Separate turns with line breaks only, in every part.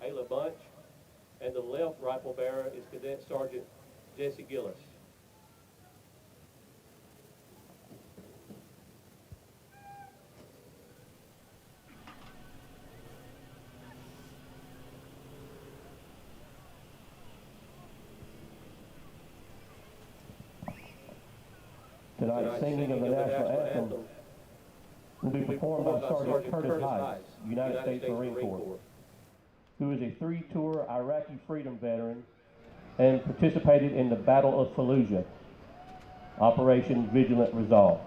Ayla Bunch, and the left rifle bearer is Cadet Sergeant Jesse Gillis.
Tonight's singing of the national anthem will be performed by Sergeant Curtis Heiss, United States Marine Corps, who is a three-tour Iraqi freedom veteran and participated in the Battle of Fallujah, Operation Vigilant Resolve.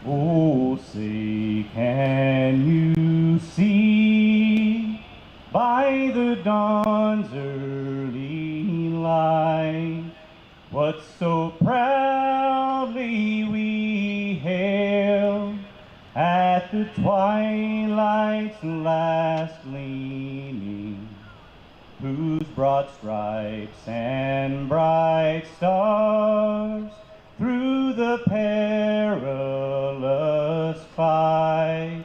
Oh, say, can you see by the dawn's early light what so proudly we hailed at the twilight's last gleaming, whose broad stripes and bright stars through the perilous fight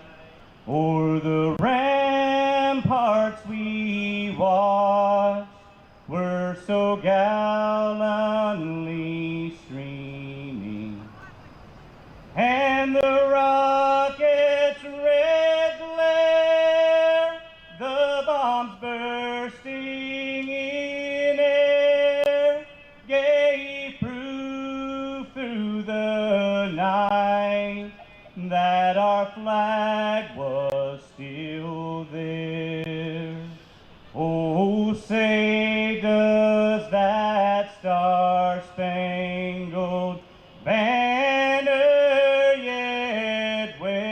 o'er the ramparts we watched were so gallantly streaming, and the rocket's red glare, the bombs bursting in air, gave proof through the night that our flag was still there. Oh, say does that star-spangled banner yet wave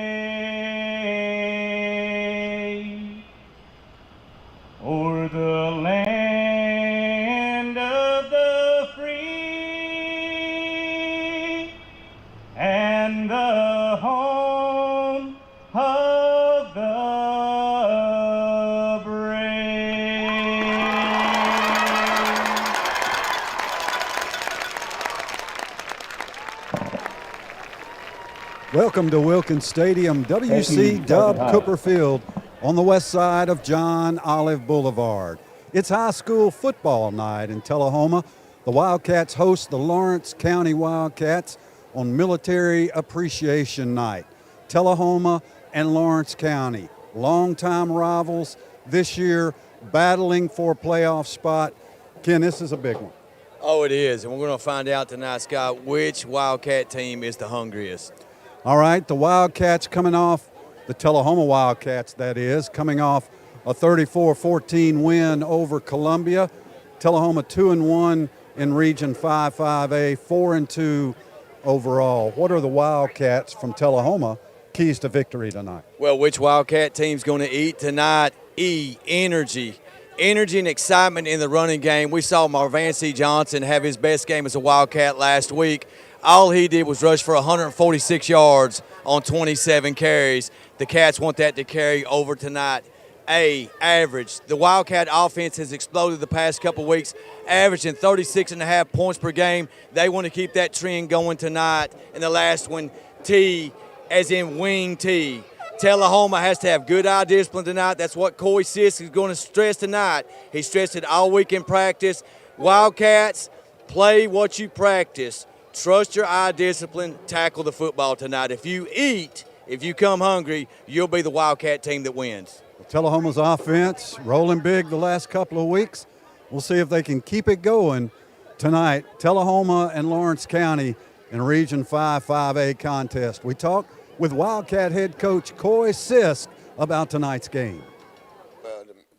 o'er the land of the free and the home of the brave?
Welcome to Wilkins Stadium, WC Dub Cooper Field on the west side of John Olive Boulevard. It's high school football night in Tullahoma. The Wildcats host the Lawrence County Wildcats on Military Appreciation Night. Tullahoma and Lawrence County, longtime rivals, this year battling for a playoff spot. Ken, this is a big one.
Oh, it is, and we're going to find out tonight, Scott, which Wildcat team is the hungriest.
All right, the Wildcats coming off, the Tullahoma Wildcats, that is, coming off a 34-14 win over Columbia. Tullahoma 2-1 in Region 5-5A, 4-2 overall. What are the Wildcats from Tullahoma keys to victory tonight?
Well, which Wildcat team's going to eat tonight? Energy. Energy and excitement in the running game. We saw Marvancy Johnson have his best game as a Wildcat last week. All he did was rush for 146 yards on 27 carries. The Cats want that to carry over tonight. Average. The Wildcat offense has exploded the past couple weeks, averaging 36.5 points per game. They want to keep that trend going tonight. And the last one, T, as in wing T. Tullahoma has to have good eye discipline tonight. That's what Coy Sisk is going to stress tonight. He stressed it all week in practice. Wildcats, play what you practice. Trust your eye discipline, tackle the football tonight. If you eat, if you come hungry, you'll be the Wildcat team that wins.
Tullahoma's offense rolling big the last couple of weeks. We'll see if they can keep it going tonight. Tullahoma and Lawrence County in Region 5-5A contest. We talked with Wildcat head coach Coy Sisk about tonight's game.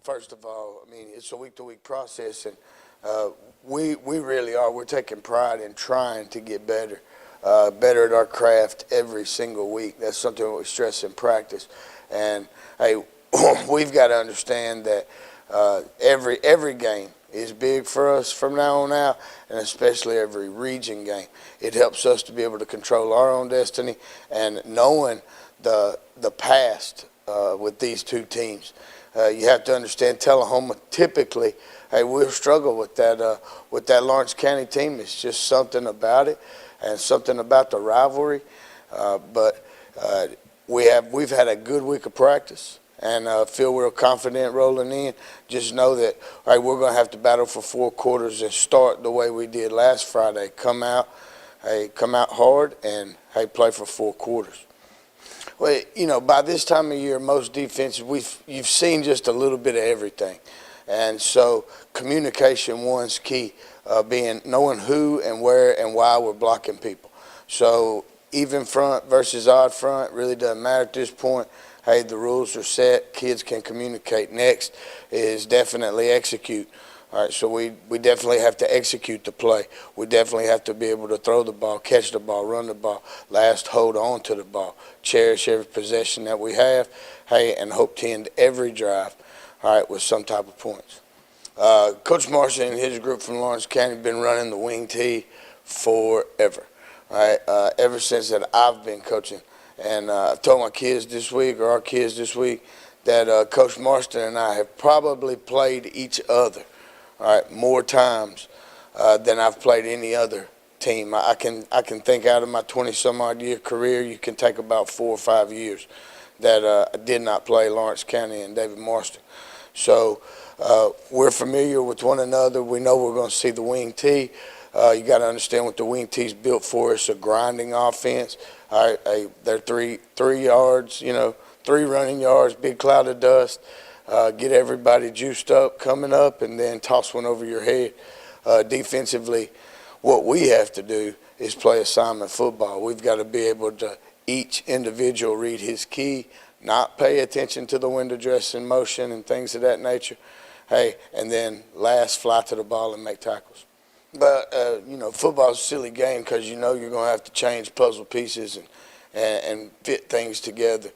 First of all, I mean, it's a week-to-week process, and We really are. We're taking pride in trying to get better, better at our craft every single week. That's something we stress in practice. And hey, we've got to understand that every game is big for us from now on out, and especially every region game. It helps us to be able to control our own destiny, and knowing the past with these two teams. You have to understand Tullahoma typically, hey, we'll struggle with that Lawrence County team. It's just something about it and something about the rivalry. But we've had a good week of practice and feel real confident rolling in. Just know that, all right, we're going to have to battle for 4 quarters and start the way we did last Friday. Come out hard and, hey, play for 4 quarters. Well, you know, by this time of year, most defenses, you've seen just a little bit of everything. And so communication, one's key, being knowing who and where and why we're blocking people. So even front versus odd front really doesn't matter at this point. Hey, the rules are set. Kids can communicate. Next is definitely execute. All right, so we definitely have to execute the play. We definitely have to be able to throw the ball, catch the ball, run the ball, last hold on to the ball, cherish every possession that we have, hey, and hope to end every drive, all right, with some type of points. Coach Marshall and his group from Lawrence County have been running the wing tee forever, all right, ever since that I've been coaching. And I've told my kids this week, or our kids this week, that Coach Marston and I have probably played each other, all right, more times than I've played any other team. I can think out of my 20-some-odd year career, you can take about 4 or 5 years that I did not play Lawrence County and David Marston. So we're familiar with one another. We know we're going to see the wing tee. You got to understand what the wing tee's built for. It's a grinding offense. All right, they're 3 yards, you know, 3 running yards, big cloud of dust. Get everybody juiced up, coming up, and then toss one over your head. Defensively, what we have to do is play assignment football. We've got to be able to each individual read his key, not pay attention to the window dressing motion and things of that nature. Hey, and then last, fly to the ball and make tackles. But, you know, football's a silly game because you know you're going to have to change puzzle pieces and fit things together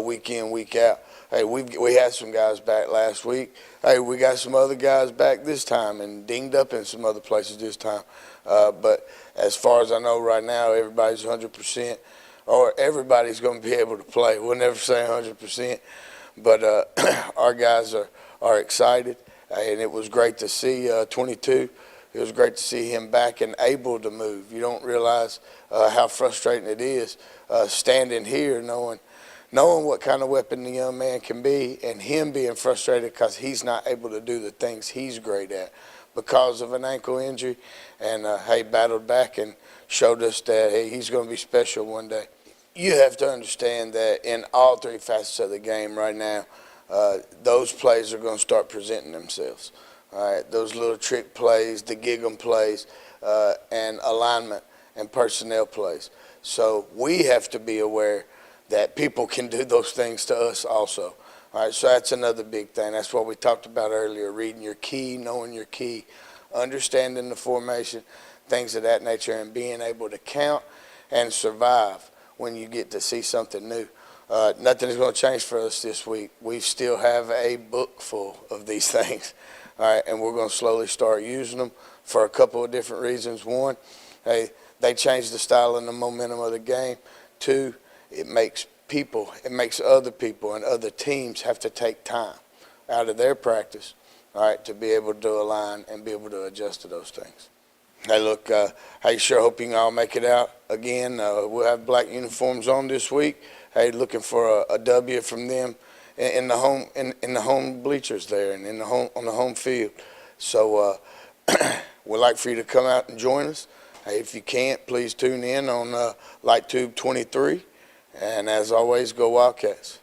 week in, week out. Hey, we had some guys back last week. Hey, we got some other guys back this time and dinged up in some other places this time. But as far as I know right now, everybody's 100%, or everybody's going to be able to play. We'll never say 100%, but our guys are excited, and it was great to see 22. It was great to see him back and able to move. You don't realize how frustrating it is standing here knowing what kind of weapon the young man can be, and him being frustrated because he's not able to do the things he's great at because of an ankle injury, and hey, battled back and showed us that, hey, he's going to be special one day. You have to understand that in all 3 facets of the game right now, those plays are going to start presenting themselves. All right, those little trick plays, the gig 'em plays, and alignment and personnel plays. So we have to be aware that people can do those things to us also. All right, so that's another big thing. That's what we talked about earlier, reading your key, knowing your key, understanding the formation, things of that nature, and being able to count and survive when you get to see something new. Nothing is going to change for us this week. We still have a book full of these things. All right, and we're going to slowly start using them for a couple of different reasons. One, hey, they change the style and the momentum of the game. 2, it makes other people and other teams have to take time out of their practice, all right, to be able to align and be able to adjust to those things. Hey, look, I sure hope you can all make it out again. We'll have black uniforms on this week. Hey, looking for a W from them in the home bleachers there and on the home field. So we'd like for you to come out and join us. Hey, if you can't, please tune in on LightTube 23. And as always, go Wildcats.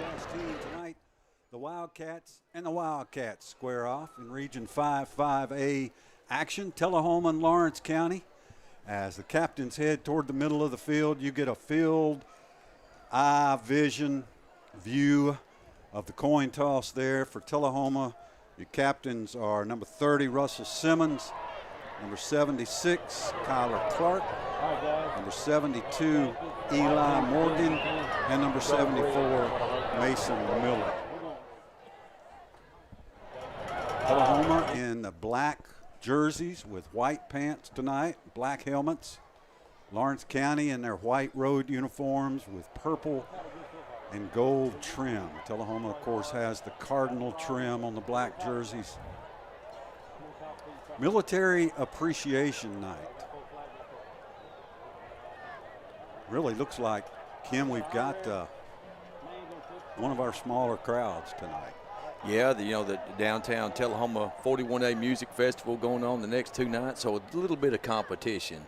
broadcast team tonight. The Wildcats and the Wildcats square off in Region 5-5A action. Tullahoma and Lawrence County. As the captains head toward the middle of the field, you get a field eye vision view of the coin toss there for Tullahoma. Your captains are number 30, Russell Simmons, number 76, Kyler Clark, number 72, Eli Morgan, and number 74, Mason Miller. Tullahoma in the black jerseys with white pants tonight, black helmets. Lawrence County in their white road uniforms with purple and gold trim. Tullahoma, of course, has the cardinal trim on the black jerseys. Military Appreciation Night. Really looks like, Kim, we've got one of our smaller crowds tonight.
Yeah, the downtown Tullahoma 41A Music Festival going on the next 2 nights, so a little bit of competition.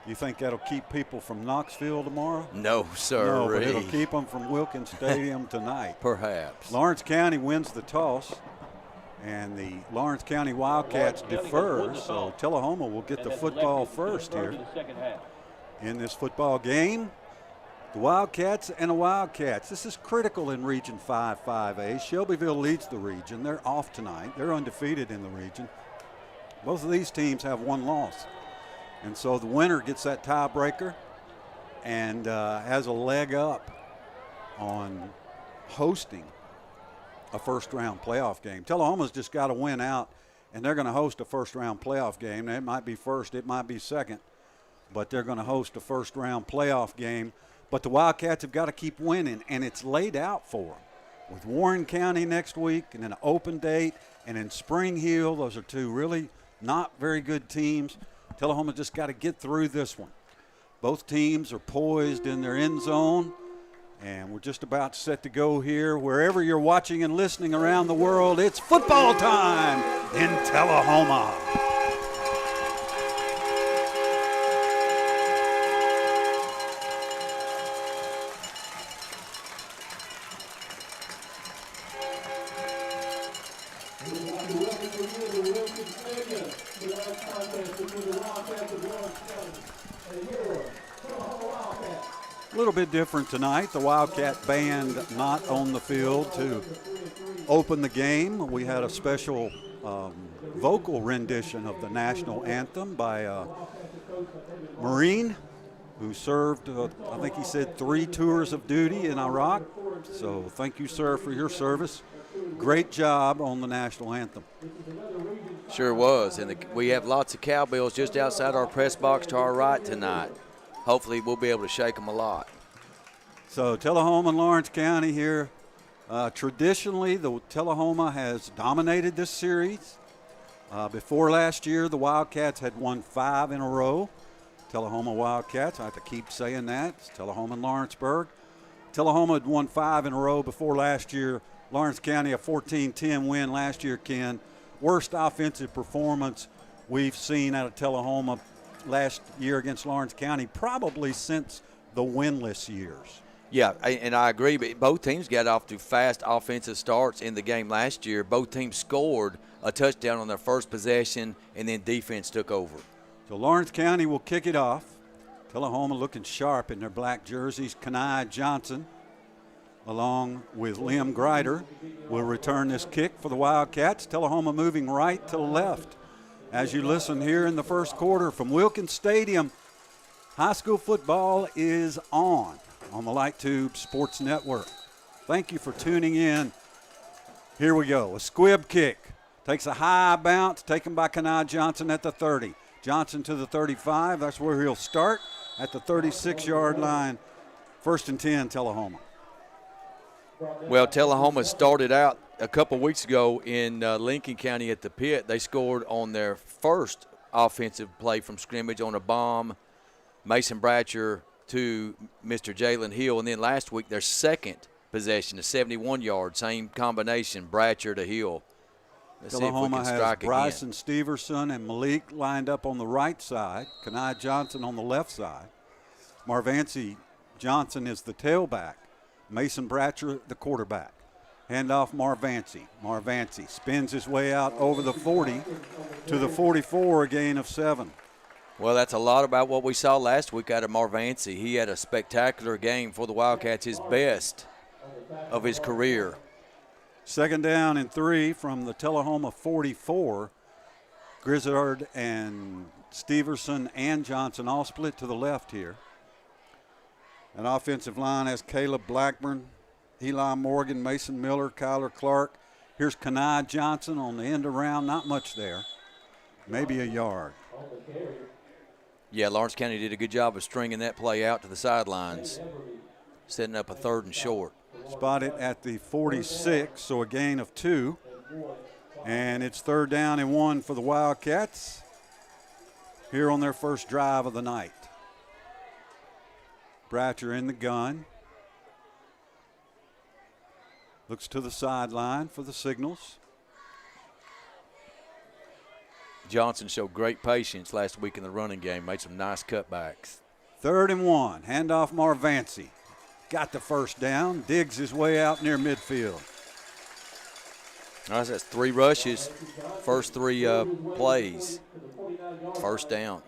You think that'll keep people from Knoxville tomorrow?
No, sir.
No, but it'll keep them from Wilkins Stadium tonight.
Perhaps.
Lawrence County wins the toss, and the Lawrence County Wildcats defer, so Tullahoma will get the football first here in this football game. The Wildcats and the Wildcats. This is critical in Region 5-5A. Shelbyville leads the region. They're off tonight. They're undefeated in the region. Both of these teams have one loss. And so the winner gets that tiebreaker and has a leg up on hosting a first-round playoff game. Tullahoma's just got to win out, and they're going to host a first-round playoff game. It might be first, it might be second, but they're going to host a first-round playoff game. But the Wildcats have got to keep winning, and it's laid out for them. With Warren County next week and an open date, and in Spring Hill, those are 2 really not very good teams. Tullahoma just got to get through this one. Both teams are poised in their end zone, and we're just about set to go here. Wherever you're watching and listening around the world, it's football time in Tullahoma. A little bit different tonight. The Wildcat band not on the field to open the game. We had a special vocal rendition of the national anthem by a Marine who served, I think he said, 3 tours of duty in Iraq. So thank you, sir, for your service. Great job on the national anthem.
Sure was. And we have lots of cowbells just outside our press box to our right tonight. Hopefully we'll be able to shake them a lot.
So Tullahoma and Lawrence County here. Traditionally, the Tullahoma has dominated this series. Before last year, the Wildcats had won 5 in a row. Tullahoma Wildcats, I have to keep saying that. It's Tullahoma and Lawrenceburg. Tullahoma had won 5 in a row before last year. Lawrence County, a 14-10 win last year, Ken. Worst offensive performance we've seen out of Tullahoma last year against Lawrence County, probably since the winless years.
Yeah, and I agree, but both teams got off to fast offensive starts in the game last year. Both teams scored a touchdown on their first possession, and then defense took over.
So Lawrence County will kick it off. Tullahoma looking sharp in their black jerseys. Kenai Johnson, along with Liam Grider, will return this kick for the Wildcats. Tullahoma moving right to left. As you listen here in the first quarter from Wilkins Stadium, high school football is on the LightTube Sports Network. Thank you for tuning in. Here we go. A squib kick. Takes a high bounce, taken by Kenai Johnson at the 30. Johnson to the 35. That's where he'll start at the 36-yard line. 1st and 10, Tullahoma.
Well, Tullahoma started out a couple weeks ago in Lincoln County at the pit. They scored on their first offensive play from scrimmage on a bomb. Mason Bratcher to Mr. Jalen Hill. And then last week, their second possession, a 71-yard, same combination, Bratcher to Hill. Let's
Tullahoma
see if we can
has
strike
Bryson
again.
Steverson and Malik lined up on the right side. Kenai Johnson on the left side. Marvancy Johnson is the tailback. Mason Bratcher, the quarterback. Handoff Marvancy. Marvancy spins his way out over the 40 to the 44, a gain of 7.
Well, that's a lot about what we saw last week out of Marvancy. He had a spectacular game for the Wildcats, his best of his career.
2nd down and 3 from the Tullahoma 44. Grizzard and Steverson and Johnson all split to the left here. An offensive line has Caleb Blackburn, Eli Morgan, Mason Miller, Kyler Clark. Here's Kenai Johnson on the end around. Not much there. Maybe a yard.
Yeah, Lawrence County did a good job of stringing that play out to the sidelines, setting up a 3rd and short.
Spotted at the 46, so a gain of 2. And it's 3rd down and 1 for the Wildcats here on their first drive of the night. Bratcher in the gun. Looks to the sideline for the signals.
Johnson showed great patience last week in the running game, made some nice cutbacks.
3rd and 1, handoff Marvancy. Got the first down, digs his way out near midfield.
That's 3 rushes, first 3 plays, 1st down.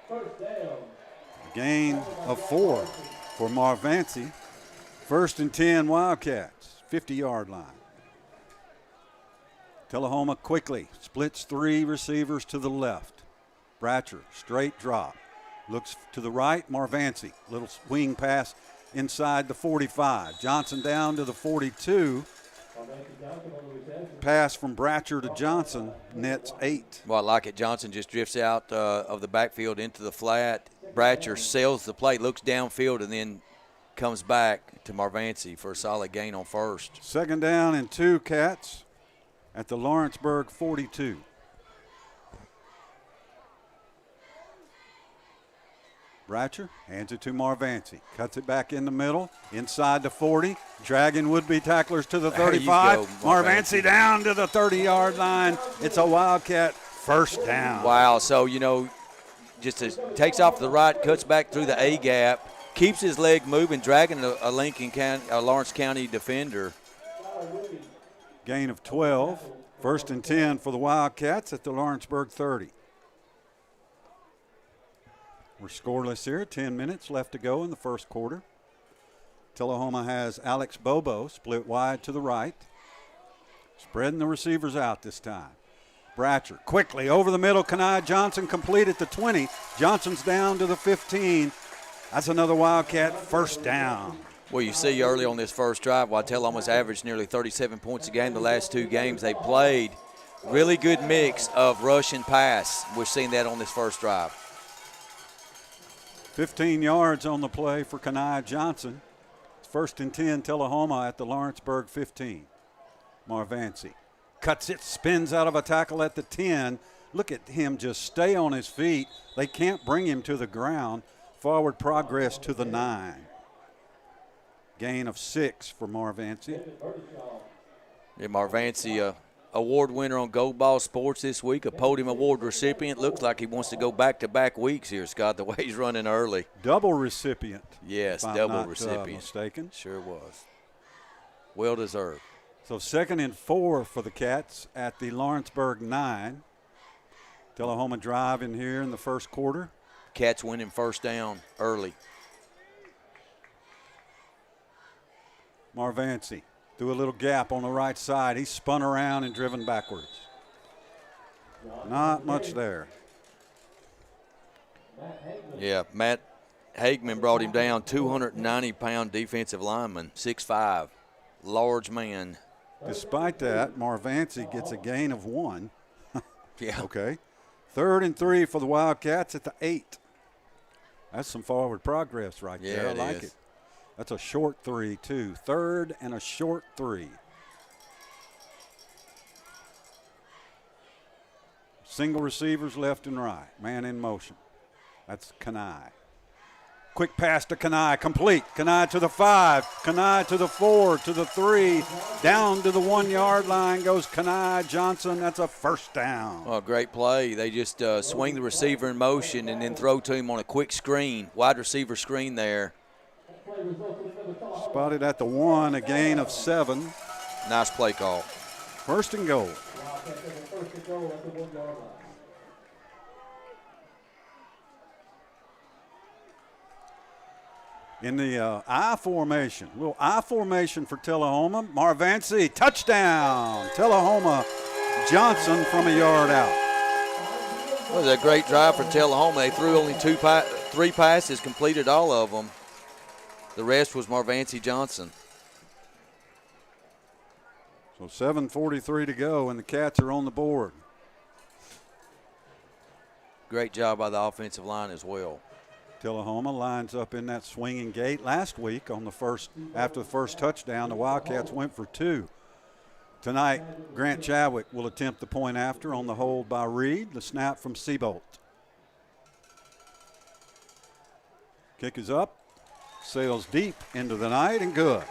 A gain of 4 for Marvancy. 1st and 10 Wildcats, 50-yard line. Tullahoma quickly splits 3 receivers to the left. Bratcher, straight drop. Looks to the right, Marvancy. Little wing pass inside the 45. Johnson down to the 42. Pass from Bratcher to Johnson, nets 8.
Well, I like it. Johnson just drifts out of the backfield into the flat. Bratcher sails the play, looks downfield, and then comes back to Marvancy for a solid gain on 1st.
2nd down and 2 Cats at the Lawrenceburg 42. Bratcher hands it to Marvancy. Cuts it back in the middle, inside the 40. Dragging would-be tacklers to the 35. Marvancy down to the 30-yard line. It's a Wildcat 1st down.
Wow, so, just takes off to the right, cuts back through the A-gap, keeps his leg moving, dragging a Lawrence County defender.
Gain of 12. 1st and 10 for the Wildcats at the Lawrenceburg 30. We're scoreless here. 10 minutes left to go in the first quarter. Tullahoma has Alex Bobo split wide to the right. Spreading the receivers out this time. Bratcher quickly over the middle. Kenai Johnson complete at the 20. Johnson's down to the 15. That's another Wildcat 1st down.
Well, you see early on this first drive, while Tullahoma's averaged nearly 37 points a game the last 2 games they played, really good mix of rush and pass. We're seeing that on this first drive.
15 yards on the play for Kenai Johnson. It's 1st and 10 Tullahoma at the Lawrenceburg 15. Marvancy cuts it, spins out of a tackle at the 10. Look at him just stay on his feet. They can't bring him to the ground. Forward progress to the 9. Gain of 6 for Marvancy.
Yeah, Marvancy, award winner on Gold Ball Sports this week, a podium award recipient. Looks like he wants to go back-to-back weeks here, Scott, the way he's running early.
Double recipient.
Yes,
if I'm
double
not
recipient.
Mistaken.
Sure was. Well deserved.
So 2nd and 4 for the Cats at the Lawrenceburg 9. Tullahoma drive in here in the first quarter.
Cats winning 1st down early.
Marvancy through a little gap on the right side. He's spun around and driven backwards. Not much there.
Yeah, Matt Hagman brought him down, 290-pound defensive lineman, 6'5", large man.
Despite that, Marvancy gets a gain of 1.
Yeah.
Okay. 3rd and 3 for the Wildcats at the 8. That's some forward progress right there. I like it. That's a short 3, too. 3rd and a short 3. Single receivers left and right. Man in motion. That's Kenai. Quick pass to Kenai. Complete. Kenai to the 5. Kenai to the 4. To the 3. Down to the 1-yard line goes Kenai Johnson. That's a 1st down.
Oh, great play. They just swing the receiver in motion and then throw to him on a quick screen. Wide receiver screen there.
Spotted at the 1, a gain of 7.
Nice play call.
First and goal. In the I formation, little I formation for Tullahoma. Marvancy, touchdown. Tullahoma Johnson from a yard out.
It was a great drive for Tullahoma. They threw only 3 passes, completed all of them. The rest was Marvancy Johnson.
So 7:43 to go, and the Cats are on the board.
Great job by the offensive line as well.
Tullahoma lines up in that swinging gate. Last week on after the first touchdown, the Wildcats went for 2. Tonight, Grant Chadwick will attempt the point after on the hold by Reed. The snap from Seabolt. Kick is up, sails deep into the night, and good.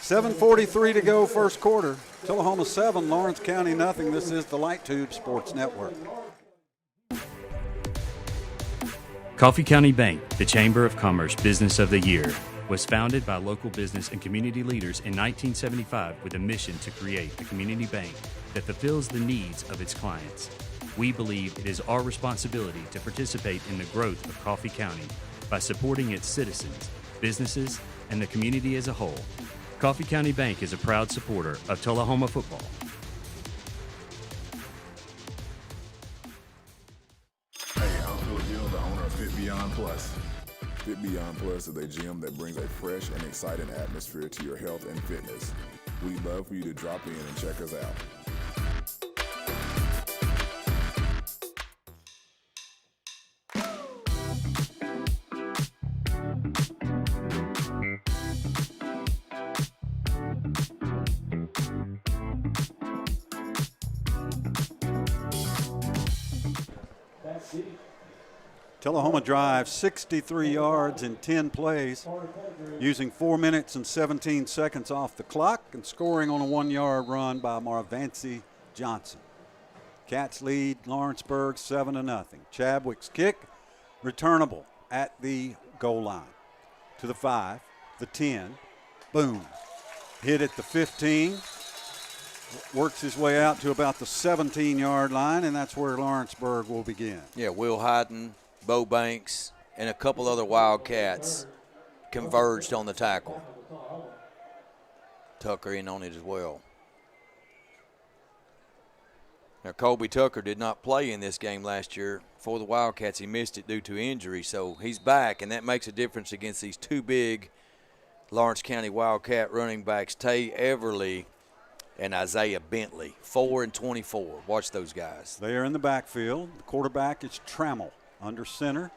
7:43 to go, first quarter. Tullahoma 7, Lawrence County nothing. This is the LightTube Sports Network.
Coffee County Bank, the Chamber of Commerce Business of the Year, was founded by local business and community leaders in 1975 with a mission to create a community bank that fulfills the needs of its clients. We believe it is our responsibility to participate in the growth of Coffee County by supporting its citizens, businesses, and the community as a whole. Coffee County Bank is a proud supporter of Tullahoma football.
Hey, I'm Phil Gill, the owner of Fit Beyond Plus. Fit Beyond Plus is a gym that brings a fresh and exciting atmosphere to your health and fitness. We'd love for you to drop in and check us out.
Tullahoma drives 63 yards in 10 plays, using 4 minutes and 17 seconds off the clock and scoring on a 1-yard run by Marvancy Johnson. Cats lead Lawrenceburg 7-0. Chadwick's kick, returnable at the goal line. To the 5, the 10, boom. Hit at the 15, works his way out to about the 17-yard line, and that's where Lawrenceburg will begin.
Yeah, Will Hyden, Bo Banks, and a couple other Wildcats converged on the tackle. Tucker in on it as well. Now, Colby Tucker did not play in this game last year for the Wildcats. He missed it due to injury, so he's back, and that makes a difference against these two big Lawrence County Wildcat running backs, Tay Everly and Isaiah Bentley, 4 and 24. Watch those guys.
They are in the backfield. The quarterback is Trammell under center.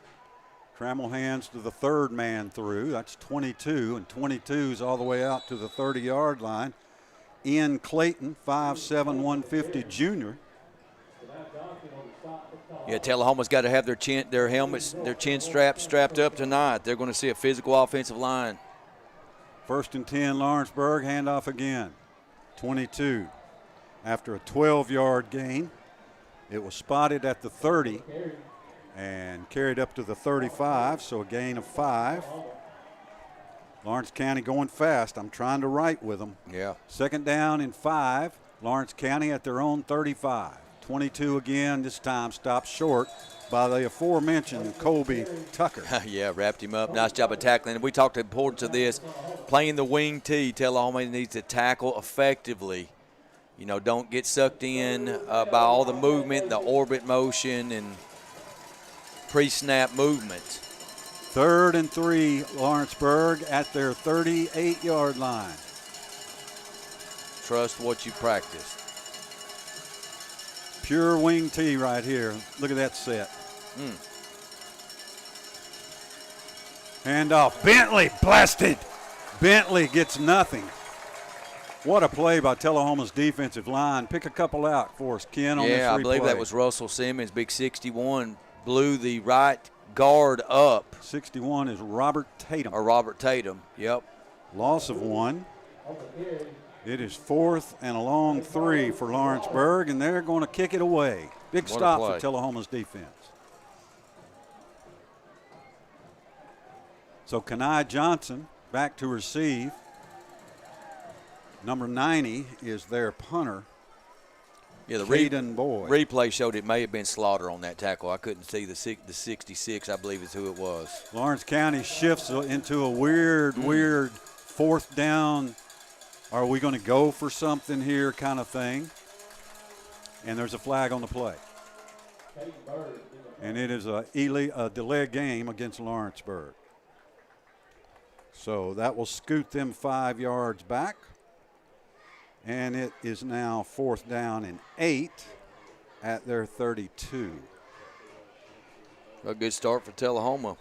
Trammell hands to the third man through. That's 22, and 22 is all the way out to the 30-yard line. Ian Clayton, 5'7", 150 junior.
Yeah, Tullahoma's got to have their helmets, their chin straps strapped up tonight. They're going to see a physical offensive line.
1st and 10, Lawrenceburg, handoff again. 22. After a 12-yard gain, it was spotted at the 30 and carried up to the 35, so a gain of 5. Lawrence County going fast. I'm trying to write with them.
Yeah. 2nd
down and 5. Lawrence County at their own 35. 22 again, this time stopped short by the aforementioned Colby Tucker.
Yeah, wrapped him up. Nice job of tackling. We talked the importance of this. Playing the wing tee, Tullahoma needs to tackle effectively. You know, don't get sucked in by all the movement, the orbit motion, and pre-snap movement.
3rd and 3, Lawrenceburg at their 38-yard line.
Trust what you practiced.
Pure wing tee right here. Look at that set. Handoff. Bentley blasted. Bentley gets nothing. What a play by Tullahoma's defensive line. Pick a couple out for us, Ken, on this replay.
Yeah, I believe that was Russell Simmons, big 61, blew the right guard up.
61 is Robert Tatum.
Or Robert Tatum, yep.
Loss of 1. It is 4th and a long 3 for Lawrenceburg, and they're going to kick it away. Big stop for Tullahoma's defense. So Kenai Johnson back to receive. Number 90 is their punter.
Yeah, the
Caden Boyd.
replay showed it may have been Slaughter on that tackle. I couldn't see the 66, I believe is who it was.
Lawrence County shifts into a weird 4th down. Are we going to go for something here kind of thing? And there's a flag on the play. And it is a delay game against Lawrenceburg. So that will scoot them 5 yards back. And it is now 4th down and 8 at their 32.
A good start for Tullahoma.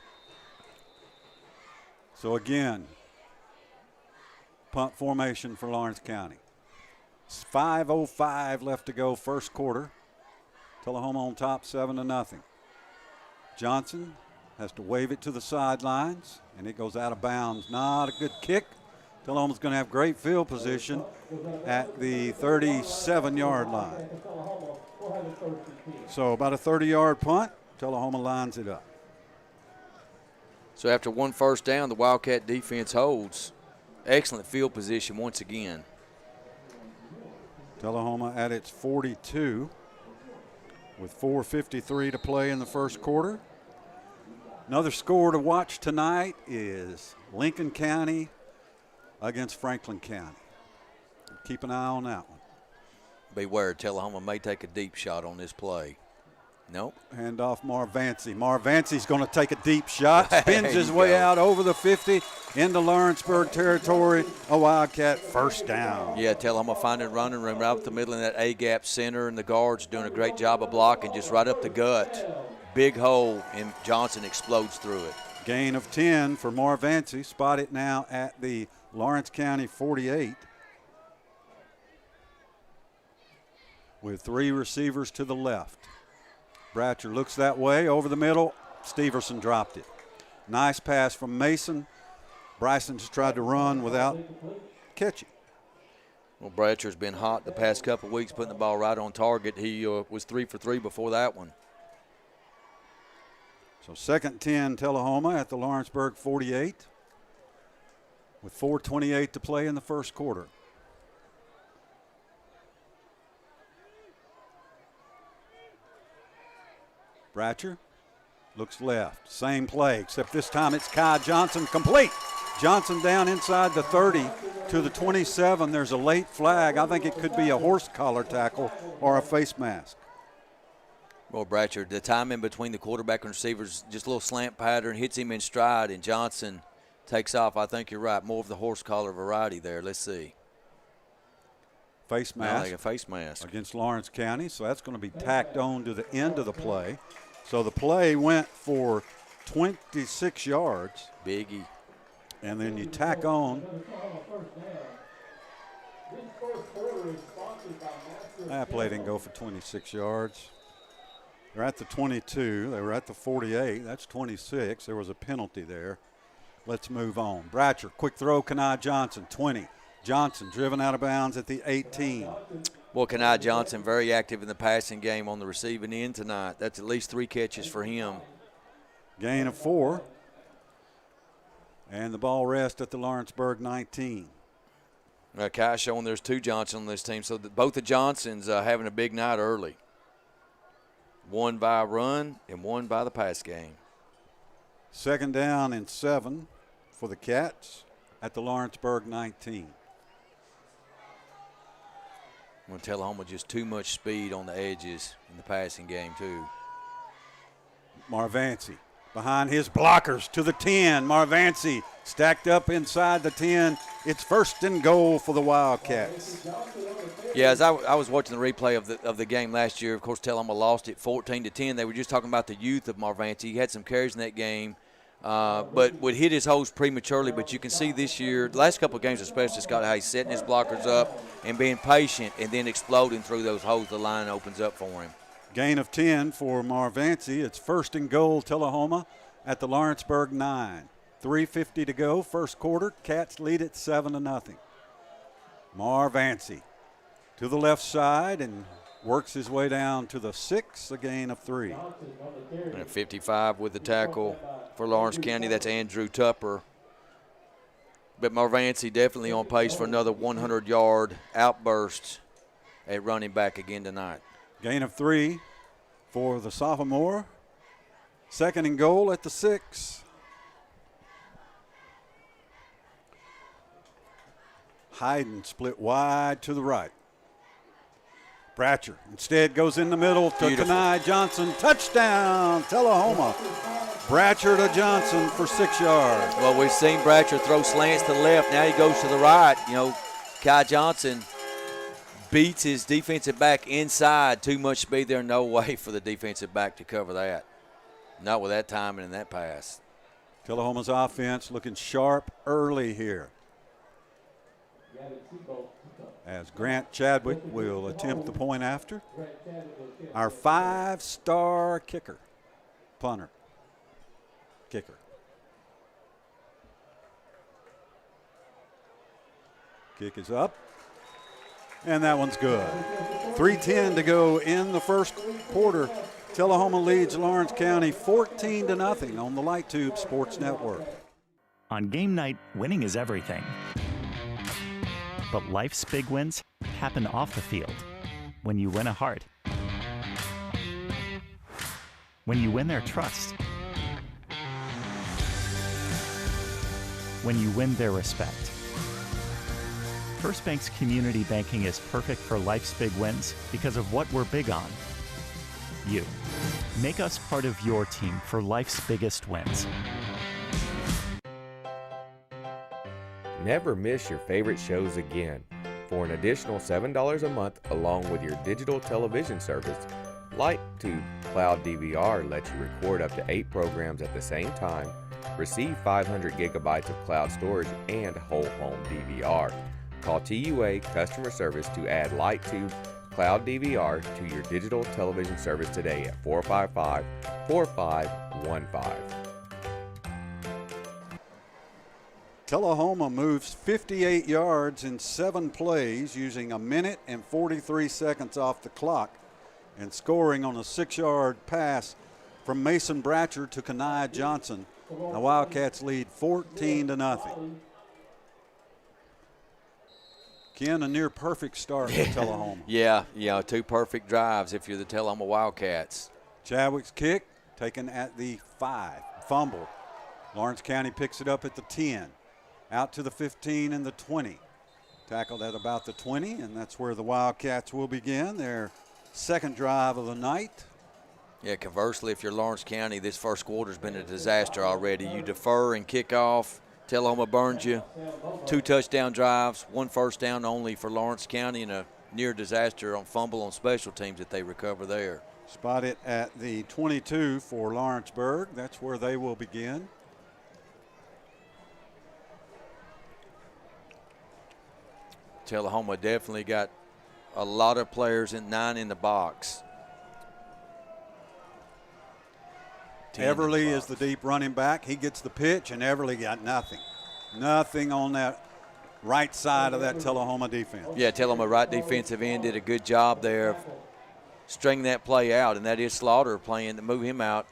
So again, punt formation for Lawrence County. 5:05 left to go, first quarter. Tullahoma on top, 7-0. Johnson has to wave it to the sidelines, and it goes out of bounds. Not a good kick. Tullahoma's going to have great field position at the 37-yard line. So about a 30-yard punt. Tullahoma lines it up.
So after one first down, the Wildcat defense holds. Excellent field position once again.
Tullahoma at its 42 with 4:53 to play in the first quarter. Another score to watch tonight is Lincoln County against Franklin County. Keep an eye on that one.
Beware, Tullahoma may take a deep shot on this play. Nope.
Hand off Marvancy. Marvancy's going to take a deep shot. Spins his way out over the 50 into Lawrenceburg territory. A Wildcat first down.
Yeah, Tullahoma finding running room right up the middle in that A-gap center, and the guards doing a great job of blocking just right up the gut. Big hole, and Johnson explodes through it.
Gain of 10 for Marvancy. Spotted now at the Lawrence County 48. With 3 receivers to the left. Bratcher looks that way, over the middle. Steverson dropped it. Nice pass from Mason. Bryson just tried to run without catching.
Well, Bratcher's been hot the past couple of weeks, putting the ball right on target. He was 3 for 3 before that one.
So 2nd 10 Tullahoma at the Lawrenceburg 48 with 4:28 to play in the first quarter. Bratcher looks left. Same play, except this time it's Kai Johnson complete. Johnson down inside the 30 to the 27. There's a late flag. I think it could be a horse collar tackle or a face mask.
Well, Bratcher, the timing between the quarterback and receivers, just a little slant pattern, hits him in stride, and Johnson takes off. I think you're right. More of the horse collar variety there. Let's see.
Face mask.
Like a face mask.
Against Lawrence County, so that's going to be tacked on to the end of the play. So the play went for 26 yards.
Biggie.
And then you tack on. That play didn't go for 26 yards. They're at the 22. They were at the 48. That's 26. There was a penalty there. Let's move on. Bratcher, quick throw, Kenai Johnson, 20. Johnson driven out of bounds at the 18.
Well, Kenai Johnson very active in the passing game on the receiving end tonight. That's at least 3 catches for him.
Gain of 4. And the ball rests at the Lawrenceburg 19.
Kai showing there's 2 Johnson on this team, so both the Johnsons having a big night early. One by run and one by the pass game.
2nd down and 7 for the Cats at the Lawrenceburg 19.
I'm going to tell Tullahoma just too much speed on the edges in the passing game, too.
Marvancy behind his blockers to the 10. Marvancy stacked up inside the 10. It's 1st and goal for the Wildcats.
Yeah, as I was watching the replay of the game last year, of course, Tullahoma lost it 14-10. They were just talking about the youth of Marvancy. He had some carries in that game, but would hit his holes prematurely. But you can see this year, the last couple of games especially, Scott, how he's setting his blockers up and being patient and then exploding through those holes the line opens up for him.
Gain of 10 for Marvancy. It's 1st and goal, Tullahoma at the Lawrenceburg 9. 3:50 to go, first quarter. Cats lead at 7-0. Marvancy to the left side and works his way down to the 6, a gain of 3.
And 55 with the tackle for Lawrence County. That's Andrew Tupper. But Marvancy definitely on pace for another 100-yard outburst at running back again tonight.
Gain of 3 for the sophomore. 2nd and goal at the 6. Hayden split wide to the right. Bratcher instead goes in the middle to Kenai Johnson. Touchdown, Tullahoma. Bratcher to Johnson for 6 yards.
Well, we've seen Bratcher throw slants to the left. Now he goes to the right. You know, Kai Johnson beats his defensive back inside. Too much speed there. No way for the defensive back to cover that. Not with that timing and that pass.
Tullahoma's offense looking sharp early here, as Grant Chadwick will attempt the point after. Our 5-star kicker, punter, kicker. Kick is up, and that one's good. 3:10 to go in the first quarter. Tullahoma leads Lawrence County 14-0 on the LightTube Sports Network.
On game night, winning is everything. But life's big wins happen off the field. When you win a heart. When you win their trust. When you win their respect. First Bank's community banking is perfect for life's big wins because of what we're big on. You. Make us part of your team for life's biggest wins.
Never miss your favorite shows again. For an additional $7 a month along with your digital television service, LightTube Cloud DVR lets you record up to 8 programs at the same time, receive 500 gigabytes of cloud storage, and whole home DVR. Call TUA Customer Service to add LightTube Cloud DVR to your digital television service today at 455-4515.
Tullahoma moves 58 yards in 7 plays using 1 minute and 43 seconds off the clock and scoring on a 6-yard pass from Mason Bratcher to Kenai Johnson. The Wildcats lead 14-0. Ken, a near perfect start for Tullahoma.
Yeah, 2 perfect drives if you're the Tullahoma Wildcats.
Chadwick's kick taken at the 5. Fumble. Lawrence County picks it up at the 10. Out to the 15 and the 20. Tackled at about the 20, and that's where the Wildcats will begin their second drive of the night.
Yeah, conversely, if you're Lawrence County, this first quarter's been a disaster already. You defer and kick off. Tullahoma burns you. 2 touchdown drives, 1 first down only for Lawrence County, and a near disaster on fumble on special teams that they recover there.
Spot it at the 22 for Lawrenceburg. That's where they will begin.
Tullahoma definitely got a lot of players, 9 in the box.
Everly is the deep running back. He gets the pitch, and Everly got nothing. Nothing on that right side of that Tullahoma defense.
Yeah, Tullahoma right defensive end did a good job there of stringing that play out, and that is Slaughter playing to move him out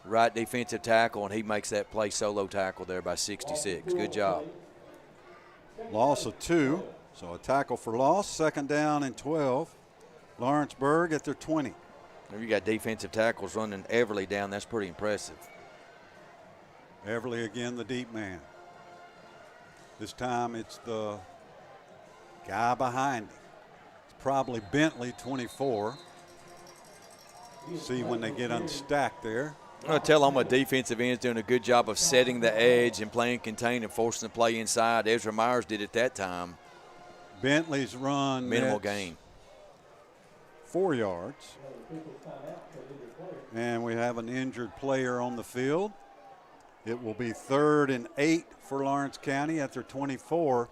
right defensive tackle, and he makes that play solo tackle there by 66. Good job.
Loss of 2, so a tackle for loss. 2nd down and 12. Lawrenceburg at their 20.
You got defensive tackles running Everly down. That's pretty impressive.
Everly again, the deep man. This time it's the guy behind him. It's probably Bentley, 24. See when they get unstacked there.
I'll tell them, defensive end's doing a good job of setting the edge and playing contain and forcing the play inside. Ezra Myers did it that time.
Bentley's run.
Minimal gain.
4 yards. And we have an injured player on the field. It will be 3rd and 8 for Lawrence County at their 24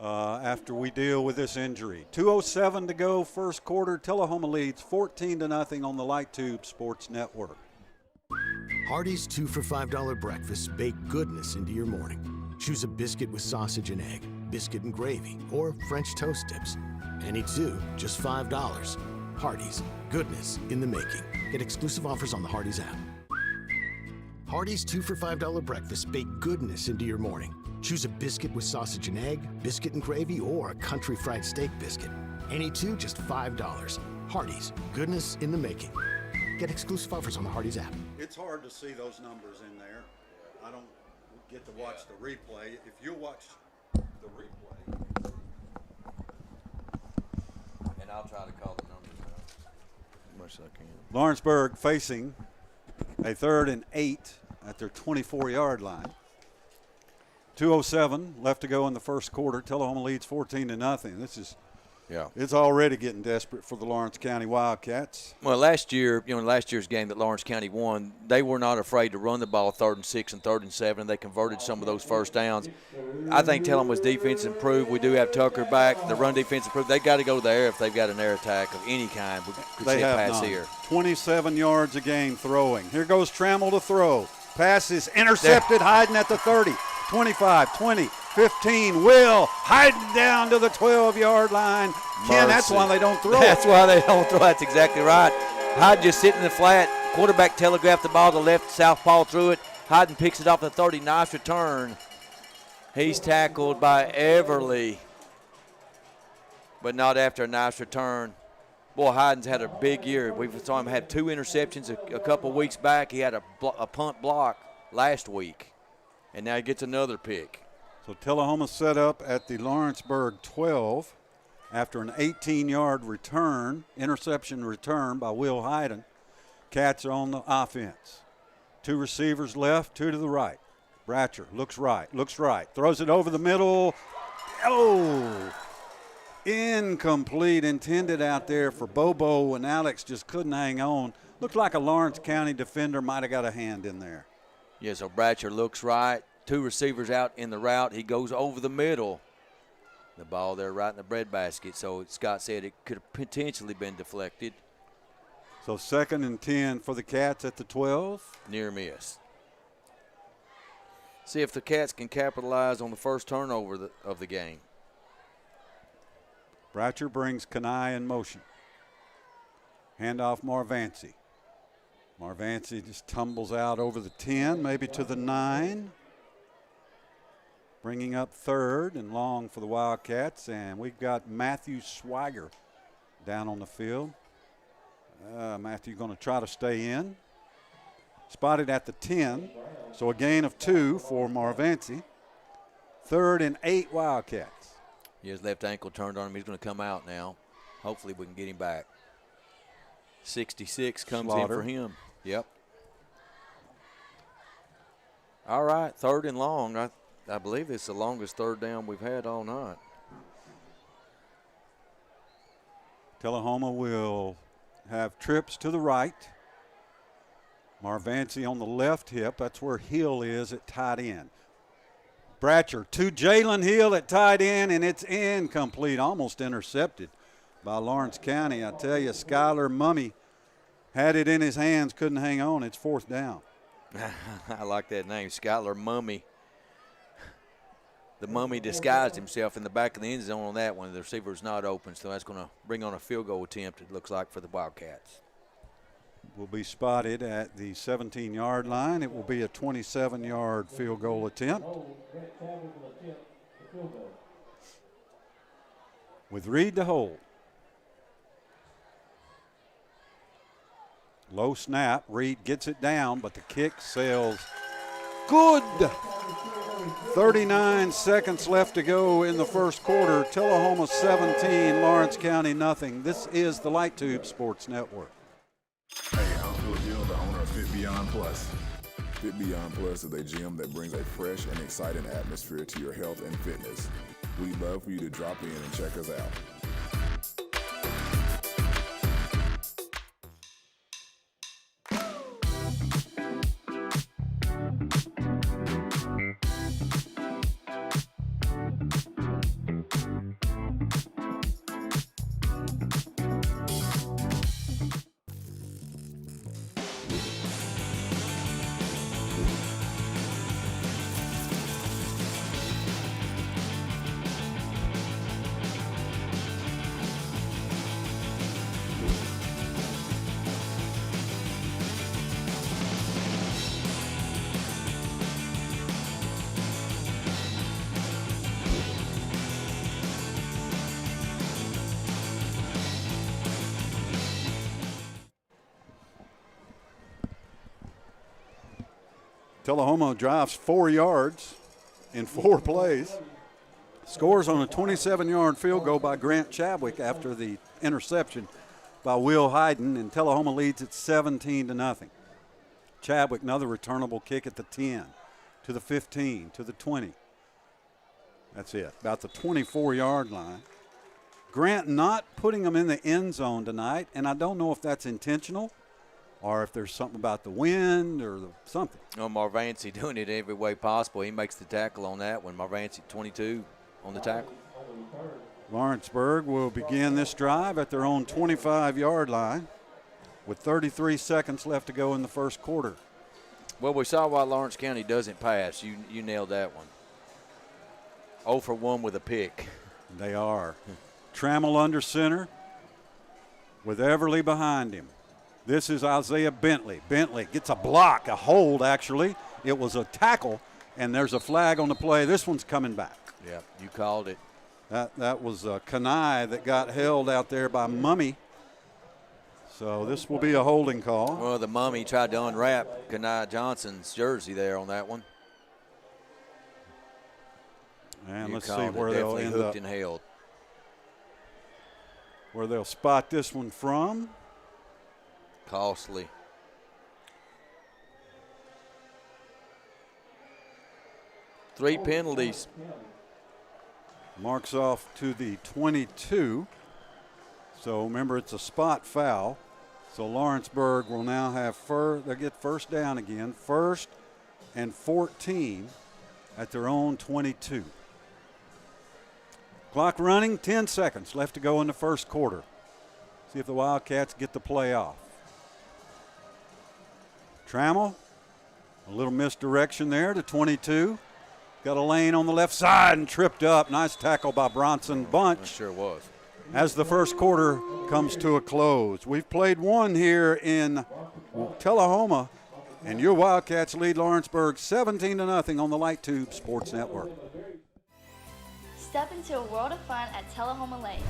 after we deal with this injury. 2:07 to go, first quarter. Tullahoma leads 14-0 on the LightTube Sports Network.
Hardee's 2 for $5 breakfasts bake goodness into your morning. Choose a biscuit with sausage and egg, biscuit and gravy, or French toast tips. Any 2, just $5. Hardee's, goodness in the making. Get exclusive offers on the Hardee's app. Hardee's 2 for $5 breakfast bake goodness into your morning. Choose a biscuit with sausage and egg, biscuit and gravy, or a country fried steak biscuit. Any two, just $5. Hardee's, goodness in the making. Get exclusive offers on the Hardee's app.
It's hard to see those numbers in there. I don't get to watch the replay. If you watch the replay.
And I'll try to call the numbers out as much as I can.
Lawrenceburg facing a 3rd and 8 at their 24-yard line. 2:07 left to go in the first quarter. Tullahoma leads 14-0. This is, it's already getting desperate for the Lawrence County Wildcats.
Well, last year, last year's game that Lawrence County won, they were not afraid to run the ball 3rd and 6 and 3rd and 7, and they converted some of those first downs. I think Tullahoma's defense improved. We do have Tucker back. The run defense improved. They got to go there if they've got an air attack of any kind. We could
They
see a
have
pass
none.
here.
27 yards a game throwing. Here goes Trammell to throw. Pass is intercepted, Hayden at the 30, 25, 20, 15. Will Hayden down to the 12-yard line. Ken, that's why they don't throw.
That's why they don't throw. That's exactly right. Hayden just sitting in the flat. Quarterback telegraphed the ball to the left. Southpaw threw it. Hayden picks it off the 30. Nice return. He's tackled by Everly, but not after a nice return. Boy, Hayden's had a big year. We saw him have 2 interceptions a couple weeks back. He had a punt block last week, and now he gets another pick.
So Tullahoma set up at the Lawrenceburg 12 after an 18-yard interception return by Will Hayden. Cats are on the offense. 2 receivers left, 2 to the right. Bratcher looks right, throws it over the middle. Oh! Incomplete, intended out there for Bobo, and Alex just couldn't hang on. Looked like a Lawrence County defender might have got a hand in there.
Yeah, so Bratcher looks right. 2 receivers out in the route. He goes over the middle. The ball there right in the breadbasket. So Scott said it could have potentially been deflected.
So 2nd and 10 for the Cats at the 12.
Near miss. See if the Cats can capitalize on the first turnover of the game.
Bratcher brings Kanai in motion. Handoff Marvancy. Marvancy just tumbles out over the 10, maybe to the 9. Bringing up 3rd and long for the Wildcats, and we've got Matthew Swiger down on the field. Matthew going to try to stay in. Spotted at the 10, so a gain of 2 for Marvancy. 3rd and 8 Wildcats.
His left ankle turned on him. He's going to come out now. Hopefully we can get him back. 66 comes
Slaughter.
in for him. Yep. All right, 3rd and long. I believe it's the longest 3rd down we've had all night.
Tullahoma will have trips to the right. Marvancy on the left hip. That's where Hill is at tight end. Bratcher to Jalen Hill at tight end, and it's incomplete, almost intercepted by Lawrence County. I tell you, Skylar Mummy had it in his hands, couldn't hang on. It's 4th down.
I like that name, Skylar Mummy. The Mummy disguised himself in the back of the end zone on that one. The receiver's not open, so that's going to bring on a field goal attempt, it looks like, for the Wildcats.
Will be spotted at the 17-yard line. It will be a 27-yard field goal attempt. With Reed to hold. Low snap. Reed gets it down, but the kick sails good. 39 seconds left to go in the first quarter. Tullahoma 17, Lawrence County nothing. This is the LightTube Sports Network.
Hey, I'm Phil Gill, the owner of Fit Beyond Plus. Fit Beyond Plus is a gym that brings a fresh and exciting atmosphere to your health and fitness. We'd love for you to drop in and check us out.
Tullahoma drives 4 yards in 4 plays. Scores on a 27-yard field goal by Grant Chadwick after the interception by Will Hayden, and Tullahoma leads at 17-0. Chadwick, another returnable kick at the 10, to the 15, to the 20. That's it, about the 24-yard line. Grant not putting them in the end zone tonight, and I don't know if that's intentional or if there's something about the wind or something.
No, Marvancy doing it every way possible. He makes the tackle on that one. Marvancy 22 on the tackle.
Lawrenceburg will begin this drive at their own 25-yard line with 33 seconds left to go in the first quarter.
Well, we saw why Lawrence County doesn't pass. You nailed that one. 0 for 1 with a pick.
They are. Trammell under center with Everly behind him. This is Isaiah Bentley. Bentley gets a block, a hold actually. It was a tackle, and there's a flag on the play. This one's coming back.
Yeah, you called it.
That was Kanai that got held out there by Mummy. So this will be a holding call.
Well, the Mummy tried to unwrap Kanai Johnson's jersey there on that one.
And
you
let's see where they'll end up.
And held.
Where they'll spot this one from.
Costly. Three penalties.
Marks off to the 22. So remember, it's a spot foul. So Lawrenceburg will now have they'll get first down again. 1st and 14 at their own 22. Clock running, 10 seconds left to go in the first quarter. See if the Wildcats get the play off. Trammell, a little misdirection there to 22. Got a lane on the left side and tripped up. Nice tackle by Bronson Bunch.
It sure was.
As the first quarter comes to a close. We've played one here in Tullahoma, and your Wildcats lead Lawrenceburg 17-0 on the LightTube Sports Network.
Step into a world of fun at Tullahoma Lanes.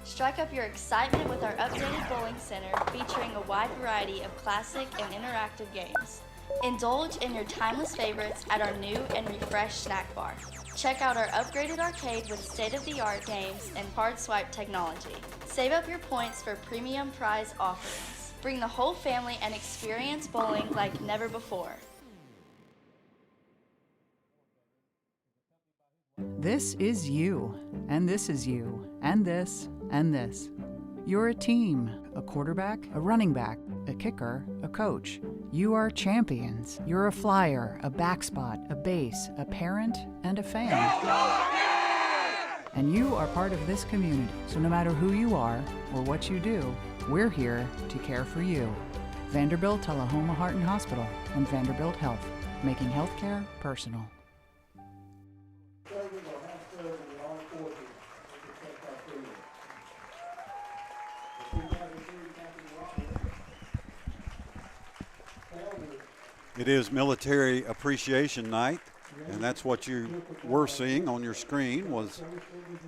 Strike up your excitement with our updated bowling center featuring a wide variety of classic and interactive games. Indulge in your timeless favorites at our new and refreshed snack bar. Check out our upgraded arcade with state-of-the-art games and card swipe technology. Save up your points for premium prize offerings. Bring the whole family and experience bowling like never before.
This is you, and this is you, and this, and this. You're a team, a quarterback, a running back, a kicker, a coach. You are champions. You're a flyer, a backspot, a base, a parent, and a fan. And you are part of this community, so no matter who you are or what you do, we're here to care for you. Vanderbilt Tullahoma Heart and Hospital and Vanderbilt Health, making healthcare personal.
It is Military Appreciation Night, and that's what you were seeing on your screen was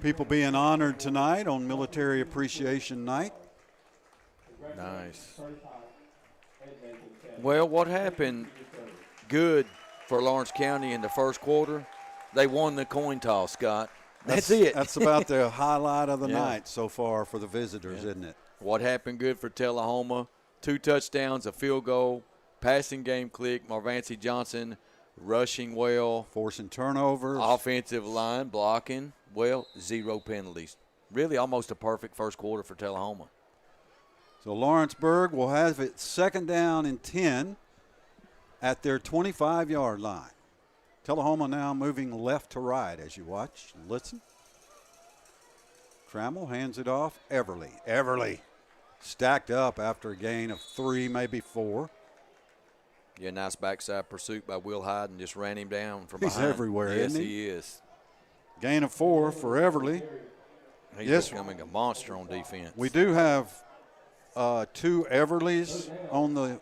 people being honored tonight on Military Appreciation Night.
Nice. Well, what happened good for Lawrence County in the first quarter? They won the coin toss, Scott. That's it.
That's about the highlight of the night so far for the visitors, isn't it?
What happened good for Tullahoma? 2 touchdowns, a field goal. Passing game click, Marvancy Johnson rushing well.
Forcing turnovers.
Offensive line blocking well, 0 penalties. Really almost a perfect first quarter for Tullahoma.
So Lawrenceburg will have it 2nd down and 10 at their 25-yard line. Tullahoma now moving left to right as you watch and listen. Trammell hands it off. Everly stacked up after a gain of 3, maybe 4.
Yeah, nice backside pursuit by Will Hayden. Just ran him down from behind.
He's everywhere, isn't he?
Yes, he is.
Gain of 4 for Everly.
He's becoming a monster on defense.
We do have 2 Everlys on the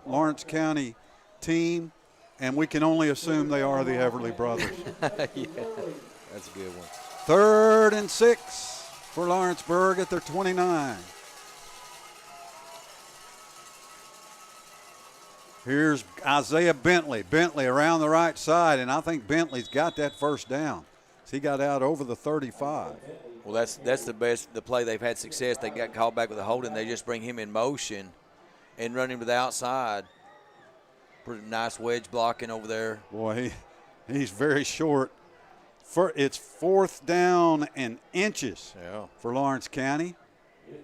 Lawrence County team, and we can only assume they are the Everly brothers.
Yeah, that's a good one.
3rd and 6 for Lawrenceburg at their 29. Here's Isaiah Bentley. Bentley around the right side, and I think Bentley's got that first down. He got out over the 35.
Well, that's the play they've had success. They got called back with a holding. They just bring him in motion and run him to the outside. Pretty nice wedge blocking over there.
Boy, he's very short. It's 4th down and inches for Lawrence County.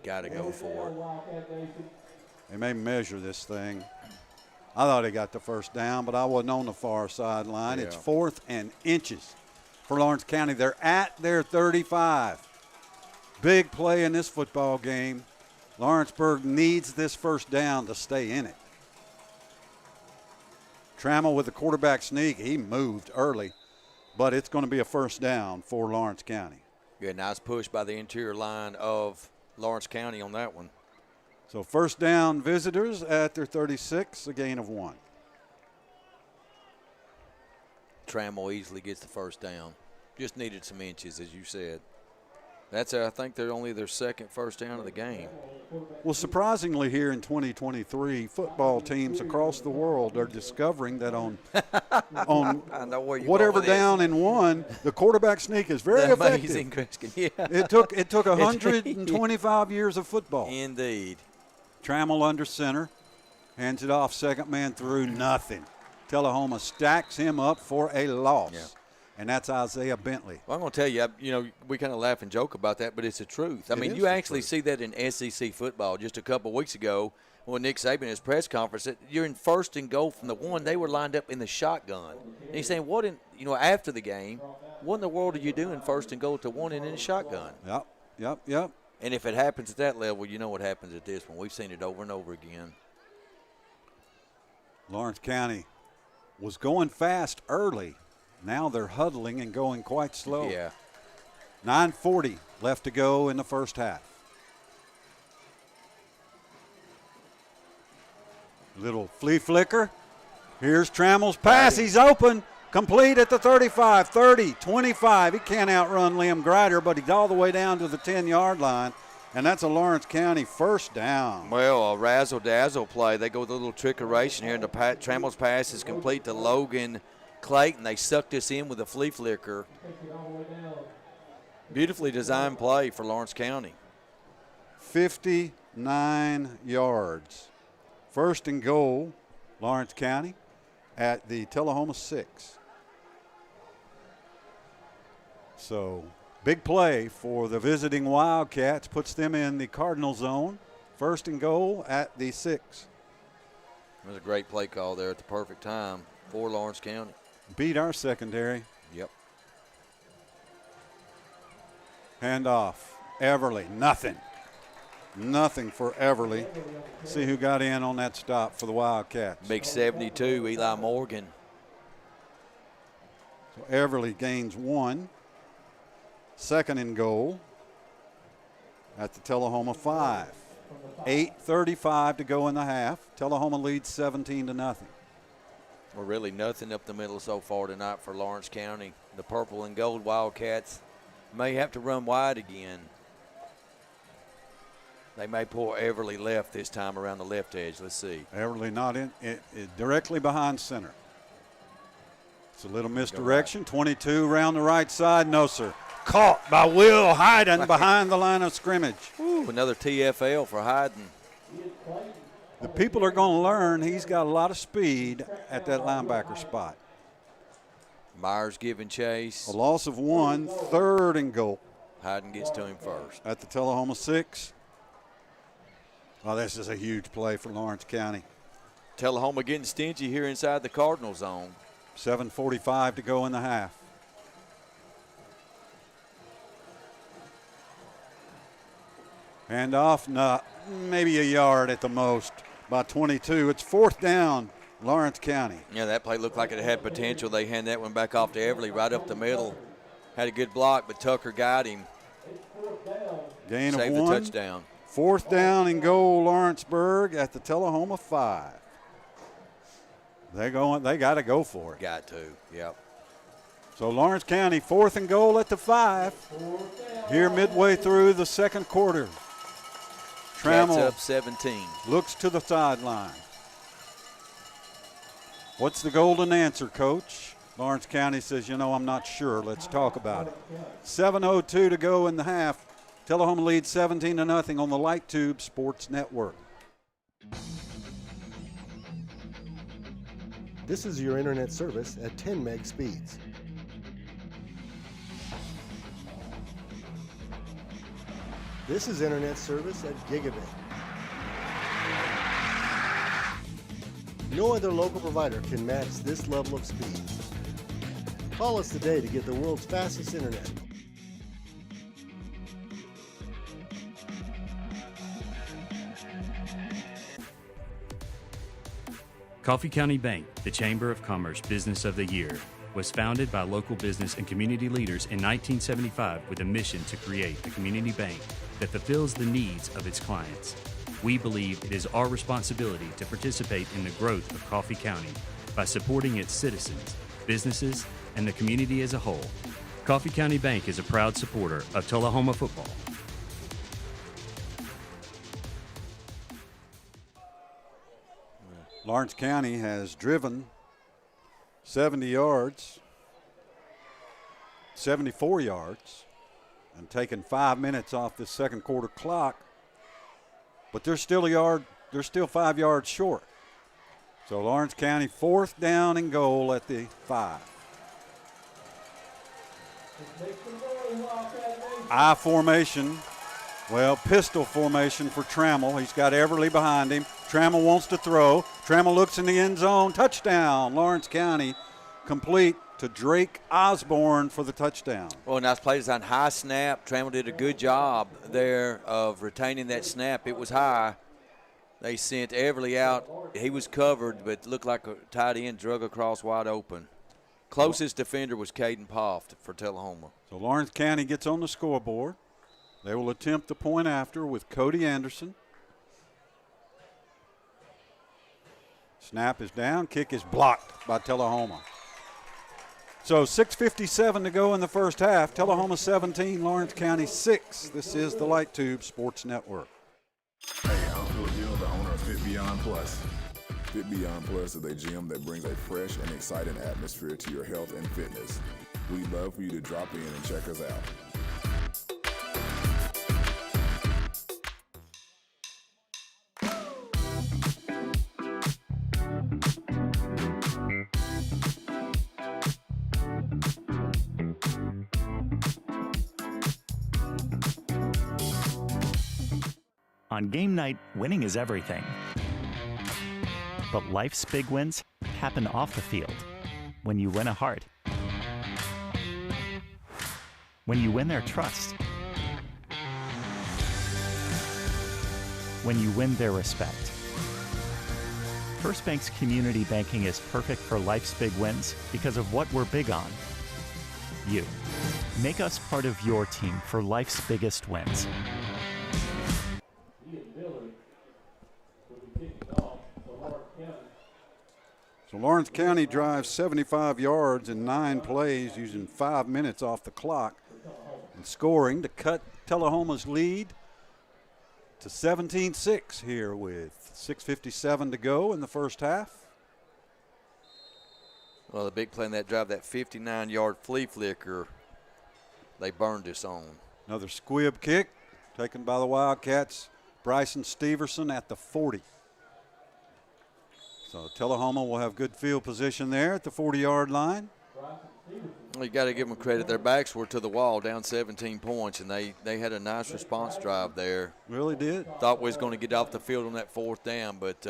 Got to go for it.
They may measure this thing. I thought he got the first down, but I wasn't on the far sideline. It's 4th and inches for Lawrence County. They're at their 35. Big play in this football game. Lawrenceburg needs this first down to stay in it. Trammell with the quarterback sneak. He moved early, but it's going to be a first down for Lawrence County.
Good, nice push by the interior line of Lawrence County on that one.
So first down visitors at their 36, a gain of 1.
Trammell easily gets the first down. Just needed some inches, as you said. I think they're only their second first down of the game.
Well, surprisingly here in 2023, football teams across the world are discovering that on whatever down and one, the quarterback sneak is very effective.
Amazing, Christian. Yeah.
It took 125 years of football.
Indeed.
Trammell under center, hands it off, second man through, nothing. Tullahoma stacks him up for a loss.
Yeah.
And that's Isaiah Bentley.
Well, I'm going to tell you, we kind of laugh and joke about that, but it's the truth. I mean, you actually see that in SEC football. Just a couple of weeks ago when Nick Saban in his press conference, you're in 1st and goal from the 1. They were lined up in the shotgun. And he's saying, after the game, what in the world are you doing 1st and goal to 1 and in the shotgun?
Yep.
And if it happens at that level, you know what happens at this one. We've seen it over and over again.
Lawrence County was going fast early. Now they're huddling and going quite slow.
Yeah.
9:40 left to go in the first half. Little flea flicker. Here's Trammell's pass. He's open. Complete at the 35, 30, 25. He can't outrun Liam Grider, but he's all the way down to the 10-yard line. And that's a Lawrence County first down.
Well, a razzle-dazzle play. They go with a little trickeration here, and Trammell's pass is complete to Logan Clayton. They sucked us in with a flea flicker. Beautifully designed play for Lawrence County.
59 yards. First and goal, Lawrence County at the Tullahoma 6. So big play for the visiting Wildcats, puts them in the Cardinal zone. First and goal at the 6.
It was a great play call there at the perfect time for Lawrence County.
Beat our secondary.
Yep.
Hand off. Everly, nothing. Nothing for Everly. See who got in on that stop for the Wildcats.
Big 72, Eli Morgan.
So Everly gains 1. Second and goal at the Tullahoma 5. 8:35 to go in the half. Tullahoma leads 17-0.
Well, really nothing up the middle so far tonight for Lawrence County. The purple and gold Wildcats may have to run wide again. They may pull Everly left this time around the left edge. Let's see.
Everly not in, directly behind center. It's a little misdirection. 22 around the right side. No, sir. Caught by Will Hayden behind the line of scrimmage.
Ooh, another TFL for Hayden.
The people are going to learn he's got a lot of speed at that linebacker spot.
Myers giving chase.
A loss of 1, third and goal.
Hayden gets to him first.
At the Tullahoma 6. Oh, this is a huge play for Lawrence County.
Tullahoma getting stingy here inside the Cardinal zone.
7:45 to go in the half. Hand off, maybe a yard at the most by 22. It's 4th down, Lawrence County.
Yeah, that play looked like it had potential. They hand that one back off to Everly right up the middle. Had a good block, but Tucker got him.
Gain of 1.
Saved the touchdown.
4th down and goal, Lawrenceburg at the Tullahoma 5. They got to go for it.
Got to, yep.
So Lawrence County 4th and goal at the 5. Here midway through the second quarter.
Cats
Trammell
up 17.
looks to the sideline. What's the golden answer, Coach? Lawrence County says, I'm not sure. Let's talk about it. 7:02 to go in the half. Tullahoma leads 17-0 on the LightTube Sports Network.
This is your internet service at 10 meg speeds. This is internet service at gigabit. No other local provider can match this level of speed. Call us today to get the world's fastest internet.
Coffee County Bank, the Chamber of Commerce Business of the Year, was founded by local business and community leaders in 1975 with a mission to create a community bank that fulfills the needs of its clients. We believe it is our responsibility to participate in the growth of Coffee County by supporting its citizens, businesses, and the community as a whole. Coffee County Bank is a proud supporter of Tullahoma football.
Lawrence County has driven 70 yards, 74 yards, and taken 5 minutes off this second quarter clock. But they're still 5 yards short. So Lawrence County 4th down and goal at the 5. I formation, pistol formation for Trammell. He's got Everly behind him. Trammell wants to throw. Trammell looks in the end zone. Touchdown, Lawrence County, complete to Drake Osborne for the touchdown.
Well, nice play design. High snap. Trammell did a good job there of retaining that snap. It was high. They sent Everly out. He was covered, but looked like a tight end drug across wide open. Closest defender was Caden Poft for Tullahoma.
So Lawrence County gets on the scoreboard. They will attempt the point after with Cody Anderson. Snap is down. Kick is blocked by Tullahoma. So 6:57 to go in the first half. Tullahoma 17, Lawrence County 6. This is the LightTube Sports Network.
Hey, I'm Phil Gill, the owner of Fit Beyond Plus. Fit Beyond Plus is a gym that brings a fresh and exciting atmosphere to your health and fitness. We'd love for you to drop in and check us out.
On game night, winning is everything. But life's big wins happen off the field. When you win a heart. When you win their trust. When you win their respect. First Bank's community banking is perfect for life's big wins because of what we're big on. You. Make us part of your team for life's biggest wins.
So Lawrence County drives 75 yards in 9 plays using 5 minutes off the clock and scoring to cut Tullahoma's lead to 17-6 here with 6:57 to go in the first half.
Well, the big play in that drive, that 59-yard flea flicker, they burned us on.
Another squib kick taken by the Wildcats. Bryson Steverson at the 40. So Tullahoma will have good field position there at the 40-yard line.
Well, you got to give them credit. Their backs were to the wall, down 17 points, and they had a nice response drive there.
Really did.
Thought we was going to get off the field on that 4th down, but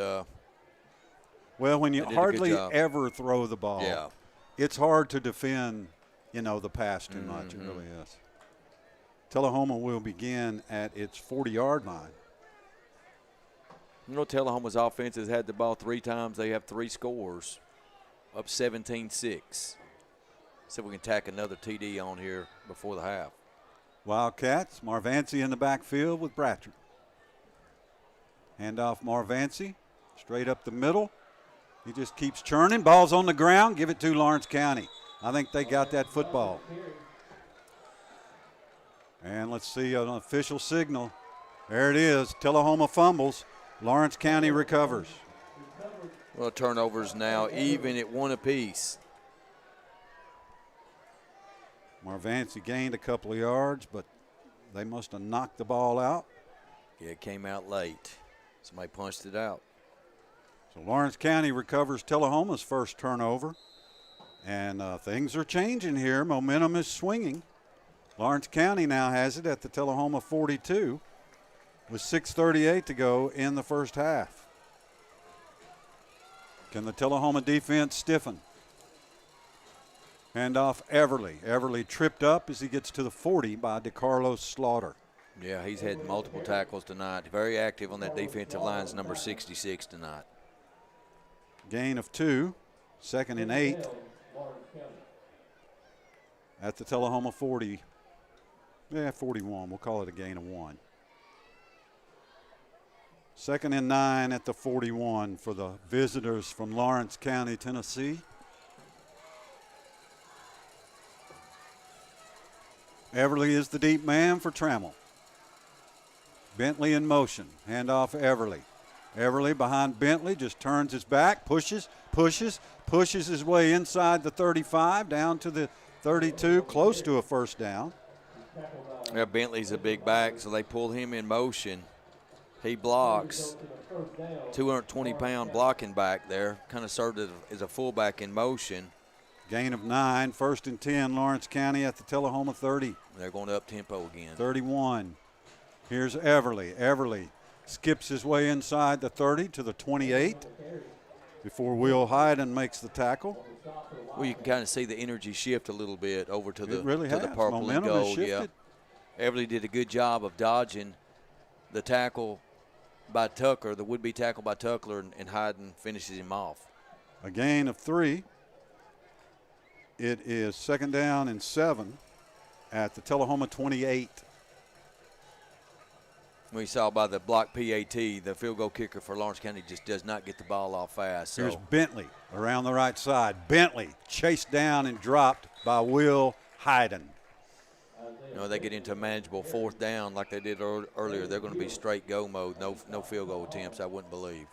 well, when you hardly ever throw the ball, it's hard to defend, the pass too much. It really is. Tullahoma will begin at its 40-yard line.
Tullahoma's offense has had the ball 3 times. They have 3 scores, up 17-6. So we can tack another TD on here before the half.
Wildcats, Marvancy in the backfield with Bratcher. Handoff Marvancy, straight up the middle. He just keeps churning. Ball's on the ground. Give it to Lawrence County. I think they got that football. And let's see an official signal. There it is. Tullahoma fumbles. Lawrence County recovers.
Well, turnovers now even at 1 apiece.
Marvancy gained a couple of yards, but they must have knocked the ball out.
Yeah, it came out late. Somebody punched it out.
So Lawrence County recovers Tullahoma's first turnover. And things are changing here. Momentum is swinging. Lawrence County now has it at the Tullahoma 42 with 6:38 to go in the first half. Can the Tullahoma defense stiffen? Handoff Everly. Everly tripped up as he gets to the 40 by DeCarlos Slaughter.
Yeah, he's had multiple tackles tonight. Very active on that defensive line's number 66 tonight.
Gain of 2, 2nd and 8 at the Tullahoma 40. 41. We'll call it a gain of 1. 2nd and 9 at the 41 for the visitors from Lawrence County, Tennessee. Everly is the deep man for Trammell. Bentley in motion. Handoff Everly. Everly behind Bentley, just turns his back, pushes his way inside the 35, down to the 32, close to a first down.
Yeah, Bentley's a big back, so they pull him in motion. He blocks. 220-pound blocking back there. Kind of served as a fullback in motion.
Gain of 9, 1st and 10, Lawrence County at the Tullahoma 30.
They're going up tempo again.
31. Here's Everly. Everly skips his way inside the 30 to the 28 before Will Hyden makes the tackle.
Well, you can kind of see the energy shift a little bit over to the
really
to the purple Momentum and gold.
has shifted.
Yeah, Everly did a good job of dodging the tackle by Tucker, the would-be tackle by Tucker, and Hyden finishes him off.
A gain of 3. It is 2nd down and 7 at the Tullahoma 28.
We saw by the block PAT, the field goal kicker for Lawrence County just does not get the ball off fast. So.
Here's Bentley around the right side. Bentley chased down and dropped by Will Hyden.
You know, they get into a manageable 4th down like they did earlier. They're going to be straight go mode, no field goal attempts, I wouldn't believe.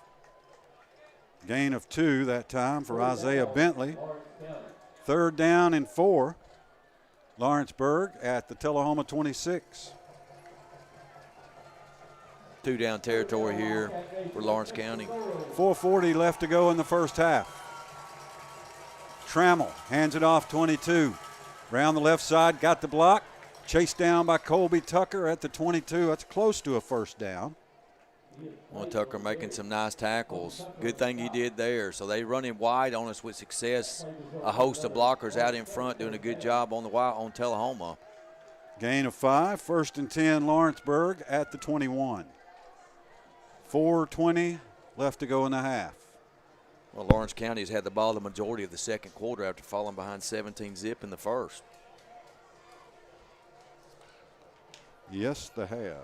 Gain of 2 that time for Isaiah Bentley. 3rd down and 4. Lawrenceburg at the Tullahoma 26.
2-down territory here for Lawrence County.
4:40 left to go in the first half. Trammell hands it off 22. Round the left side, got the block. Chased down by Colby Tucker at the 22. That's close to a first down.
Well, Tucker making some nice tackles. Good thing he did there. So they run him wide on us with success. A host of blockers out in front doing a good job on Tullahoma.
Gain of 5, 1st and 10 Lawrenceburg at the 21. 4:20 left to go in the half.
Well, Lawrence County has had the ball the majority of the second quarter after falling behind 17-zip in the first.
Yes, they have.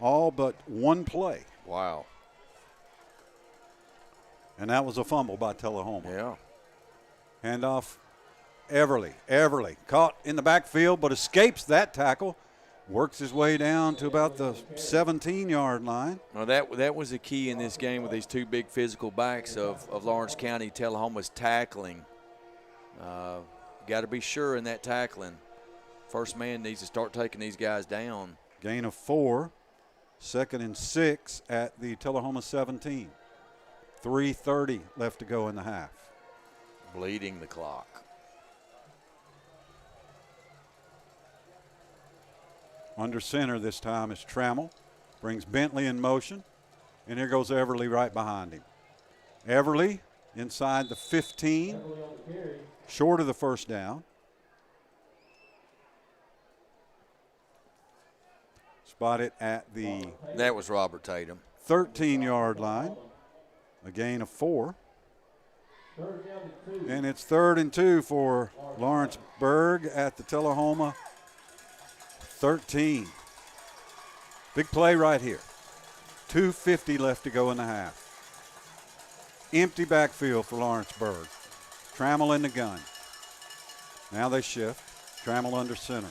All but one play.
Wow.
And that was a fumble by Tullahoma.
Yeah.
Handoff Everly. Everly caught in the backfield but escapes that tackle. Works his way down to about the 17-yard line.
Well, that was the key in this game with these two big physical backs of Lawrence County. Tullahoma's tackling. Got to be sure in that tackling. First man needs to start taking these guys down.
Gain of 4. 2nd and 6 at the Tullahoma 17. 3:30 left to go in the half.
Bleeding the clock.
Under center this time is Trammell. Brings Bentley in motion. And here goes Everly right behind him. Everly inside the 15. Short of the first down. Spotted at the
That was Robert Tatum.
13-yard line. A gain of 4. And it's 3rd and 2 for Lawrenceburg at the Tullahoma 13. Big play right here. 2:50 left to go in the half. Empty backfield for Lawrenceburg. Trammell in the gun. Now they shift. Trammell under center.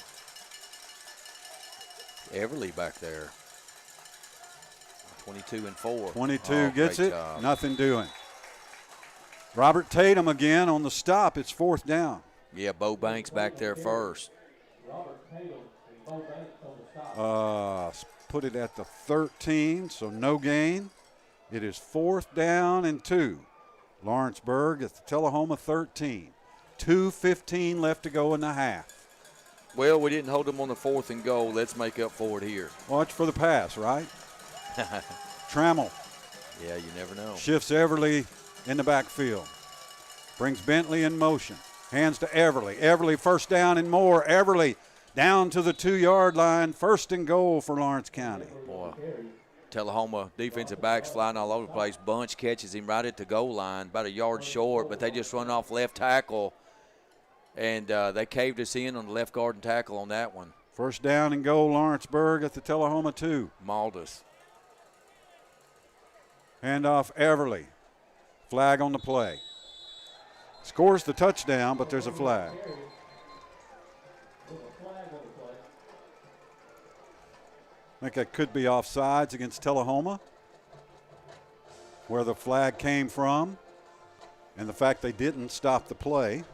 Everly back there. 22-4.
22 gets
great
it.
job.
Nothing doing. Robert Tatum again on the stop. It's 4th down.
Yeah, Bo Banks back there first.
Put it at the 13, so no gain. It is 4th down and 2. Lawrenceburg at the Tullahoma 13. 2:15 left to go in the half.
Well, we didn't hold them on the 4th and goal. Let's make up for it here.
Watch for the pass, right? Trammell
Yeah, you never know.
shifts Everly in the backfield. Brings Bentley in motion. Hands to Everly. Everly first down and more. Everly down to the 2-yard line. 1st and goal for Lawrence County.
Boy, Tullahoma defensive backs flying all over the place. Bunch catches him right at the goal line, about a yard short, but they just run off left tackle, and they caved us in on the left guard and tackle on that one.
1st down and goal, Lawrenceburg at the Tullahoma 2.
Mauled us.
Handoff Everly. Flag on the play. Scores the touchdown, but there's a flag. I think that could be offsides against Tullahoma, where the flag came from, and the fact they didn't stop the play.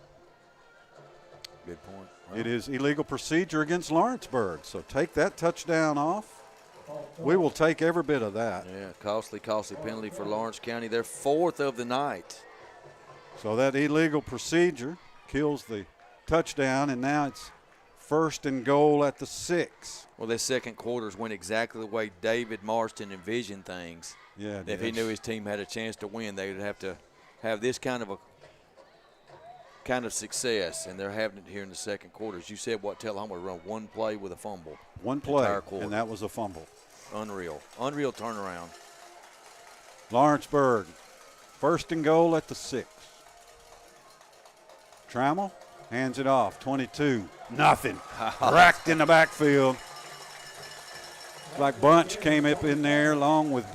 Good point.
It is illegal procedure against Lawrenceburg, so take that touchdown off. We will take every bit of that.
Yeah, costly penalty for Lawrence County. They're 4th of the night.
So that illegal procedure kills the touchdown, and now it's 1st and goal at the 6.
Well, this second quarters went exactly the way David Marston envisioned things.
Yeah.
If he knew his team had a chance to win, they would have to have this kind of success, and they're having it here in the second quarter. As you said, Tullahoma run one play with a fumble.
One play, and that was a fumble.
Unreal turnaround.
Lawrenceburg, 1st and goal at the 6. Trammell hands it off, 22. Nothing. Racked in the backfield. Like Bunch came up in there along with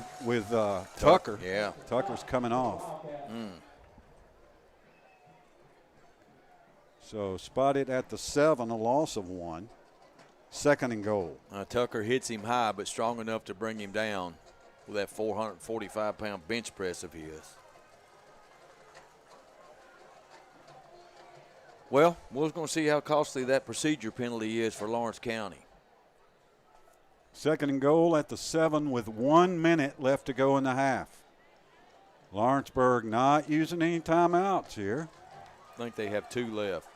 Tucker.
Yeah.
Tucker's coming off. So spotted at the 7, a loss of 1. 2nd and goal.
Tucker hits him high, but strong enough to bring him down with that 445-pound bench press of his. Well, we're going to see how costly that procedure penalty is for Lawrence County.
2nd and goal at the 7 with 1 minute left to go in the half. Lawrenceburg not using any timeouts here.
I think they have 2 left.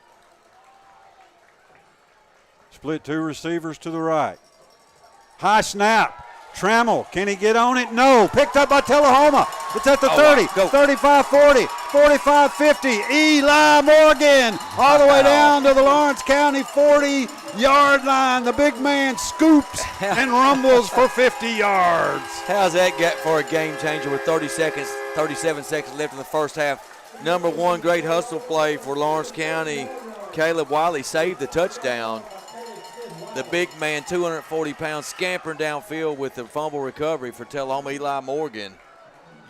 Split 2 receivers to the right. High snap. Trammell, can he get on it? No. Picked up by Tullahoma. It's at the 30, 35-40, 45-50. Eli Morgan all the way down to the Lawrence County 40-yard line. The big man scoops and rumbles for 50 yards.
How's that get for a game changer with 37 seconds left in the first half? Number 1 great hustle play for Lawrence County. Caleb Wiley saved the touchdown. The big man, 240 pounds, scampering downfield with the fumble recovery for Tullahoma. Eli Morgan.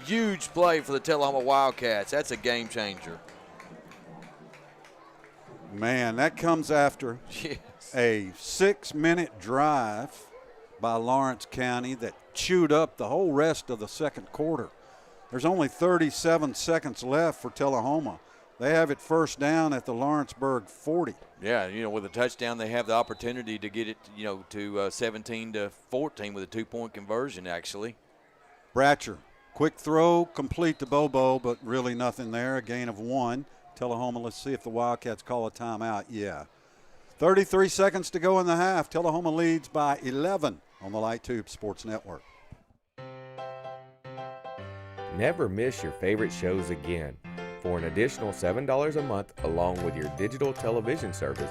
Huge play for the Tullahoma Wildcats. That's a game changer.
Man, that comes after a 6-minute drive by Lawrence County that chewed up the whole rest of the second quarter. There's only 37 seconds left for Tullahoma. They have it 1st down at the Lawrenceburg 40.
Yeah, with a touchdown, they have the opportunity to get it, to 17-14 with a 2-point conversion, actually.
Bratcher, quick throw, complete to Bobo, but really nothing there. A gain of 1. Tullahoma, let's see if the Wildcats call a timeout. Yeah. 33 seconds to go in the half. Tullahoma leads by 11 on the LightTube Sports Network.
Never miss your favorite shows again. For an additional $7 a month along with your digital television service,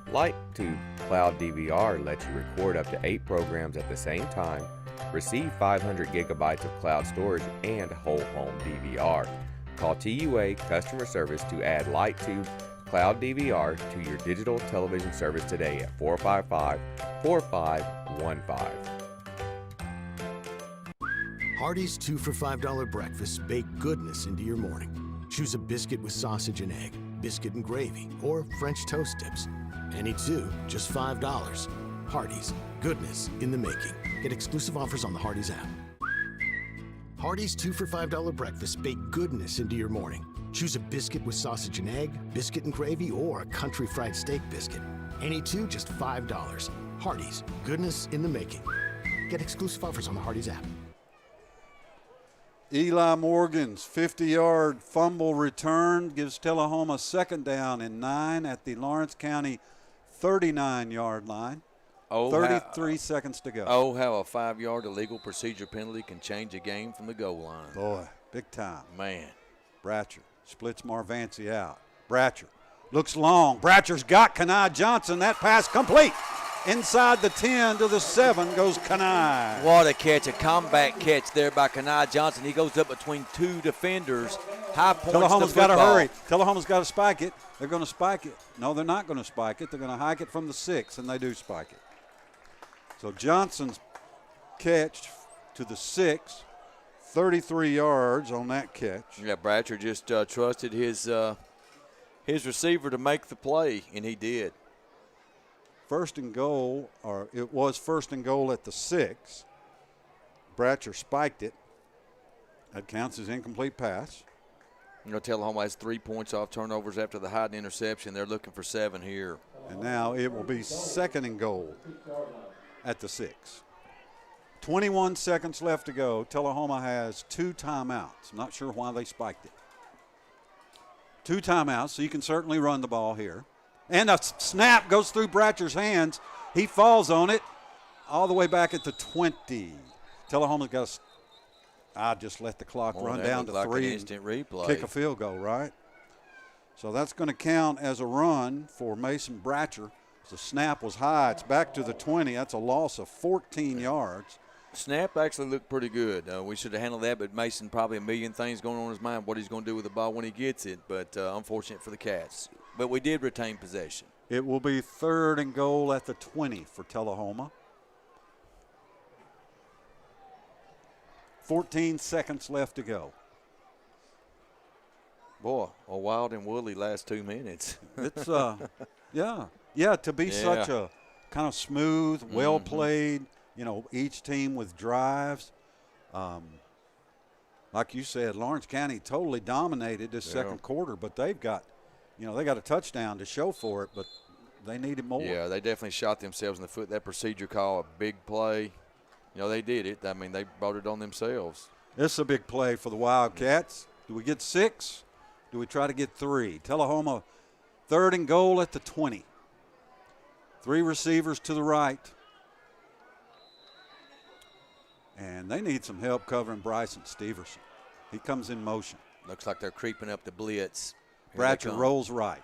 LightTube Cloud DVR lets you record up to 8 programs at the same time, receive 500 gigabytes of cloud storage, and whole home DVR. Call TUA Customer Service to add LightTube Cloud DVR to your digital television service today at 455-4515.
Hardee's 2 for $5 breakfast bake goodness into your morning. Choose a biscuit with sausage and egg, biscuit and gravy, or French toast tips. Any 2, just $5. Hardee's, goodness in the making. Get exclusive offers on the Hardee's app. Hardee's 2 for $5 breakfast bake goodness into your morning. Choose a biscuit with sausage and egg, biscuit and gravy, or a country fried steak biscuit. Any two, just $5. Hardee's, goodness in the making. Get exclusive offers on the Hardee's app.
Eli Morgan's 50-yard fumble return gives Tullahoma second down and 9 at the Lawrence County 39-yard line. 33 seconds to go.
Oh, how a 5-yard illegal procedure penalty can change a game from the goal line.
Boy, big time.
Man.
Bratcher splits Marvancy out. Bratcher looks long. Bratcher's got Kenai Johnson. That pass complete. Inside the 10 to the 7 goes Kenai.
What a catch, a comeback catch there by Kenai Johnson. He goes up between two defenders. High points
Tullahoma's
the
got to
football.
hurry. Tullahoma's got to spike it. They're going to spike it. No, they're not going to spike it. They're going to hike it from the 6, and they do spike it. So Johnson's catch to the 6, 33 yards on that catch.
Yeah, Bratcher just trusted his receiver to make the play, and he did.
First and goal, or it was first and goal at the 6. Bratcher spiked it. That counts as incomplete pass.
You know, Tullahoma has 3 points off turnovers after the Hyden interception. They're looking for 7 here.
And now it will be second and goal at the 6. 21 seconds left to go. Tullahoma has 2 timeouts. I'm not sure why they spiked it. 2 timeouts, so you can certainly run the ball here. And a snap goes through Bratcher's hands. He falls on it all the way back at the 20. Tullahoma's got I just let the clock run down to 3
an instant replay.
Kick a field goal, right? So that's going to count as a run for Mason Bratcher. The snap was high. It's back to the 20. That's a loss of 14 yards.
Snap actually looked pretty good. We should have handled that, but Mason probably a million things going on in his mind, what he's going to do with the ball when he gets it, but unfortunate for the Cats. But we did retain possession.
It will be third and goal at the 20 for Tullahoma. 14 seconds left to go.
Boy, a wild and woolly last 2 minutes.
It's, yeah, to be such a kind of smooth, well-played, you know, each team with drives. Like you said, Lawrence County totally dominated this second quarter, but they've got, you know, they got a touchdown to show for it, but they needed more.
Yeah, they definitely shot themselves in the foot. That procedure call, a big play. You know, they did it. I mean, they brought it on themselves.
This is a big play for the Wildcats. Do we get 6? Do we try to get 3? Tullahoma, third and goal at the 20. 3 receivers to the right. And they need some help covering Bryson Steverson. He comes in motion.
Looks like they're creeping up the blitz.
Bratcher rolls right.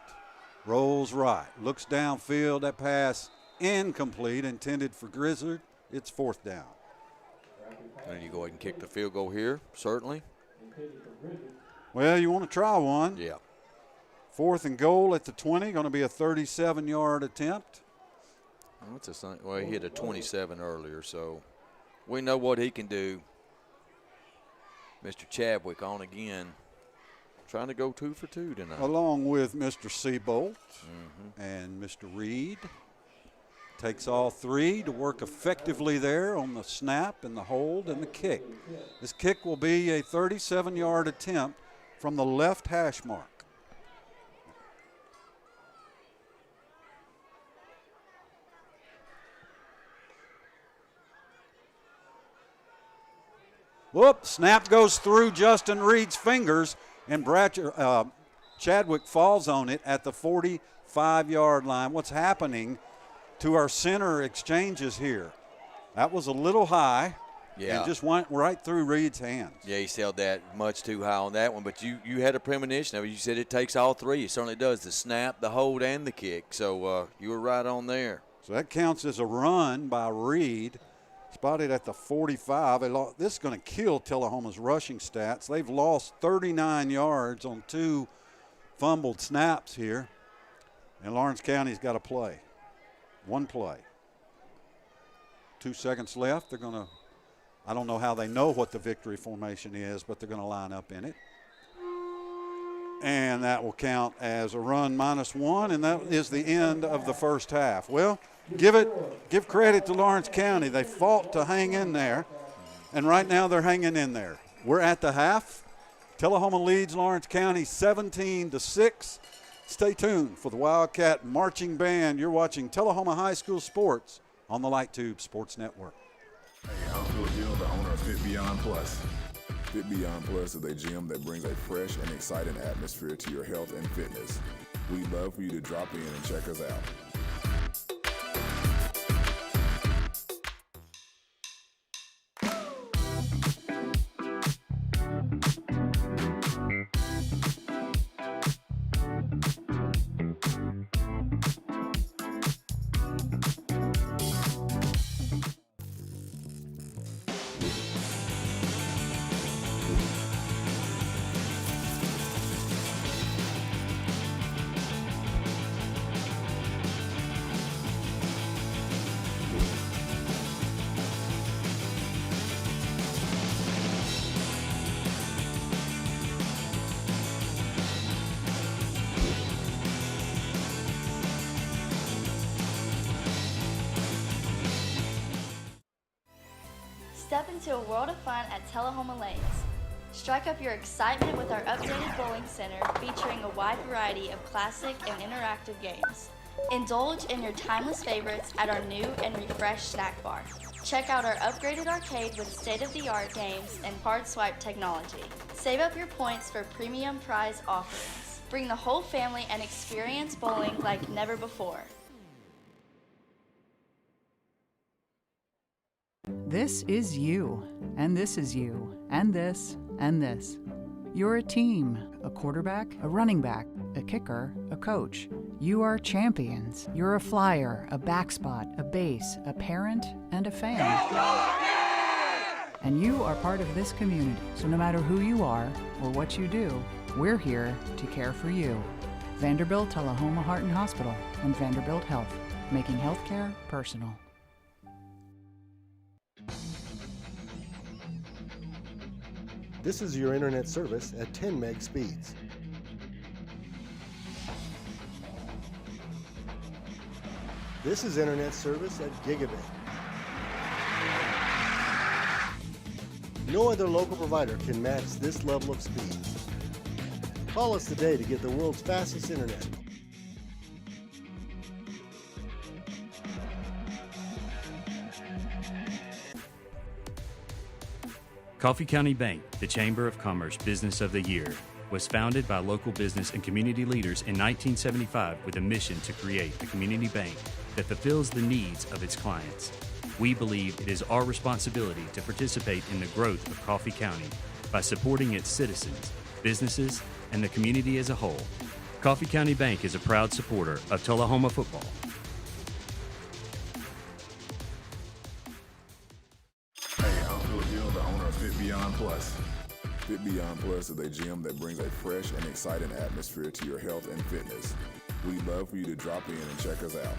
Rolls right. Looks downfield. That pass incomplete, intended for Grizzard. It's fourth down.
And you go ahead and kick the field goal here, certainly.
Well, you want to try one.
Yeah.
Fourth and goal at the 20. Going to be a 37-yard attempt.
Well, he hit a 27 earlier, so we know what he can do. Mr. Chadwick on again, trying to go 2 for 2 tonight.
Along with Mr. Seabolt and Mr. Reed. Takes all 3 to work effectively there on the snap and the hold and the kick. This kick will be a 37-yard attempt from the left hash mark. Whoop, snap goes through Justin Reed's fingers, and Chadwick falls on it at the 45-yard line. What's happening to our center exchanges here? That was a little high.
Yeah.
And just went right through Reed's hands.
Yeah, he sailed that much too high on that one. But you had a premonition of it. You said it takes all 3. It certainly does, the snap, the hold, and the kick. So you were right on there.
So that counts as a run by Reed. Spotted at the 45. This is going to kill Tullahoma's rushing stats. They've lost 39 yards on 2 fumbled snaps here. And Lawrence County's got to play. 1 play. 2 seconds left. They're going to, I don't know how they know what the victory formation is, but they're going to line up in it. And that will count as a run -1, and that is the end of the first half. Well, give credit to Lawrence County. They fought to hang in there, and right now they're hanging in there. We're at the half. Tullahoma leads Lawrence County 17-6. Stay tuned for the Wildcat Marching Band. You're watching Tullahoma High School Sports on the LightTube Sports Network.
Hey, I'm Phil Gill, the owner of Fit Beyond Plus. Fit Beyond Plus is a gym that brings a fresh and exciting atmosphere to your health and fitness. We'd love for you to drop in and check us out.
Step into a world of fun at Tullahoma Lanes. Strike up your excitement with our updated bowling center featuring a wide variety of classic and interactive games. Indulge in your timeless favorites at our new and refreshed snack bar. Check out our upgraded arcade with state-of-the-art games and card swipe technology. Save up your points for premium prize offerings. Bring the whole family and experience bowling like never before.
This is you, and this is you, and this, and this. You're a team, a quarterback, a running back, a kicker, a coach. You are champions. You're a flyer, a backspot, a base, a parent, and a fan. And you are part of this community, so no matter who you are or what you do, we're here to care for you. Vanderbilt Tullahoma Heart and Hospital and Vanderbilt Health, making healthcare personal.
This is your internet service at 10 meg speeds. This is internet service at gigabit. No other local provider can match this level of speed. Call us today to get the world's fastest internet.
Coffee County Bank, the Chamber of Commerce Business of the Year, was founded by local business and community leaders in 1975 with a mission to create a community bank that fulfills the needs of its clients. We believe it is our responsibility to participate in the growth of Coffee County by supporting its citizens, businesses, and the community as a whole. Coffee County Bank is a proud supporter of Tullahoma football.
Fit Beyond Plus. Fit Beyond Plus is a gym that brings a fresh and exciting atmosphere to your health and fitness. We'd love for you to drop in and check us out.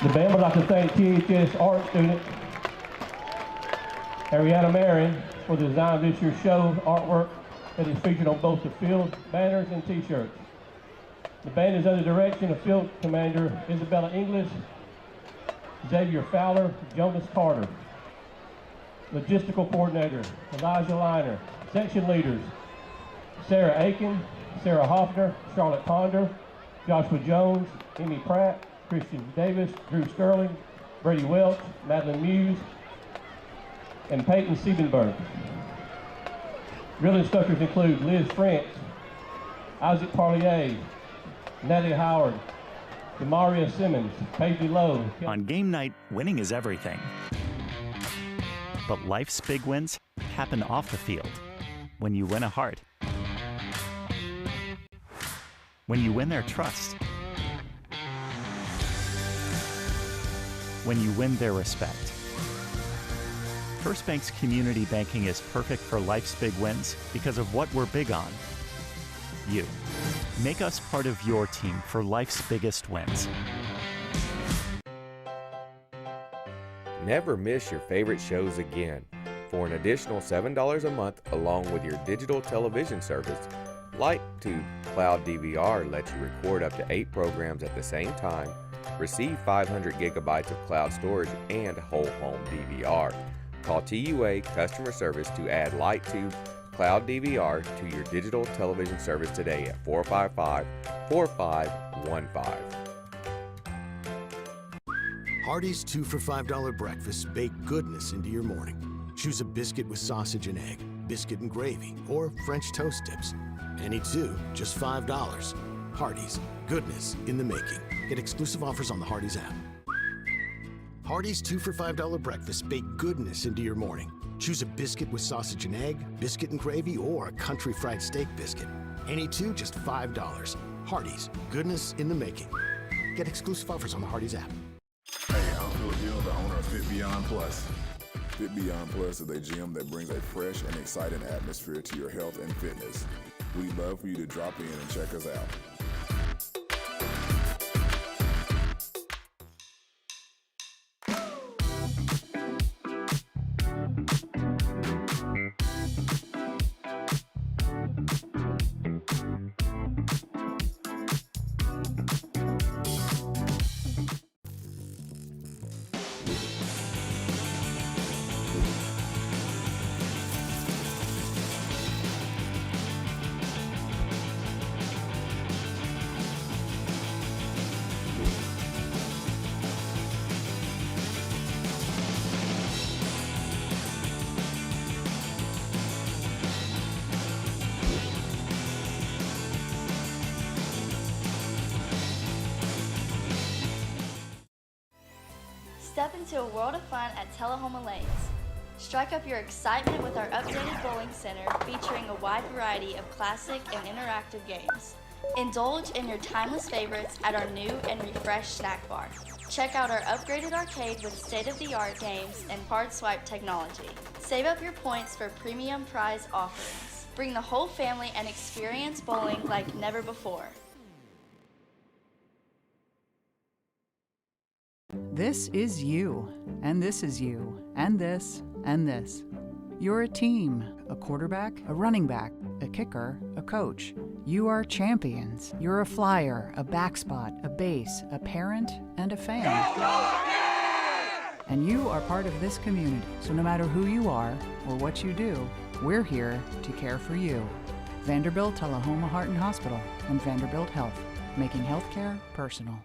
The band would like to thank THS art student Ariana Marin for the design of this year's show artwork that is featured on both the field banners and t-shirts. The band is under the direction of Field Commander Isabella Inglis, Xavier Fowler, Jonas Carter. Logistical Coordinator Elijah Liner. Section Leaders Sarah Aiken, Sarah Hoffner, Charlotte Ponder, Joshua Jones, Amy Pratt, Christian Davis, Drew Sterling, Brady Welch, Madeline Muse, and Peyton Siebenberg. Drill instructors include Liz France, Isaac Parlier, Natalie Howard, Demaria Simmons, Paisley Lowe.
On game night, winning is everything. But life's big wins happen off the field. When you win a heart. When you win their trust. When you win their respect. First Bank's community banking is perfect for life's big wins because of what we're big on. You. Make us part of your team for life's biggest wins.
Never miss your favorite shows again. For an additional $7 a month along with your digital television service, LightTube Cloud DVR lets you record up to 8 programs at the same time, receive 500 gigabytes of cloud storage, and whole home DVR. Call TUA Customer Service to add LightTube Cloud DVR to your digital television service today at 455-4515.
Hardee's 2 for $5 breakfasts bake goodness into your morning. Choose a biscuit with sausage and egg, biscuit and gravy, or French toast tips. Any two, just $5. Hardee's, goodness in the making. Get exclusive offers on the Hardee's app. Hardee's 2 for $5 breakfast bake goodness into your morning. Choose a biscuit with sausage and egg, biscuit and gravy, or a country fried steak biscuit. Any two, just $5. Hardee's, goodness in the making. Get exclusive offers on the Hardee's app.
Hey, I'm Phil Gill, the owner of Fit Beyond Plus. Fit Beyond Plus is a gym that brings a fresh and exciting atmosphere to your health and fitness. We'd love for you to drop in and check us out.
Step into a world of fun at Tullahoma Lanes. Strike up your excitement with our updated bowling center featuring a wide variety of classic and interactive games. Indulge in your timeless favorites at our new and refreshed snack bar. Check out our upgraded arcade with state-of-the-art games and card swipe technology. Save up your points for premium prize offerings. Bring the whole family and experience bowling like never before.
This is you, and this is you, and this, and this. You're a team, a quarterback, a running back, a kicker, a coach. You are champions. You're a flyer, a backspot, a base, a parent, and a fan. And you are part of this community, so no matter who you are or what you do, we're here to care for you. Vanderbilt Tullahoma Heart and Hospital and Vanderbilt Health, making healthcare personal.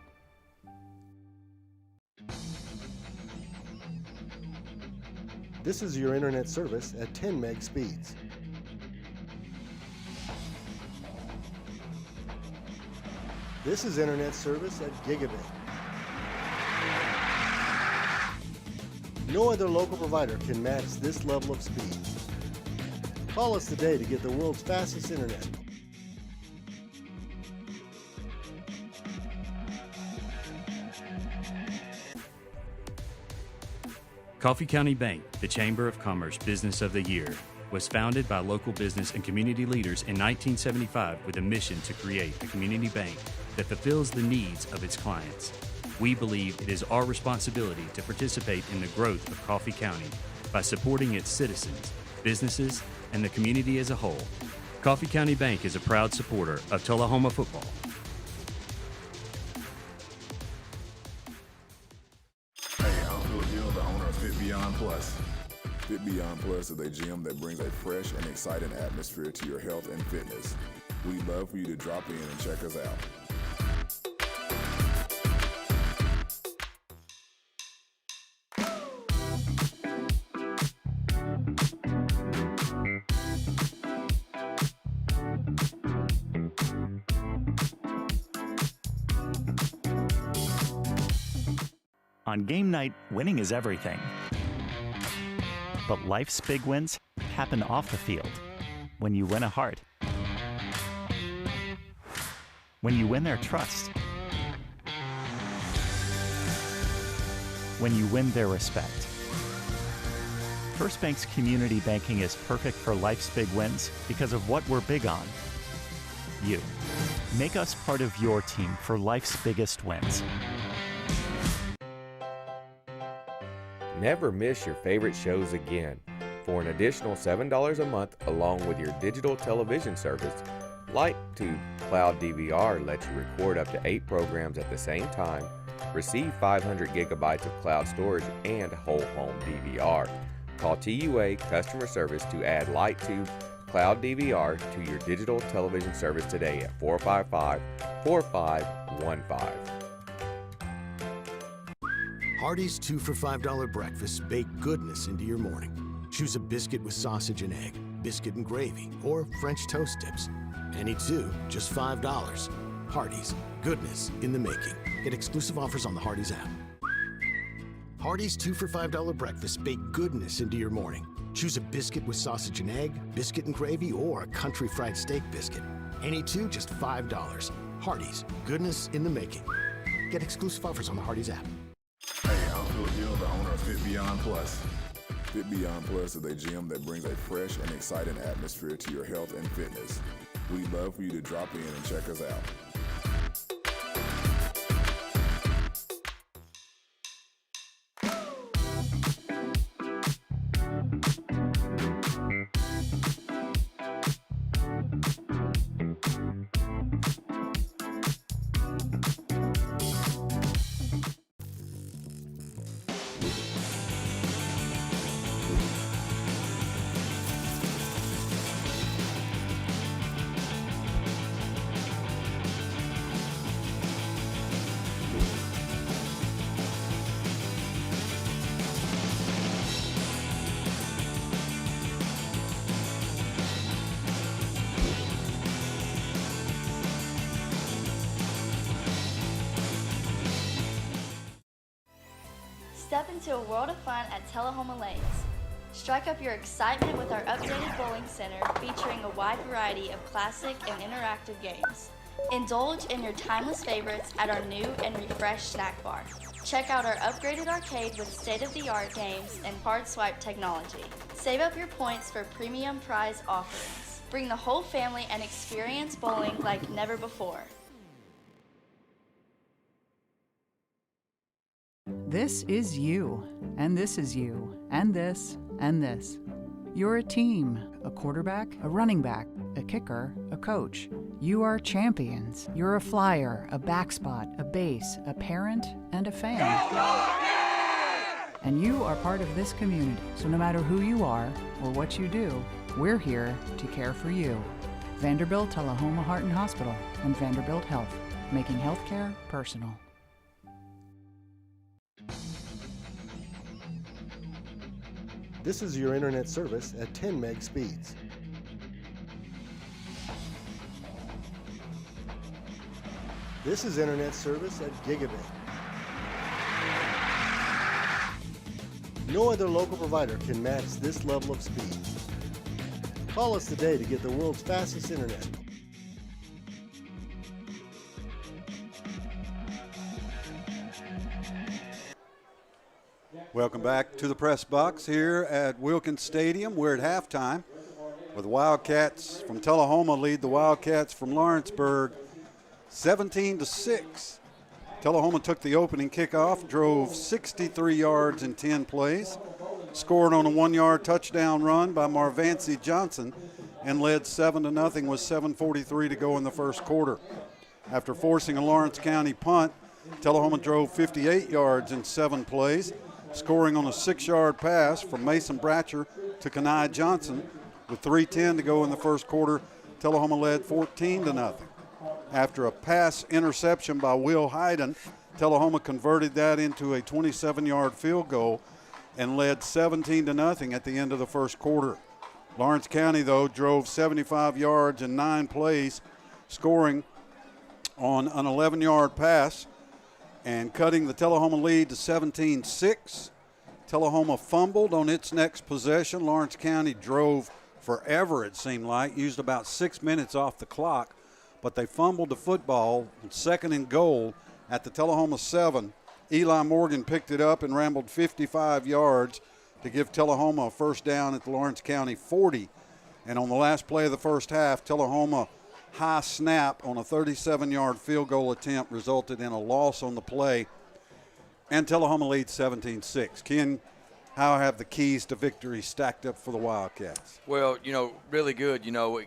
This is your internet service at 10 meg speeds. This is internet service at gigabit. No other local provider can match this level of speed. Call us today to get the world's fastest internet.
Coffee County Bank, the Chamber of Commerce Business of the Year, was founded by local business and community leaders in 1975 with a mission to create a community bank that fulfills the needs of its clients. we believe it is our responsibility to participate in the growth of Coffee County by supporting its citizens, businesses, and the community as a whole. Coffee County Bank is a proud supporter of Tullahoma football.
Hey, I'm Phil Gill, the owner of Fit Beyond Plus. Fit Beyond Plus is a gym that brings a fresh and exciting atmosphere to your health and fitness. We'd love for you to drop in and check us out.
On game night, winning is everything. But life's big wins happen off the field. When you win a heart. When you win their trust. When you win their respect. First Bank's community banking is perfect for life's big wins because of what we're big on. You. Make us part of your team for life's biggest wins.
Never miss your favorite shows again. For an additional $7 a month along with your digital television service, LightTube Cloud DVR lets you record up to 8 programs at the same time, receive 500 gigabytes of cloud storage, and whole home DVR. Call TUA Customer Service to add LightTube Cloud DVR to your digital television service today at 455-4515.
Hardee's 2 for $5 breakfasts bake goodness into your morning. Choose a biscuit with sausage and egg, biscuit and gravy, or French toast tips. Any two, just $5. Hardee's, goodness in the making. Get exclusive offers on the Hardee's app. Hardee's 2 for $5 breakfasts bake goodness into your morning. Choose a biscuit with sausage and egg, biscuit and gravy, or a country fried steak biscuit. Any two, just $5. Hardee's, goodness in the making. Get exclusive offers on the Hardee's app.
Hey, I'm Phil Gill, the owner of Fit Beyond Plus. Fit Beyond Plus is a gym that brings a fresh and exciting atmosphere to your health and fitness. We'd love for you to drop in and check us out.
Step into a world of fun at Tullahoma Lanes. Strike up your excitement with our updated bowling center featuring a wide variety of classic and interactive games. Indulge in your timeless favorites at our new and refreshed snack bar. Check out our upgraded arcade with state-of-the-art games and hard swipe technology. Save up your points for premium prize offerings. Bring the whole family and experience bowling like never before.
This is you, and this is you, and this, and this. You're a team, a quarterback, a running back, a kicker, a coach. You are champions. You're a flyer, a backspot, a base, a parent, and a fan. And you are part of this community, so no matter who you are or what you do, we're here to care for you. Vanderbilt Tullahoma Heart and Hospital and Vanderbilt Health, making healthcare personal.
This is your internet service at 10 meg speeds. This is internet service at gigabit. No other local provider can match this level of speed. Call us today to get the world's fastest internet.
Welcome back to the press box here at Wilkins Stadium. We're at halftime with the Wildcats from Tullahoma lead the Wildcats from Lawrenceburg 17-6. Tullahoma took the opening kickoff, drove 63 yards in 10 plays, scored on a 1-yard touchdown run by Marvancy Johnson, and led 7-0 with 7:43 to go in the first quarter. After forcing a Lawrence County punt, Tullahoma drove 58 yards in 7 plays, scoring on a 6-yard pass from Mason Bratcher to Kenai Johnson. With 3:10 to go in the first quarter, Tullahoma led 14-0. After a pass interception by Will Hayden, Tullahoma converted that into a 27-yard field goal and led 17-0 at the end of the first quarter. Lawrence County, though, drove 75 yards in 9 plays, scoring on an 11-yard pass and cutting the Tullahoma lead to 17-6. Tullahoma fumbled on its next possession. Lawrence County drove forever, it seemed like, used about 6 minutes off the clock, but they fumbled the football, 2nd and goal at the Tullahoma 7. Eli Morgan picked it up and rambled 55 yards to give Tullahoma a first down at the Lawrence County 40. And on the last play of the first half, Tullahoma high snap on a 37-yard field goal attempt resulted in a loss on the play, and Tullahoma leads 17-6. Ken, how have the keys to victory stacked up for the Wildcats?
Well, really good.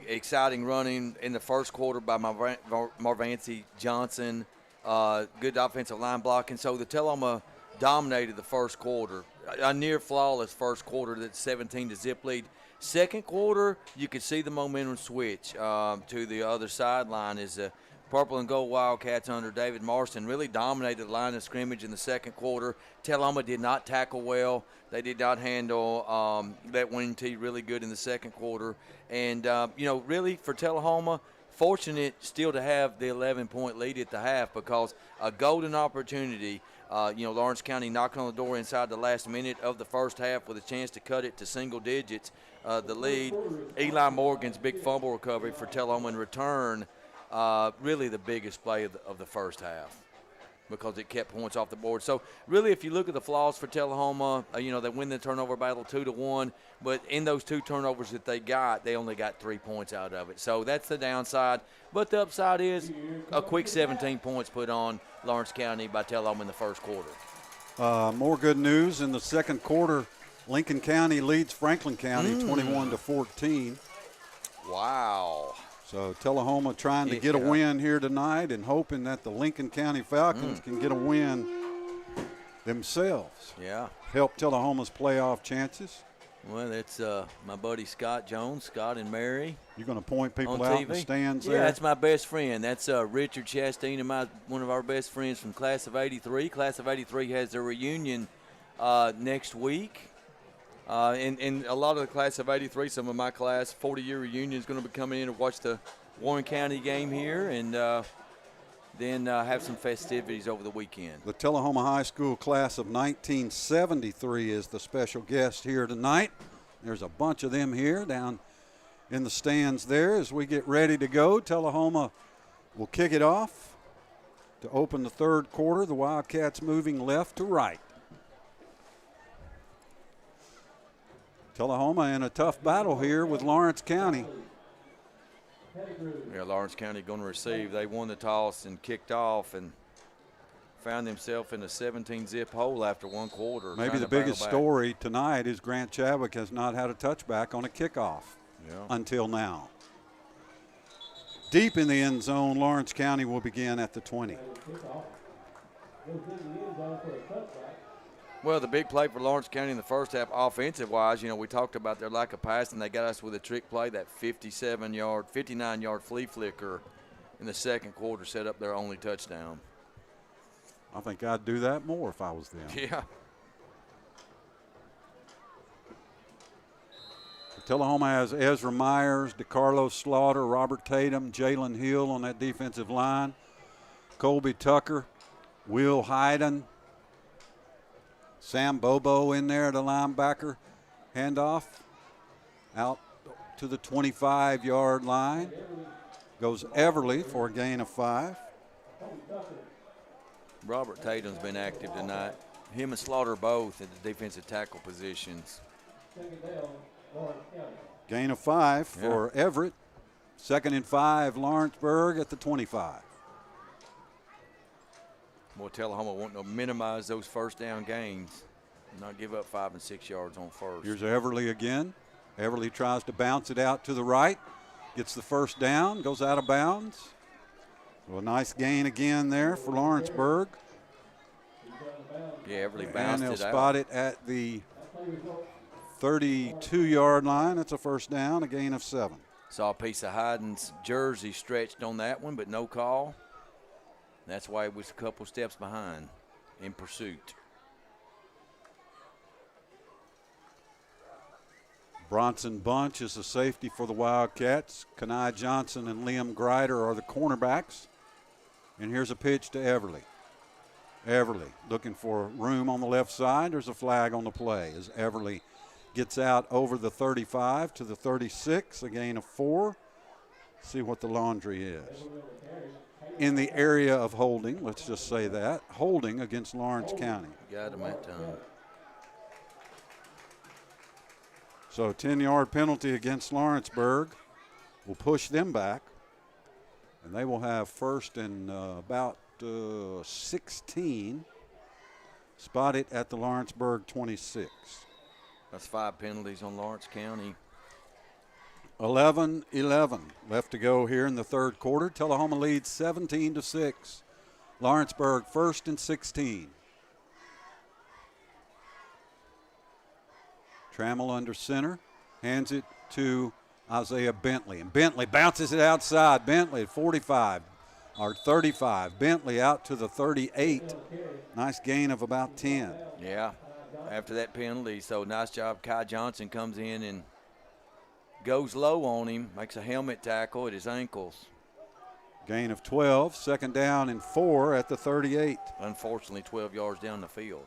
Exciting running in the first quarter by Marvancy Johnson. Good offensive line blocking. So the Tullahoma dominated the first quarter. A near flawless first quarter, that's 17-0 lead. Second quarter, you could see the momentum switch to the other sideline as the Purple and Gold Wildcats under David Marston really dominated the line of scrimmage in the second quarter. Tullahoma did not tackle well. They did not handle that wing tee really good in the second quarter. And, really for Tullahoma, fortunate still to have the 11-point lead at the half because a golden opportunity. Lawrence County knocking on the door inside the last minute of the first half with a chance to cut it to single digits. The lead, Eli Morgan's big fumble recovery for Tullahoma in return, really the biggest play of the first half because it kept points off the board. So really, if you look at the flaws for Tullahoma, they win the turnover battle 2-1, but in those 2 turnovers that they only got 3 points out of it. So that's the downside. But the upside is a quick 17 points put on Lawrence County by Tullahoma in the first quarter.
More good news in the second quarter. Lincoln County leads Franklin County 21-14.
Wow.
So Tullahoma trying to get a win here tonight and hoping that the Lincoln County Falcons can get a win themselves.
Yeah.
Help Tullahoma's playoff chances.
Well, that's my buddy Scott and Mary.
You're going to point people out in the stands there?
Yeah, that's my best friend. That's Richard Chastain and one of our best friends from Class of 83. Class of 83 has their reunion next week. And a lot of the Class of 83, some of my class, 40-year reunion is going to be coming in to watch the Warren County game here and then have some festivities over the weekend.
The Tullahoma High School class of 1973 is the special guest here tonight. There's a bunch of them here down in the stands there as we get ready to go. Tullahoma will kick it off to open the third quarter. The Wildcats moving left to right. Tullahoma in a tough battle here with Lawrence County.
Yeah, Lawrence County going to receive. They won the toss and kicked off and found themselves in a 17-0 hole after one quarter.
Maybe the biggest story tonight is Grant Chadwick has not had a touchback on a kickoff until now. Deep in the end zone, Lawrence County will begin at the 20.
Well, the big play for Lawrence County in the first half, offensive-wise, we talked about their lack of passing. They got us with a trick play, that 59-yard flea flicker in the second quarter set up their only touchdown.
I think I'd do that more if I was them.
Yeah.
Tullahoma has Ezra Myers, DeCarlos Slaughter, Robert Tatum, Jalen Hill on that defensive line, Colby Tucker, Will Hayden, Sam Bobo in there, the linebacker. Handoff out to the 25-yard line. Goes Everly for a gain of 5.
Robert Tatum's been active tonight. Him and Slaughter both at the defensive tackle positions.
Gain of 5 for Everett. 2nd and 5, Lawrenceburg at the 25.
Well, Tullahoma wanting to minimize those first down gains, not give up 5 and 6 yards on first.
Here's Everly again. Everly tries to bounce it out to the right, gets the first down, goes out of bounds. So a nice gain again there for Lawrenceburg.
Yeah, Everly bounced it out.
And they'll spot it at the 32-yard line. It's a first down, a gain of 7.
Saw a piece of Hyden's jersey stretched on that one, but no call. That's why it was a couple steps behind in pursuit.
Bronson Bunch is the safety for the Wildcats. Kenai Johnson and Liam Grider are the cornerbacks. And here's a pitch to Everly. Everly looking for room on the left side. There's a flag on the play as Everly gets out over the 35 to the 36, a gain of 4. See what the laundry is. In the area of holding, let's just say that. Holding against Lawrence County.
Got him that time.
So 10-yard penalty against Lawrenceburg will push them back. And they will have first and about 16. Spotted at the Lawrenceburg 26.
That's 5 penalties on Lawrence County.
11-11 left to go here in the third quarter. Tullahoma leads 17-6. Lawrenceburg first and 16. Trammell under center, hands it to Isaiah Bentley. And Bentley bounces it outside. Bentley at 45 or 35. Bentley out to the 38. Nice gain of about 10.
Yeah, after that penalty. So nice job. Kai Johnson comes in and goes low on him, makes a helmet tackle at his ankles.
Gain of 12, second down and 4 at the 38.
Unfortunately, 12 yards down the field.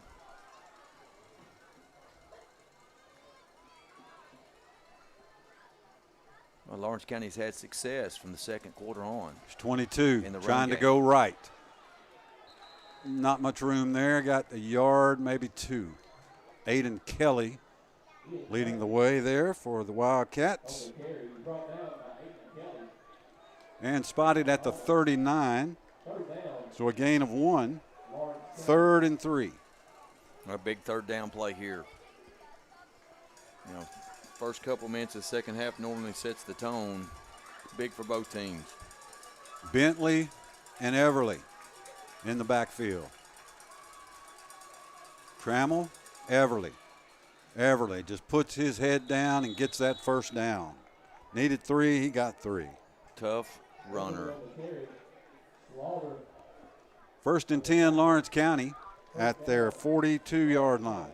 Well, Lawrence County's had success from the second quarter on.
It's 22, trying to go right. Not much room there, got a yard, maybe 2. Aiden Kelly leading the way there for the Wildcats. And spotted at the 39. So a gain of 1. 3rd and 3.
A big third down play here. You know, first couple minutes of the second half normally sets the tone. Big for both teams.
Bentley and Everly in the backfield. Trammell, Everly. Everly just puts his head down and gets that first down. Needed 3, he got 3.
Tough runner.
First and 10, Lawrence County at their 42-yard line.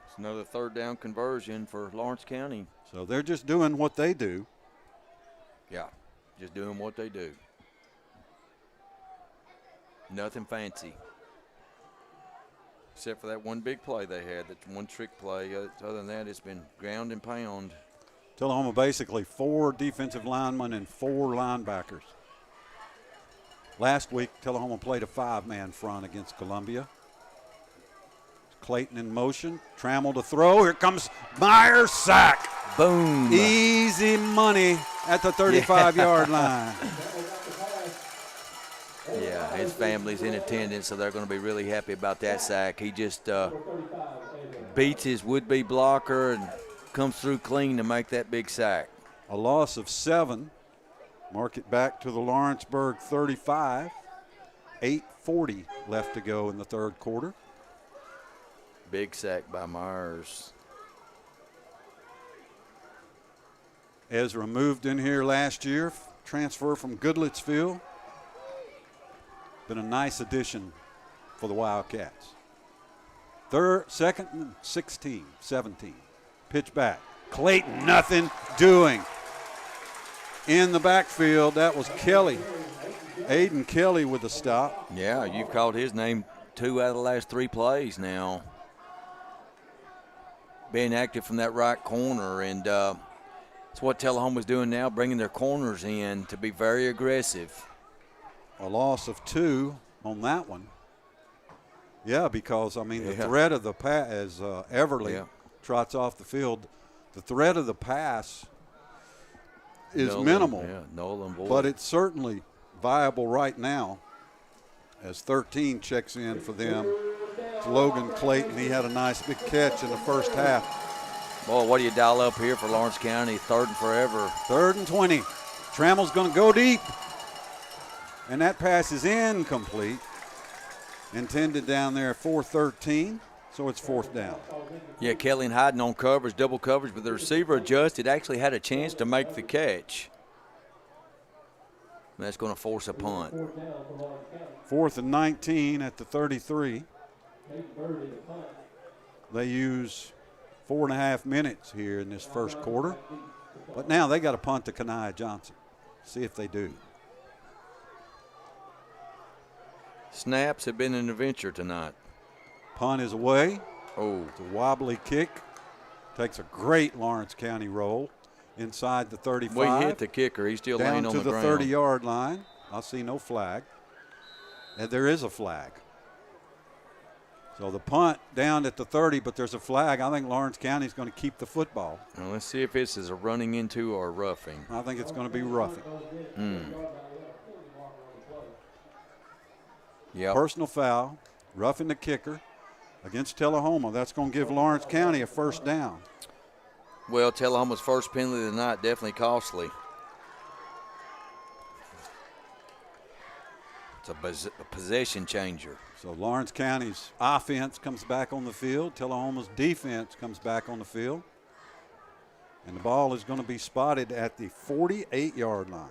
It's another third down conversion for Lawrence County.
So they're just doing what they do.
Yeah, just doing what they do. Nothing fancy. Except for that one big play they had, that one trick play. Other than that, it's been ground and pound.
Tullahoma basically 4 defensive linemen and 4 linebackers. Last week, Tullahoma played a 5-man front against Columbia. Clayton in motion. Trammell to throw. Here comes Myers, sack.
Boom.
Easy money at the 35-yard line.
Yeah, his family's in attendance, so they're going to be really happy about that sack. He just beats his would-be blocker and comes through clean to make that big sack.
A loss of 7. Mark it back to the Lawrenceburg 35. 8:40 left to go in the third quarter.
Big sack by Myers.
Ezra moved in here last year, transfer from Goodlettsville. Been a nice addition for the Wildcats. Second and 16, 17. Pitch back. Clayton, nothing doing. In the backfield, that was Kelly. Aiden Kelly with the stop.
Yeah, you've called his name 2 out of the last 3 plays now. Being active from that right corner, and it's what Tullahoma's doing now, bringing their corners in to be very aggressive.
A loss of 2 on that one. Yeah, because, I mean, the threat of the pass, as Everly trots off the field, the threat of the pass is minimal.
Yeah, null and void.
But it's certainly viable right now. as 13 checks in for them. It's Logan Clayton. He had a nice big catch in the first half.
Boy, what do you dial up here for Lawrence County? 3rd and forever.
3rd and 20. Trammell's going to go deep. And that pass is incomplete. Intended down there for 13, so it's 4th down.
Yeah, Kelly and Hyden on coverage, double coverage, but the receiver adjusted, actually had a chance to make the catch. And that's going to force a punt.
4th and 19 at the 33. They use 4.5 minutes here in this first quarter. But now they got to punt to Kanaya Johnson. See if they do.
Snaps have been an adventure tonight.
Punt is away.
Oh.
It's a wobbly kick. Takes a great Lawrence County roll inside the 35.
We hit the kicker. He's still laying on the ground.
Down to the 30-yard line. I see no flag. And there is a flag. So the punt down at the 30, but there's a flag. I think Lawrence County is going to keep the football.
Now let's see if this is a running into or a roughing.
I think it's going to be roughing.
Yep.
Personal foul, roughing the kicker against Tullahoma. That's going to give Lawrence County a 1st down.
Well, Tullahoma's first penalty of the night, definitely costly. It's a possession changer.
So Lawrence County's offense comes back on the field. Tullahoma's defense comes back on the field. And the ball is going to be spotted at the 48-yard line.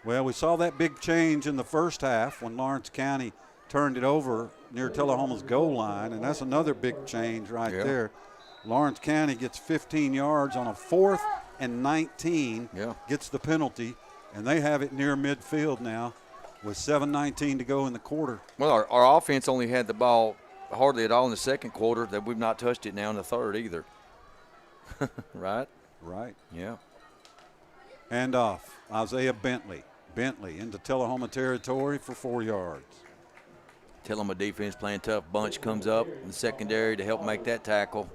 Well, we saw that big change in the first half when Lawrence County turned it over near Tullahoma's goal line, and that's another big change right there. Lawrence County gets 15 yards on a 4th and 19, gets the penalty, and they have it near midfield now with 7:19 to go in the quarter.
Well, our offense only had the ball hardly at all in the second quarter. That we've not touched it now in the third either. Right?
Right.
Yeah.
Hand off, Isaiah Bentley. Bentley into Tullahoma territory for 4 yards.
Tullahoma defense playing tough. Bunch comes up in the secondary to help make that tackle.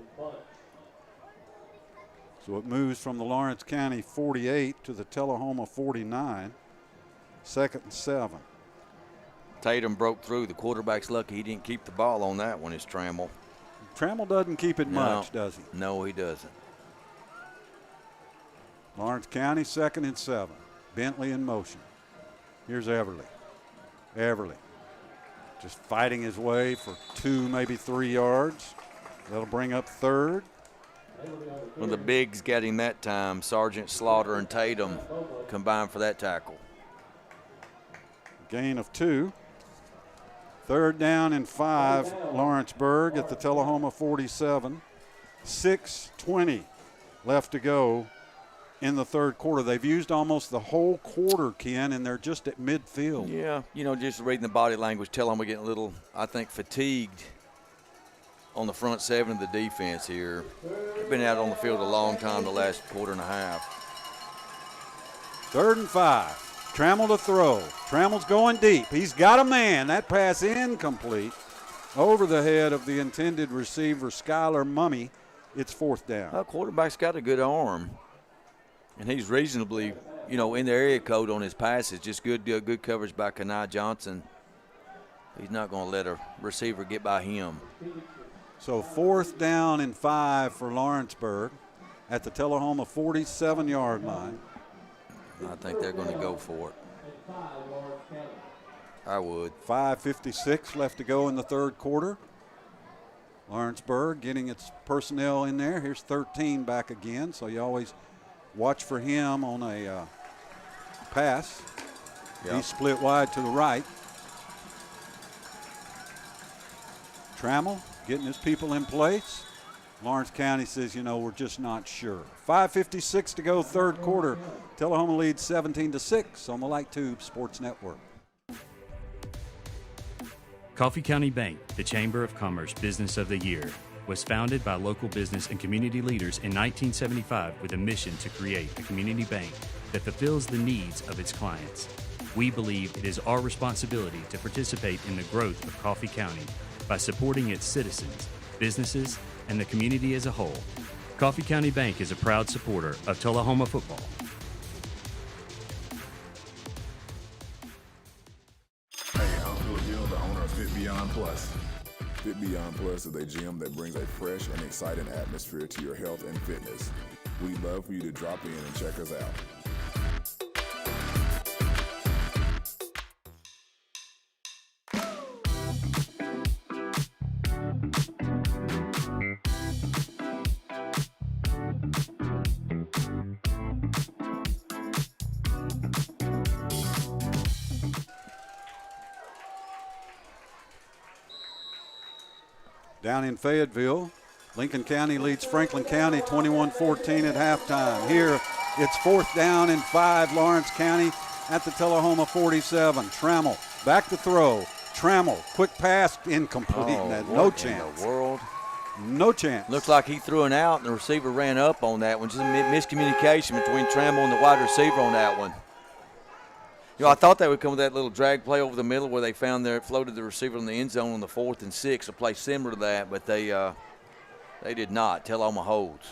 So it moves from the Lawrence County 48 to the Tullahoma 49. 2nd and 7.
Tatum broke through. The quarterback's lucky he didn't keep the ball on that one. It's Trammell.
Trammell doesn't keep it much, does he?
No, he doesn't.
Lawrence County 2nd and 7. Bentley in motion. Here's Everly. Everly just fighting his way for 2, maybe 3 yards. That'll bring up 3rd.
Well, the bigs got him that time. Sergeant Slaughter and Tatum combined for that tackle.
Gain of 2. 3rd down and 5, Lawrenceburg at the Tullahoma 47. 6:20 left to go in the third quarter. They've used almost the whole quarter, Ken, and they're just at midfield.
Yeah, you know, just reading the body language, Tullahoma getting a little, I think, fatigued on the front 7 of the defense here. They've been out on the field a long time, the last quarter and a half.
3rd and 5. Trammell to throw. Trammell's going deep. He's got a man. That pass incomplete over the head of the intended receiver, Skylar Mummy. It's 4th down.
Well, quarterback's got a good arm, and he's reasonably, you know, in the area code on his passes. Just good coverage by Kanai Johnson. He's not going to let a receiver get by him.
So 4th down and 5 for Lawrenceburg at the Tullahoma 47-yard line.
I think they're going to go for it. I would.
5:56 left to go in the third quarter. Lawrenceburg getting its personnel in there. Here's 13 back again, so you always watch for him on a pass.
Yep.
He's split wide to the right. Trammell getting his people in place. Lawrence County says, you know, we're just not sure. 5:56 to go, third quarter. Tullahoma leads 17-6 on the LightTube Sports Network.
Coffee County Bank, the Chamber of Commerce Business of the Year, was founded by local business and community leaders in 1975 with a mission to create a community bank that fulfills the needs of its clients. We believe it is our responsibility to participate in the growth of Coffee County by supporting its citizens, businesses, and the community as a whole. Coffee County Bank is a proud supporter of Tullahoma football.
Fit Beyond Plus. Fit Beyond Plus is a gym that brings a fresh and exciting atmosphere to your health and fitness. We'd love for you to drop in and check us out.
Down in Fayetteville, Lincoln County leads Franklin County 21-14 at halftime. Here, it's 4th down and 5, Lawrence County at the Tullahoma 47. Trammell back to throw. Trammell, quick pass, incomplete. No chance.
In the world?
No chance.
Looked like he threw an out, and the receiver ran up on that one. Just a miscommunication between Trammell and the wide receiver on that one. You know, I thought they would come with that little drag play over the middle where they floated the receiver in the end zone on the 4th and 6, a play similar to that, but they did not. Tullahoma holds.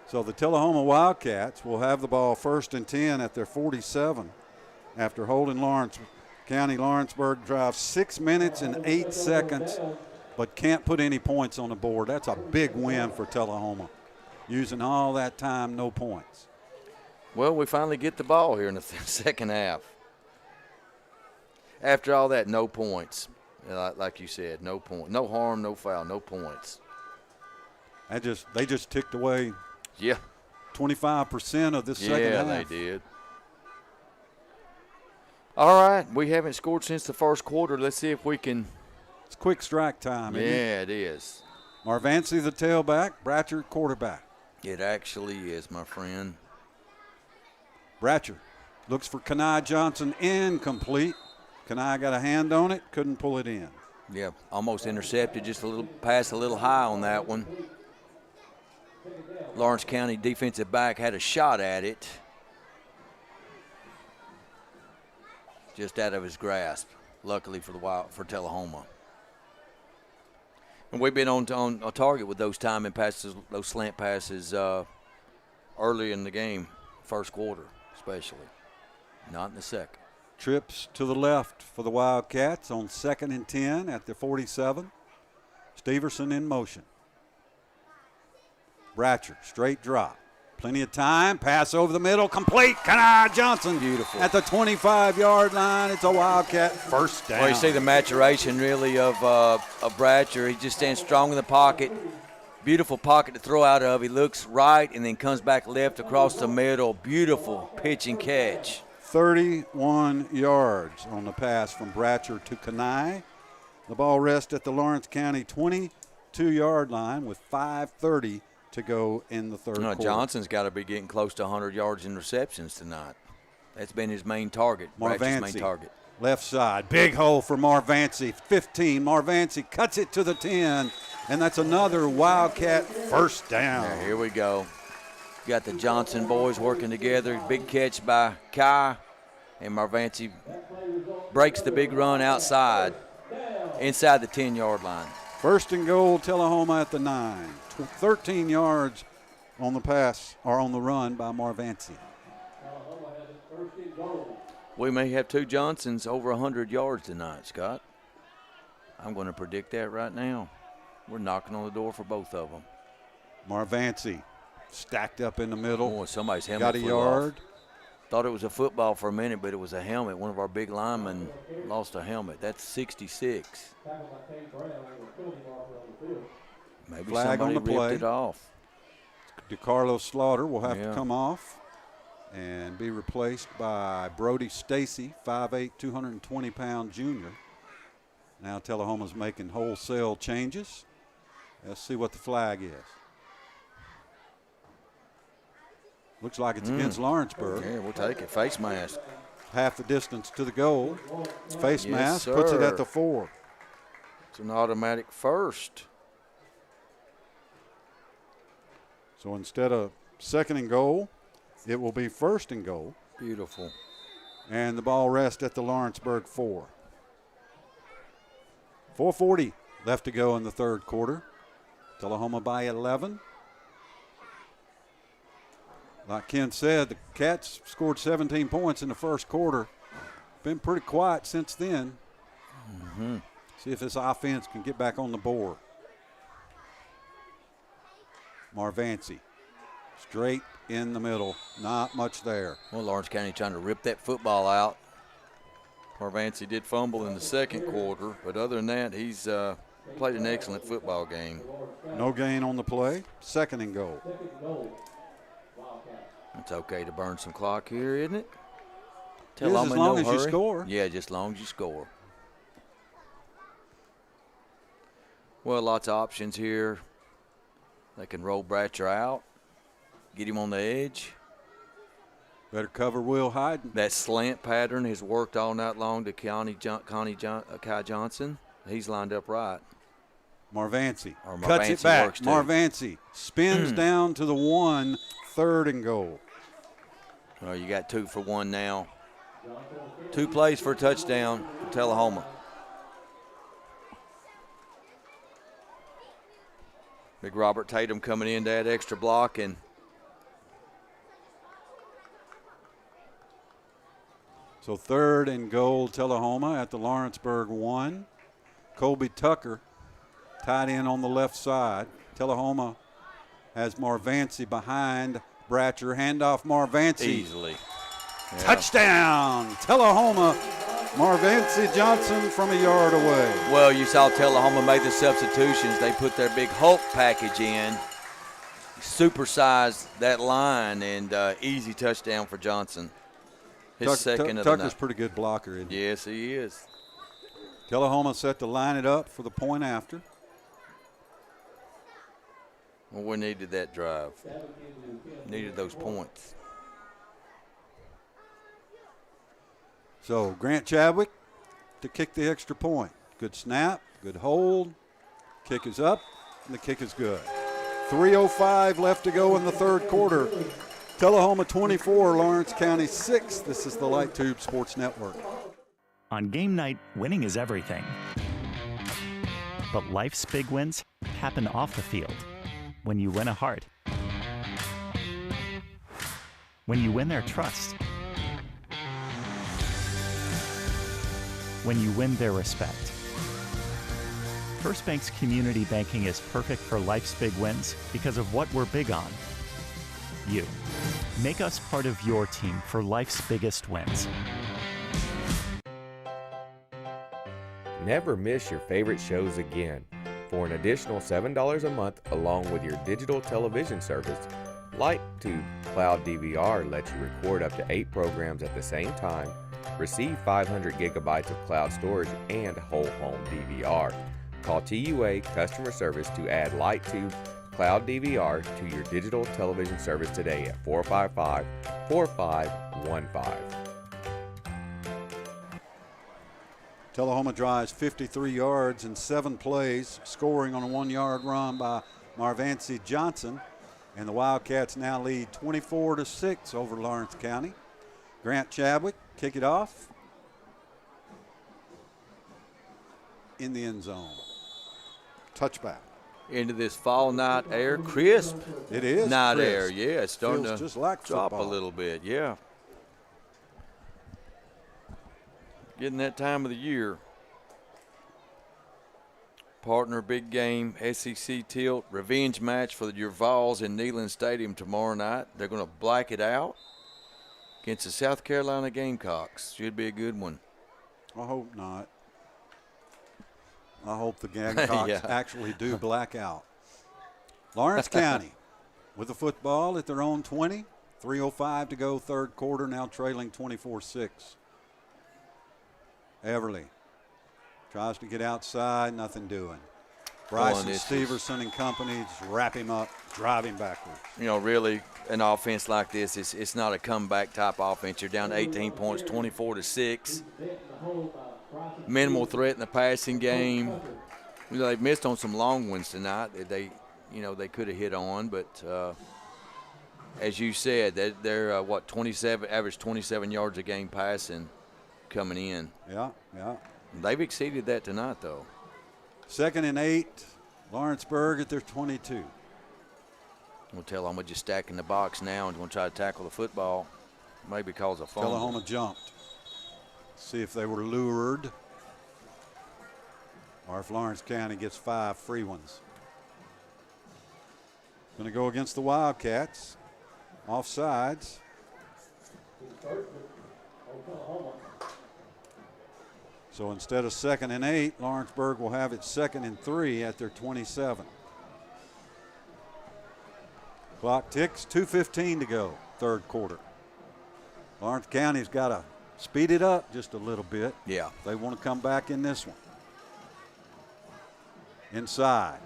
So the Tullahoma Wildcats will have the ball 1st and 10 at their 47 after holding Lawrence County. Lawrenceburg drives 6 minutes and 8 seconds, but can't put any points on the board. That's a big win for Tullahoma. Using all that time, no points.
Well, we finally get the ball here in the second half. After all that, no points. Like you said, no point. No harm, no foul, no points.
They just ticked away 25% of this second half.
Yeah, they did. All right, we haven't scored since the first quarter. Let's see if we can.
It's quick strike time.
Yeah, it is.
Marvancy the tailback, Bratcher quarterback.
It actually is, my friend.
Bratcher looks for Kenai Johnson, incomplete. Kenai got a hand on it, couldn't pull it in.
Yeah, almost intercepted, just a little pass a little high on that one. Lawrence County defensive back had a shot at it. Just out of his grasp, luckily for Tullahoma. And we've been on a target with those timing passes, those slant passes early in the game, first quarter especially, not in the second.
Trips to the left for the Wildcats on 2nd and 10 at the 47. Steverson in motion. Bratcher, straight drop. Plenty of time. Pass over the middle. Complete. Kenai Johnson.
Beautiful.
At the 25-yard line. It's a Wildcat first down.
Well, you see the maturation really of Bratcher. He just stands strong in the pocket. Beautiful pocket to throw out of. He looks right and then comes back left across the middle. Beautiful pitch and catch.
31 yards on the pass from Bratcher to Kenai. The ball rests at the Lawrence County 22-yard line with 5:30 to go in the third quarter.
Johnson's got to be getting close to 100 yards in receptions tonight. That's been his main target, Bratcher's main target.
Left side, big hole for Marvancy, 15. Marvancy cuts it to the 10, and that's another Wildcat first down.
Yeah, here we go. Got the Johnson boys working together. Big catch by Kai, and Marvancy breaks the big run outside, inside the 10-yard line.
First and goal, Tullahoma at the 9. 13 yards on the pass, or on the run by Marvancy.
We may have two Johnsons over 100 yards tonight, Scott. I'm going to predict that right now. We're knocking on the door for both of them.
Marvancy stacked up in the middle.
Boy, somebody's helmet
got a yard.
Thought it was a football for a minute, but it was a helmet. One of our big linemen lost a helmet. That's 66. Maybe
Flag
somebody
on the
ripped
play.
it off.
DeCarlo Slaughter will have to come off and be replaced by Brody Stacy, 5'8", 220-pound junior. Now Tullahoma's making wholesale changes. Let's see what the flag is. Looks like it's against Lawrenceburg.
Yeah, we'll take it. Face mask.
Half the distance to the goal. Face mask puts it at the 4.
It's an automatic first.
So instead of second and goal, it will be first and goal.
Beautiful.
And the ball rests at the Lawrenceburg 4. 4:40 left to go in the third quarter. Tullahoma by 11. Like Ken said, the Cats scored 17 points in the first quarter. Been pretty quiet since then. See if this offense can get back on the board. Marvancy, straight in the middle. Not much there.
Well, Lawrence County trying to rip that football out. Marvancy did fumble in the second quarter, but other than that, he's played an excellent football game.
No gain on the play. 2nd and goal.
It's okay to burn some clock here, isn't it?
As long as you score.
Yeah, just as long as you score. Well, lots of options here. They can roll Bratcher out, get him on the edge.
Better cover Will Hyden.
That slant pattern has worked all night long to Kai Johnson. He's lined up right.
Marvancy cuts it back. Marvancy spins down to the 1, 3rd and goal.
Well, you got 2 for 1 now. 2 plays for a touchdown for Tullahoma. Big Robert Tatum coming in to add extra blocking.
So 3rd and goal, Tullahoma at the Lawrenceburg 1. Colby Tucker tied in on the left side. Tullahoma has Marvancy behind Bratcher. Handoff Marvancy.
Easily. Yeah.
Touchdown, Tullahoma. Marvancy Johnson from a yard away.
Well, you saw Tullahoma made the substitutions. They put their big Hulk package in, supersized that line, and easy touchdown for Johnson. His second of the night.
Tucker's pretty good blocker, isn't he?
Yes, he is.
Tullahoma set to line it up for the point after.
Well, we needed that drive. Needed those points.
So Grant Chadwick to kick the extra point. Good snap, good hold. Kick is up, and the kick is good. 3:05 left to go in the 3rd quarter. Tullahoma 24, Lawrence County 6. This is the LightTube Sports Network.
On game night, winning is everything. But life's big wins happen off the field. When you win a heart. When you win their trust. When you win their respect. First Bank's community banking is perfect for life's big wins because of what we're big on. You. Make us part of your team for life's biggest wins.
Never miss your favorite shows again. For an additional $7 a month along with your digital television service, LightTube Cloud DVR lets you record up to 8 programs at the same time, receive 500 gigabytes of cloud storage, and whole home DVR. Call TUA Customer Service to add LightTube Cloud DVR to your digital television service today at 455-4515.
Tullahoma drives 53 yards in 7 plays, scoring on a 1-yard run by Marvancy Johnson. And the Wildcats now lead 24-6 over Lawrence County. Grant Chadwick kick it off in the end zone. Touchback.
Into this fall night air, crisp.
It is
night
crisp.
air. Yeah, it's starting
Feels
to
just like
drop
football.
a little bit. Yeah. Getting that time of the year. Partner big game, SEC tilt, revenge match for your Vols in Neyland Stadium tomorrow night. They're going to black it out against the South Carolina Gamecocks. Should be a good one.
I hope not. I hope the Gamecocks
Yeah.
actually do black out. Lawrence County with the football at their own 20. 3:05 to go, 3rd quarter, now trailing 24-6. Everly tries to get outside, nothing doing. Bryson Steverson and company just wrap him up, drive him backwards.
You know, really, an offense like this, it's not a comeback type offense. You're down 18 points, 24-6. Minimal threat in the passing game. You know, they've missed on some long ones tonight that they could have hit on, but as you said, they're 27, average 27 yards a game passing coming in.
Yeah.
They've exceeded that tonight, though.
2nd and 8, Lawrenceburg at their 22.
We'll tell them we're just stacking the box now and going to try to tackle the football. Maybe cause a fumble.
Tullahoma jumped. See if they were lured. or if Lawrence County gets 5 free ones. Going to go against the Wildcats. Offsides. So instead of 2nd and 8, Lawrenceburg will have it 2nd and 3 at their 27. Clock ticks, 2:15 to go, third quarter. Lawrence County's got to speed it up just a little bit.
Yeah.
They want to come back in this one. Inside.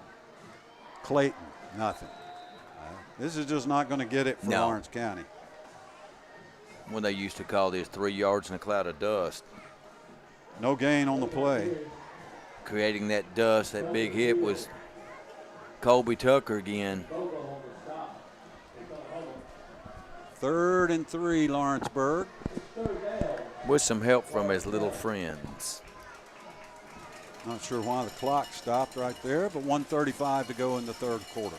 Clayton, nothing. This is just not going to get it for Lawrence County.
When they used to call this 3 yards in a cloud of dust.
No gain on the play.
Creating that dust, that big hit was Colby Tucker again.
3rd and 3, Lawrenceburg.
With some help from his little friends.
Not sure why the clock stopped right there, but 1:35 to go in the third quarter.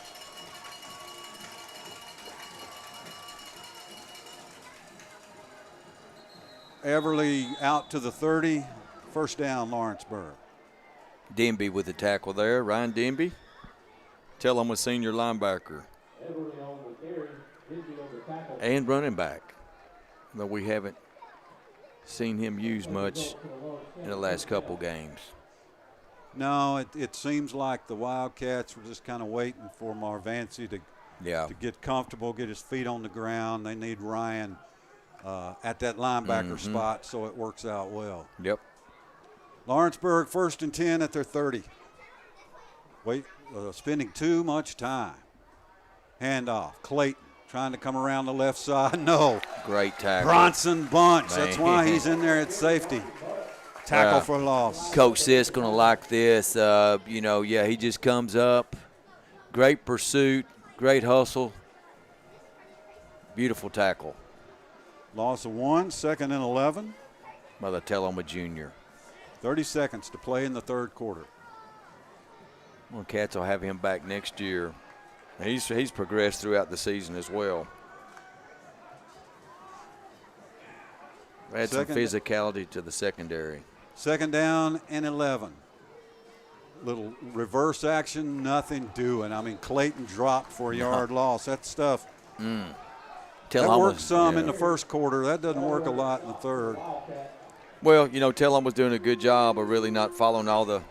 Everly out to the 30. First down, Lawrenceburg.
Denby with the tackle there. Ryan Denby. Tell him a senior linebacker. And running back. Though we haven't seen him used much in the last couple games.
No, it seems like the Wildcats were just kind of waiting for Marvancy to get comfortable, get his feet on the ground. They need Ryan at that linebacker spot, so it works out well.
Yep.
Lawrenceburg 1st and 10 at their 30. Spending too much time. Handoff. Clayton trying to come around the left side. No.
Great tackle.
Bronson Bunch. Man. That's why he's in there at safety. Tackle for loss.
Coach Sisk going to like this. He just comes up. Great pursuit. Great hustle. Beautiful tackle.
Loss of 1, 2nd and 11.
By the Tullahoma junior.
30 seconds to play in the third quarter.
Well, Cats will have him back next year. He's progressed throughout the season as well. Add some physicality to the secondary.
2nd down and 11. Little reverse action, nothing doing. I mean, Clayton dropped for a yard loss. That stuff. That worked some in the first quarter. That doesn't work a lot in the third.
Well, Tellum was doing a good job of really not following all the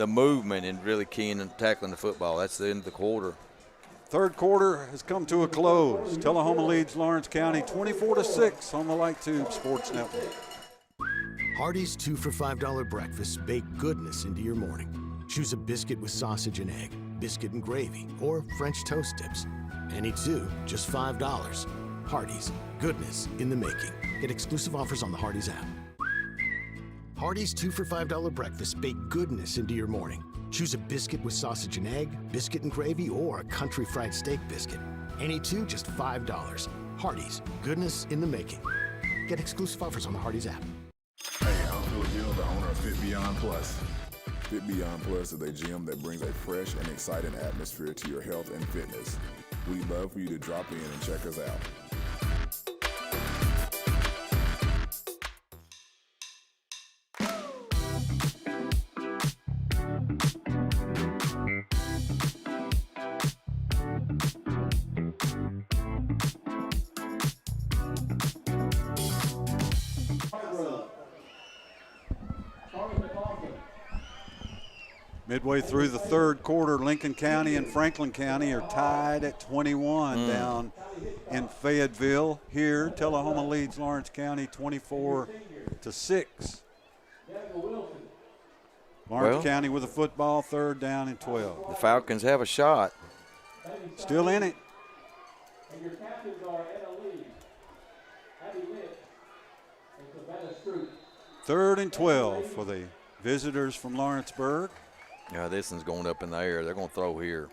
movement and really keying and tackling the football. That's the end of the quarter.
Third quarter has come to a close. Tullahoma leads Lawrence County 24-6 on the LightTube Sports Network.
Hardee's 2 for $5 breakfast bake goodness into your morning. Choose a biscuit with sausage and egg, biscuit and gravy, or French toast tips. Any two, just $5. Hardee's, goodness in the making. Get exclusive offers on the Hardee's app. Hardee's 2 for $5 breakfast bake goodness into your morning. Choose a biscuit with sausage and egg, biscuit and gravy, or a country fried steak biscuit. Any two, just $5. Hardee's, goodness in the making. Get exclusive offers on the Hardee's app.
Hey, I'm Phil Gill, the owner of Fit Beyond Plus. Fit Beyond Plus is a gym that brings a fresh and exciting atmosphere to your health and fitness. We'd love for you to drop in and check us out.
Midway through the third quarter, Lincoln County and Franklin County are tied at 21 down in Fayetteville. Here, Tullahoma leads Lawrence County 24-6. Lawrence County with a football, 3rd down and 12.
The Falcons have a shot.
Still in it.
And your captains are Anna Lee, Abby Litt, and Savannah Stroop.
3rd and 12 for the visitors from Lawrenceburg.
Yeah, this one's going up in the air. They're going to throw here.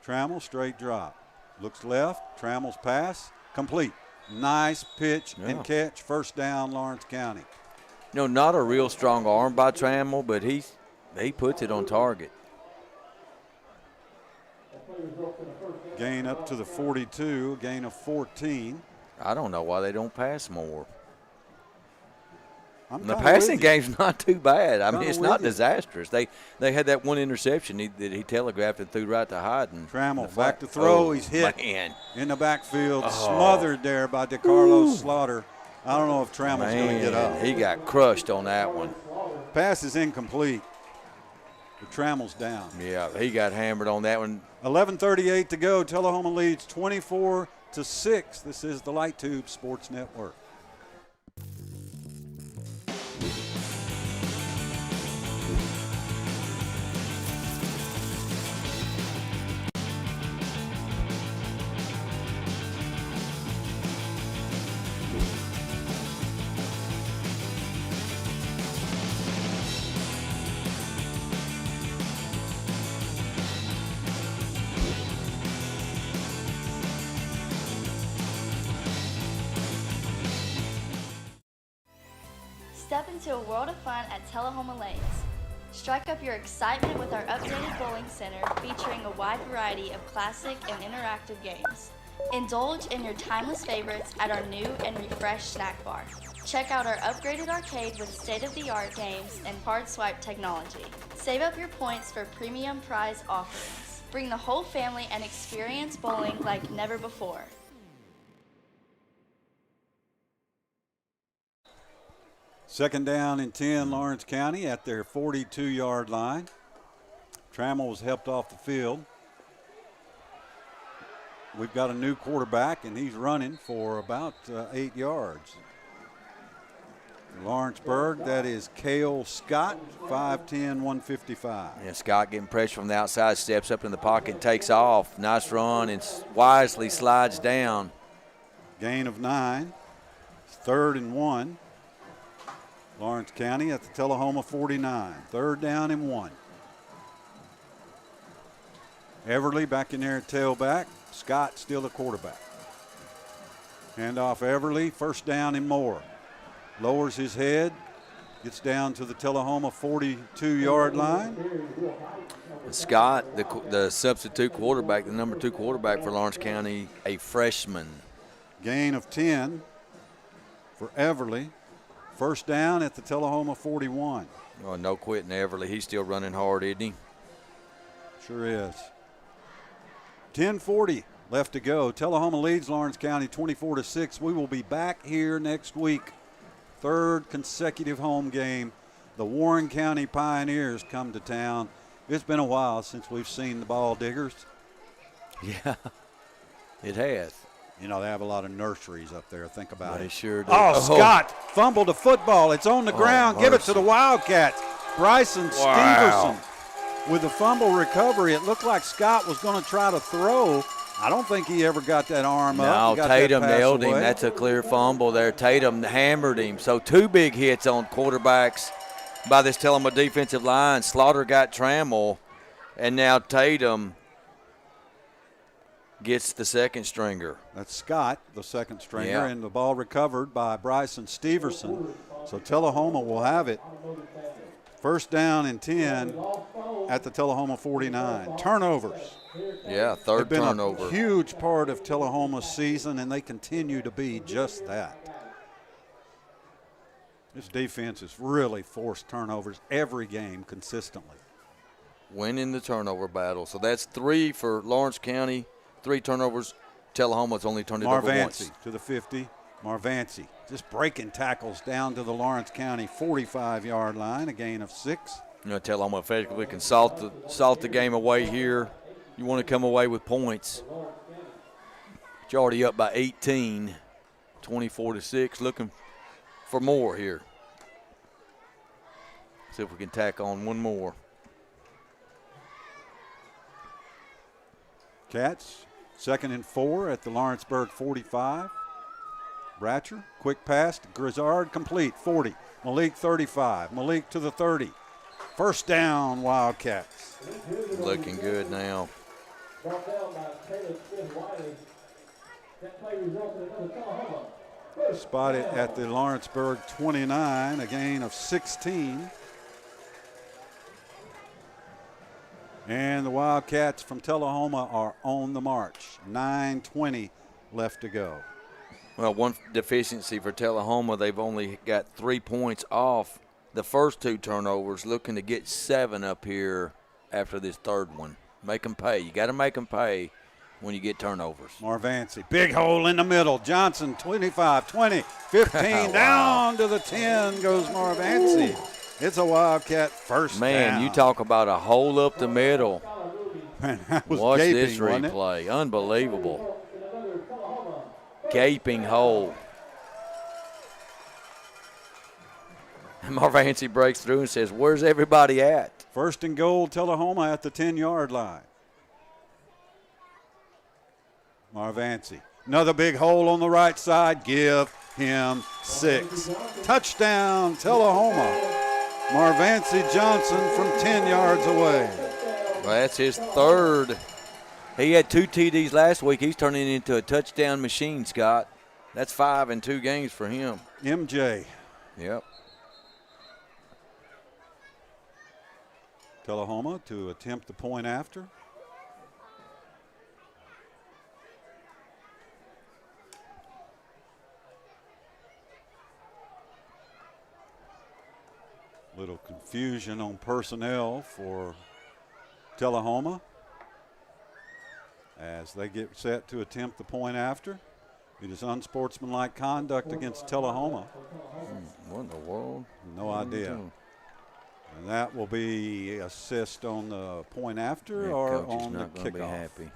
Trammell, straight drop. Looks left. Trammell's pass, complete. Nice pitch and catch. 1st down, Lawrence County.
Not a real strong arm by Trammell, but he puts it on target.
Gain up to the 42, gain of 14.
I don't know why they don't pass more. The passing game's not too bad. I mean, it's not disastrous. They had that one interception that he telegraphed and threw right to Hayden.
Trammell back to throw. He's hit in the backfield, smothered there by DeCarlos Slaughter. I don't know if Trammell's going to get up.
He got crushed on that one.
Pass is incomplete. The Trammell's down.
Yeah, he got hammered on that one.
11:38 to go. Tullahoma leads 24-6. This is the LightTube Sports Network.
Step into a world of fun at Tullahoma Lanes. Strike up your excitement with our updated bowling center featuring a wide variety of classic and interactive games. Indulge in your timeless favorites at our new and refreshed snack bar. Check out our upgraded arcade with state-of-the-art games and card swipe technology. Save up your points for premium prize offerings. Bring the whole family and experience bowling like never before.
Second down and 10, Lawrence County at their 42-yard line. Trammell was helped off the field. We've got a new quarterback, and he's running for about 8 yards. Lawrenceburg, that is Cale Scott, 5'10", 155.
Yeah, Scott getting pressure from the outside, steps up in the pocket, takes off. Nice run, and wisely slides down.
Gain of 9. It's 3rd and 1. Lawrence County at the Tullahoma 49. 3rd down and 1. Everly back in there at tailback. Scott still the quarterback. Hand off Everly. 1st down and more. Lowers his head. Gets down to the Tullahoma 42-yard line.
Scott, the substitute quarterback, the number 2 quarterback for Lawrence County, a freshman.
Gain of 10 for Everly. 1st down at the Tullahoma 41.
Oh, no quitting Everly. He's still running hard, isn't he?
Sure is. 10:40 left to go. Tullahoma leads Lawrence County 24-6. We will be back here next week. 3rd consecutive home game. The Warren County Pioneers come to town. It's been a while since we've seen the Ball Diggers.
Yeah, it has.
You know, they have a lot of nurseries up there. Think about it.
They sure do.
Oh, Scott fumbled a football. It's on the ground. Give it to the Wildcats. Bryson Steverson with the fumble recovery. It looked like Scott was going to try to throw. I don't think he ever got that arm up.
No, Tatum nailed him. That's a clear fumble there. Tatum hammered him. So 2 big hits on quarterbacks by this Tullahoma defensive line. Slaughter got Trammell, and now Tatum gets the 2nd stringer.
That's Scott, the 2nd stringer, and the ball recovered by Bryson Steverson. So Tullahoma will have it. 1st down and 10 at the Tullahoma 49. Turnovers.
Yeah, 3rd turnover.
Been a huge part of Tullahoma's season, and they continue to be just that. This defense has really forced turnovers every game consistently.
Winning the turnover battle. So that's 3 for Lawrence County. 3 turnovers. Tullahoma's only turned it over once.
Marvancy to the 50. Marvancy just breaking tackles down to the Lawrence County 45-yard line, a gain of 6.
You know, Tullahoma effectively can salt the game away here. You want to come away with points. But you're already up by 18, 24-6, looking for more here. See if we can tack on one more.
Cats, 2nd and 4 at the Lawrenceburg 45. Bratcher, quick pass to Grizzard, complete, 40. Malik 35, Malik to the 30. 1st down, Wildcats.
Looking good now.
Spotted at the Lawrenceburg 29, a gain of 16. And the Wildcats from Tullahoma are on the march. 9:20 left to go.
Well, one deficiency for Tullahoma, they've only got 3 points off the first 2 turnovers, looking to get 7 up here after this third one. Make them pay. You got to make them pay when you get turnovers.
Marvancy, big hole in the middle. Johnson, 25, 20, 15, down to the 10 goes Marvancy. It's a Wildcat first
Man,
down.
you talk about a hole up the middle.
Man, that was
Watch
gaping,
this
wasn't it?
replay. Unbelievable. Gaping hole. Marvancy breaks through and says, where's everybody at?
First and goal, Tullahoma at the 10-yard line. Marvancy. Another big hole on the right side. Give him 6. Touchdown, Tullahoma. Marvancy Johnson from 10 yards away.
Well, that's his third. He had 2 TDs last week. He's turning it into a touchdown machine, Scott. That's 5 in 2 games for him.
MJ.
Yep.
Tullahoma to attempt the point after. Little confusion on personnel for Tullahoma as they get set to attempt the point after. It is unsportsmanlike conduct against Tullahoma.
What in the world?
No idea. And that will be assist on the point after or on the
not gonna be
kickoff.
happy.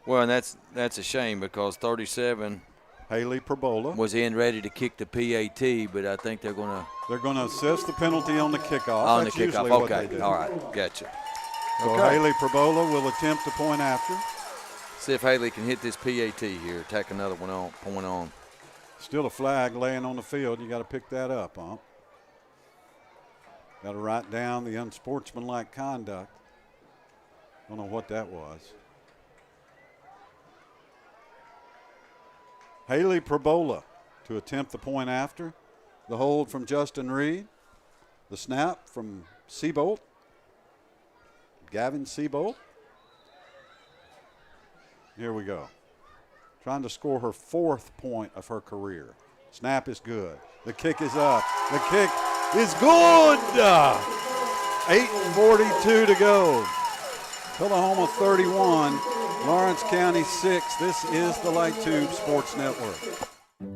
Well, and that's a shame because 37
Haley Perbola
was in ready to kick the PAT, but I think they're going to
assess the penalty on the kickoff.
on
That's
the kickoff.
usually what
Okay,
they do.
all right, gotcha.
So
Okay.
Haley Perbola will attempt the point after.
See if Haley can hit this PAT here, tack another point on.
Still a flag laying on the field. You got to pick that up, huh? Got to write down the unsportsmanlike conduct. Don't know what that was. Haley Perbola to attempt the point after. The hold from Justin Reed. The snap from Seabolt. Gavin Seabolt. Here we go. Trying to score her 4th point of her career. Snap is good. The kick is up. The kick is good. 8:42 to go. Tullahoma 31, Lawrence County 6. This is the LightTube Sports Network.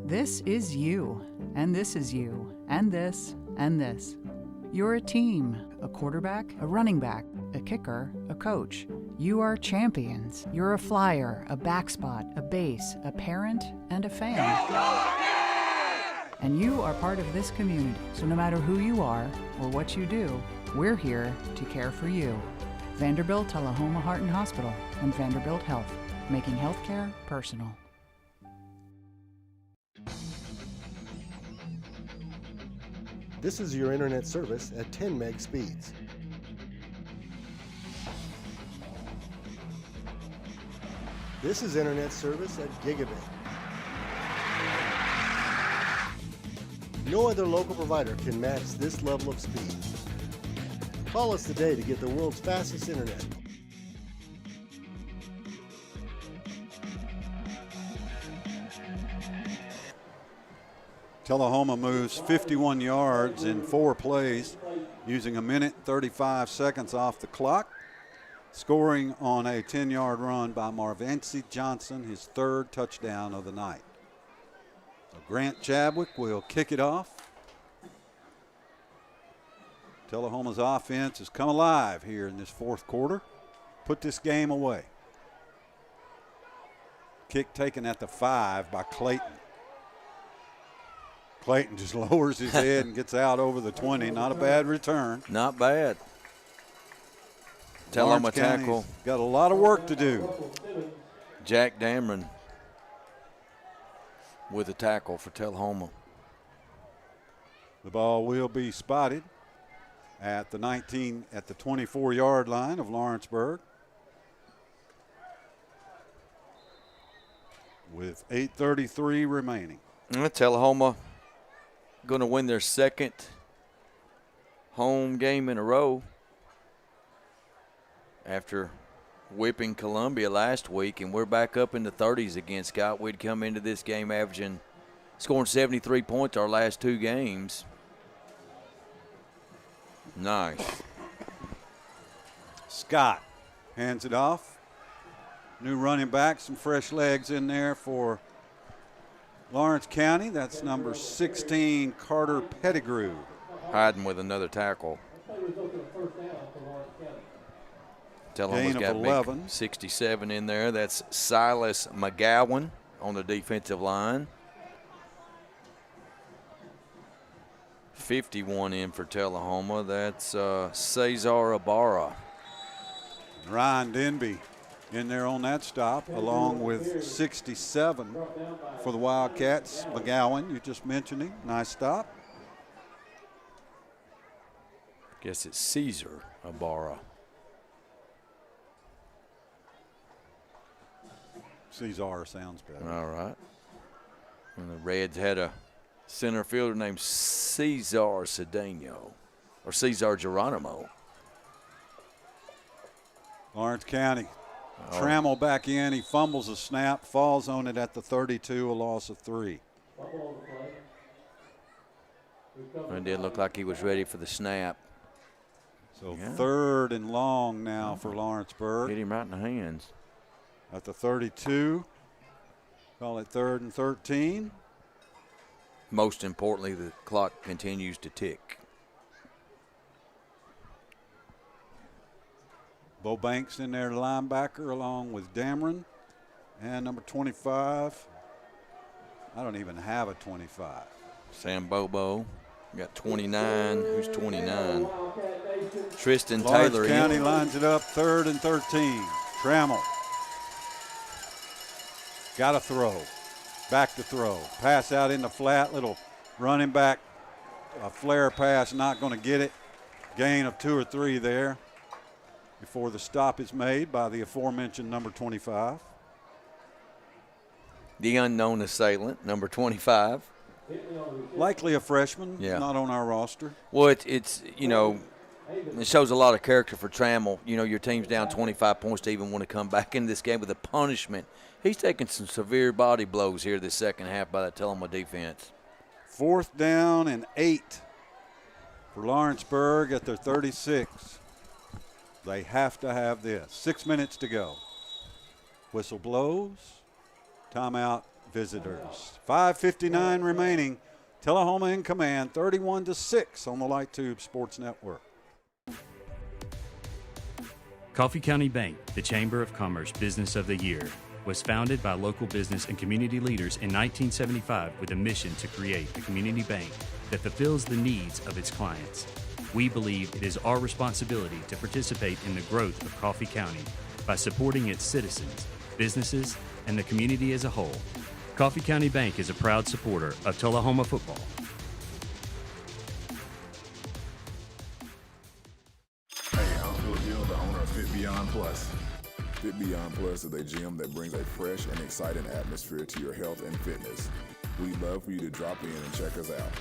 This is you, and this is you, and this, and this. You're a team, a quarterback, a running back, a kicker, a coach. You are champions. You're a flyer, a back spot, a base, a parent, and a fan. And you are part of this community. So no matter who you are or what you do, we're here to care for you. Vanderbilt Tullahoma Heart and Hospital and Vanderbilt Health, making healthcare personal.
This is your internet service at 10 meg speeds. This is internet service at gigabit. No other local provider can match this level of speed. Call us today to get the world's fastest internet.
Tullahoma moves 51 yards in 4 plays using 1:35 seconds off the clock, scoring on a 10-yard run by Marvancy Johnson, his 3rd touchdown of the night. So Grant Chadwick will kick it off. Tullahoma's offense has come alive here in this 4th quarter. Put this game away. Kick taken at the 5 by Clayton. Clayton just lowers his head and gets out over the 20. Not a bad return.
Not bad. Tullahoma tackle.
Got a lot of work to do.
Jack Dameron with a tackle for Tullahoma.
The ball will be spotted at the 24-yard line of Lawrenceburg. With 8:33 remaining.
Tullahoma going to win their 2nd home game in a row after whipping Columbia last week, and we're back up in the 30s again, Scott. We'd come into this game scoring 73 points our last 2 games. Nice.
Scott hands it off. New running back, some fresh legs in there for Lawrence County. That's number 16, Carter Pettigrew.
Hiding with another tackle. Tullahoma's got
11.
big 67 in there. That's Silas McGowan on the defensive line. 51 in for Tullahoma. That's Cesar Ibarra.
Ryan Denby in there on that stop, along with 67 for the Wildcats. McGowan, you just mentioned him. Nice stop.
Guess it's Cesar Ibarra.
Cesar sounds better.
All right. And the Reds had a center fielder named Cesar Cedeno, or Cesar Geronimo.
Lawrence County. Trammell back in. He fumbles a snap, falls on it at the 32, a loss of 3.
It did look like he was ready for the snap.
So 3rd and long now for Lawrenceburg.
Hit him right in the hands.
At the 32, call it 3rd and 13.
Most importantly, the clock continues to tick.
Bo Banks in there, linebacker, along with Dameron. And number 25. I don't even have a 25.
Sam Bobo. Got 29. Who's 29? Tristan
Lawrence
Taylor.
County lines it up, 3rd and 13. Trammell. Got to throw. Back to throw. Pass out in the flat. Little running back. A flare pass. Not going to get it. Gain of 2 or 3 there before the stop is made by the aforementioned number 25.
The unknown assailant, number 25.
Likely a freshman.
Yeah.
Not on our roster.
Well, it's it shows a lot of character for Trammell. You know, your team's down 25 points to even want to come back in this game with a punishment. He's taking some severe body blows here this second half by that Tullahoma defense.
4th down and 8 for Lawrenceburg at their 36. They have to have this. 6 minutes to go. Whistle blows. Timeout, visitors. 5:59 remaining. Tullahoma in command, 31-6 on the LightTube Sports Network.
Coffee County Bank, the Chamber of Commerce Business of the Year, was founded by local business and community leaders in 1975 with a mission to create a community bank that fulfills the needs of its clients. We believe it is our responsibility to participate in the growth of Coffee County by supporting its citizens, businesses, and the community as a whole. Coffee County Bank is a proud supporter of Tullahoma football.
Hey, I'm Phil Gill, the owner of Fit Beyond Plus. Fit Beyond Plus is a gym that brings a fresh and exciting atmosphere to your health and fitness. We'd love for you to drop in and check us out.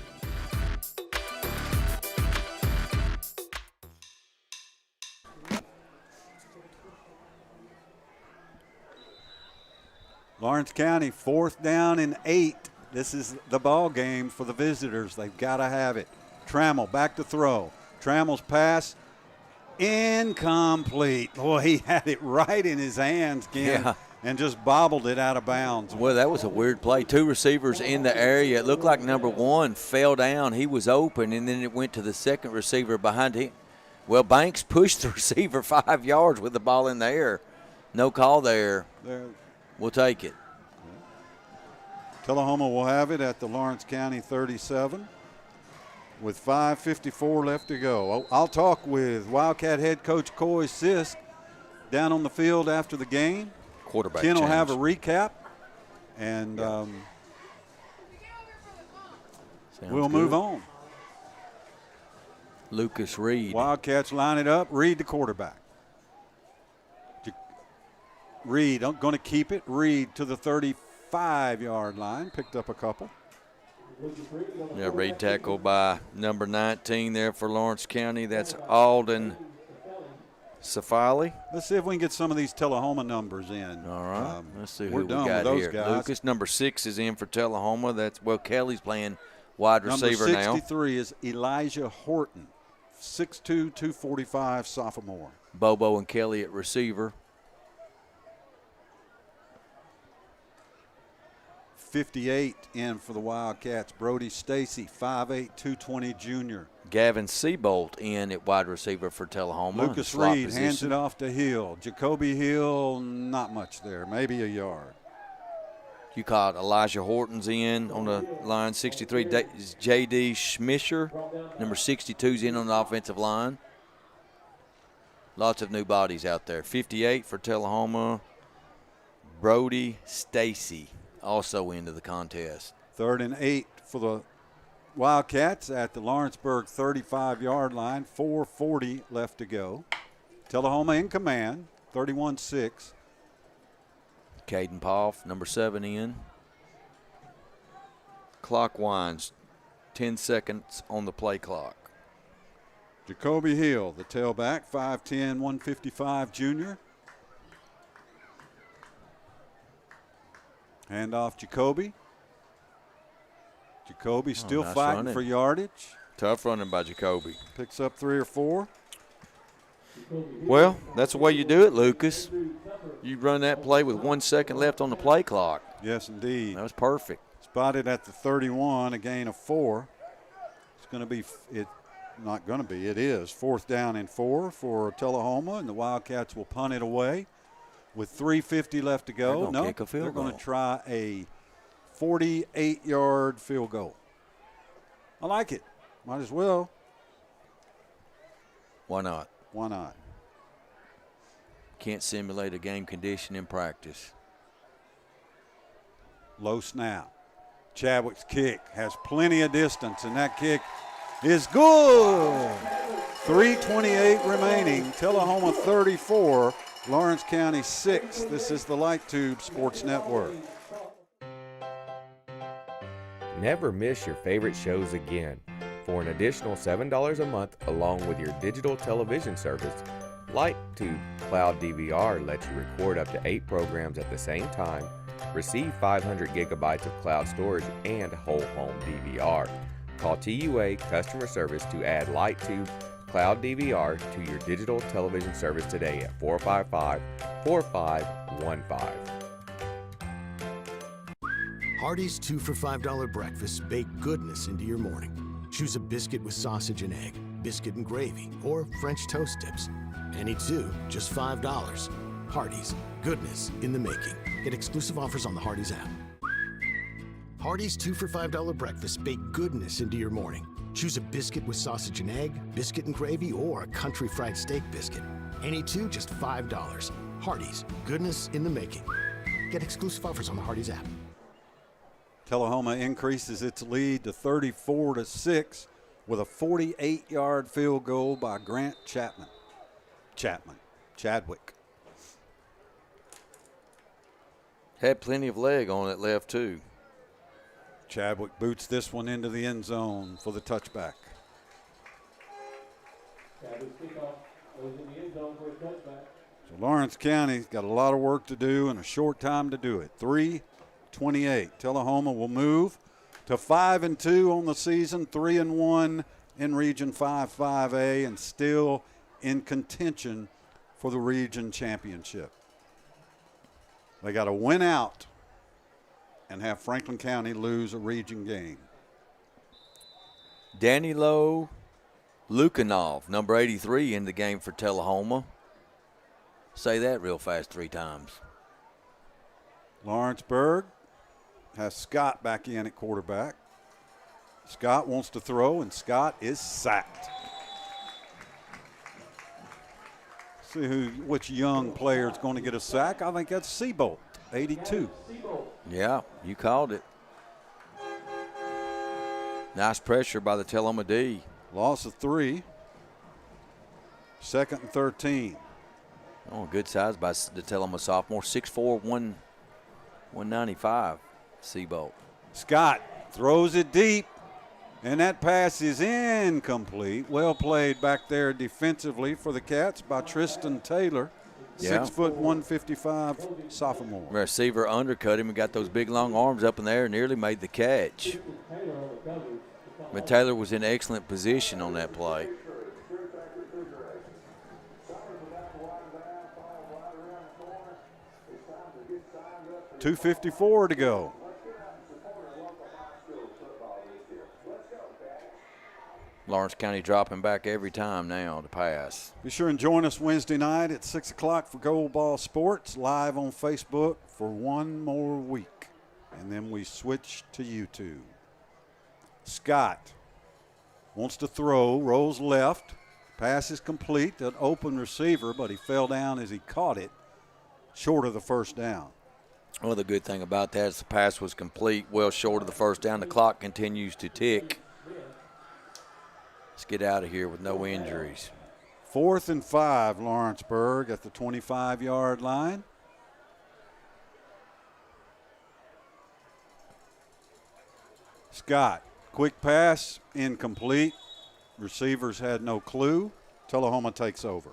Lawrence County, 4th down and 8. This is the ball game for the visitors. They've got to have it. Trammell back to throw. Trammell's pass incomplete. Boy, he had it right in his hands, Ken, and just bobbled it out of bounds.
Well, that was a weird play. 2 receivers in the area. It looked like number 1 fell down. He was open, and then it went to the second receiver behind him. Well, Banks pushed the receiver 5 yards with the ball in the air. No call there. We'll take it.
Tullahoma will have it at the Lawrence County 37 with 5:54 left to go. I'll talk with Wildcat head coach Coy Sisk down on the field after the game.
Quarterback
Ken will
change.
have a recap, and we'll move on.
Lucas Reed.
Wildcats line it up. Reed, the quarterback. Reed, I'm going to keep it. Reed to the 35-yard line. Picked up a couple.
Yeah, Reed tackled by number 19 there for Lawrence County. That's Alden
Safali.
Let's see if we can get some of these Tullahoma numbers in.
All right. Let's see
we're
who
done
we got
with those
here.
guys.
Lucas, number 6, is in for Tullahoma. Kelly's playing wide receiver
number
now.
63 is Elijah Horton, 6'2", 245, sophomore.
Bobo and Kelly at receiver.
58 in for the Wildcats, Brody Stacy, 5'8", 220 junior.
Gavin Seabolt in at wide receiver for Tullahoma.
Lucas Reed hands it off to Hill. Jacoby Hill, not much there, maybe a yard.
You caught Elijah Horton's in on the line. 63, J.D. Schmischer. Number 62's in on the offensive line. Lots of new bodies out there. 58 for Tullahoma, Brody Stacy also into the contest.
3rd and 8 for the Wildcats at the Lawrenceburg 35-yard line. 4:40 left to go. Tullahoma in command, 31-6.
Caden Poff, number 7 in. Clock winds, 10 seconds on the play clock.
Jacoby Hill, the tailback, 5'10", 155 junior. Hand off Jacoby. Jacoby still
nice
fighting
running
for yardage.
Tough running by Jacoby.
Picks up 3 or 4.
Well, that's the way you do it, Lucas. You run that play with 1 second left on the play clock.
Yes, indeed.
That was perfect.
Spotted at the 31, a gain of 4. It's going to be, it is 4th down and 4 for Tullahoma, and the Wildcats will punt it away with 3:50 left to go.
They're kick a field
they're going
goal.
to try a 48-yard field goal. I like it. Might as well.
Why not?
Why not?
Can't simulate a game condition in practice.
Low snap. Chadwick's kick has plenty of distance, and that kick is good. 3:28 remaining. Tullahoma 34, Lawrence County 6. This is the LightTube Sports Network.
Never miss your favorite shows again. For an additional $7 a month along with your digital television service, LightTube Cloud DVR lets you record up to 8 programs at the same time, receive 500 gigabytes of cloud storage, and whole home DVR. Call TUA Customer Service to add LightTube Cloud DVR to your digital television service today at 455-4515.
Hardee's 2 for $5 breakfast bake goodness into your morning. Choose a biscuit with sausage and egg, biscuit and gravy, or French toast tips. Any 2, just $5. Hardee's, goodness in the making. Get exclusive offers on the Hardee's app. Hardee's 2 for $5 breakfast bake goodness into your morning. Choose a biscuit with sausage and egg, biscuit and gravy, or a country fried steak biscuit. Any 2, just $5. Hardee's, goodness in the making. Get exclusive offers on the Hardee's app.
Tullahoma increases its lead to 34-6 with a 48-yard field goal by Grant Chadwick.
Had plenty of leg on it left, too.
Chadwick boots this one into the end zone for the touchback.
Chadwick's kickoff goes in the end zone for a touchback.
So Lawrence County's got a lot of work to do and a short time to do it. 3:28. Tullahoma will move to 5-2 on the season, 3-1 in Region 5-5A, and still in contention for the region championship. They got to win out and have Franklin County lose a region game.
Danilo Lukanov, number 83, in the game for Tullahoma. Say that real fast 3 times.
Lawrenceburg has Scott back in at quarterback. Scott wants to throw, and Scott is sacked. See which young player is going to get a sack. I think that's Seabolt, 82.
Yeah, you called it. Nice pressure by the Tullahoma D.
Loss of 3. 2nd and 13.
Oh, good size by the Tullahoma sophomore. 6'4", 195, Seabolt.
Scott throws it deep. And that pass is incomplete. Well played back there defensively for the Cats by Tristan Taylor.
Yeah.
6 foot 155 sophomore.
Receiver undercut him and got those big long arms up in the air and nearly made the catch. But Taylor was in excellent position on that play.
.254 to go.
Lawrence County dropping back every time now to pass.
Be sure and join us Wednesday night at 6 o'clock for Gold Ball Sports, live on Facebook for one more week. And then we switch to YouTube. Scott wants to throw, rolls left. Pass is complete, an open receiver, but he fell down as he caught it, short of the first down.
Well, the good thing about that is the pass was complete, well short of the first down. The clock continues to tick. Let's get out of here with no injuries.
4th and 5, Lawrenceburg at the 25-yard line. Scott, quick pass, incomplete. Receivers had no clue. Tullahoma takes over.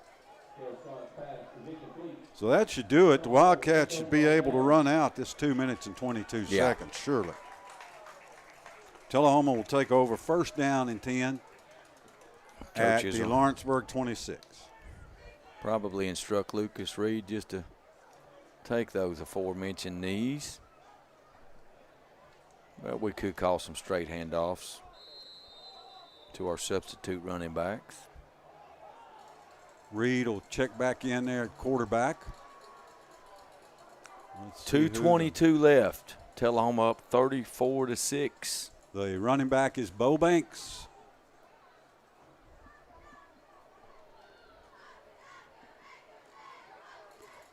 So that should do it. The Wildcats should be able to run out this 2 minutes and 22 seconds, surely. Tullahoma will take over, first down and 10 at the Lawrenceburg 26.
Probably instruct Lucas Reed just to take those aforementioned knees. Well, we could call some straight handoffs to our substitute running backs.
Reed will check back in there at quarterback.
2:22 left. Tullahoma up 34-6.
The running back is Bo Banks.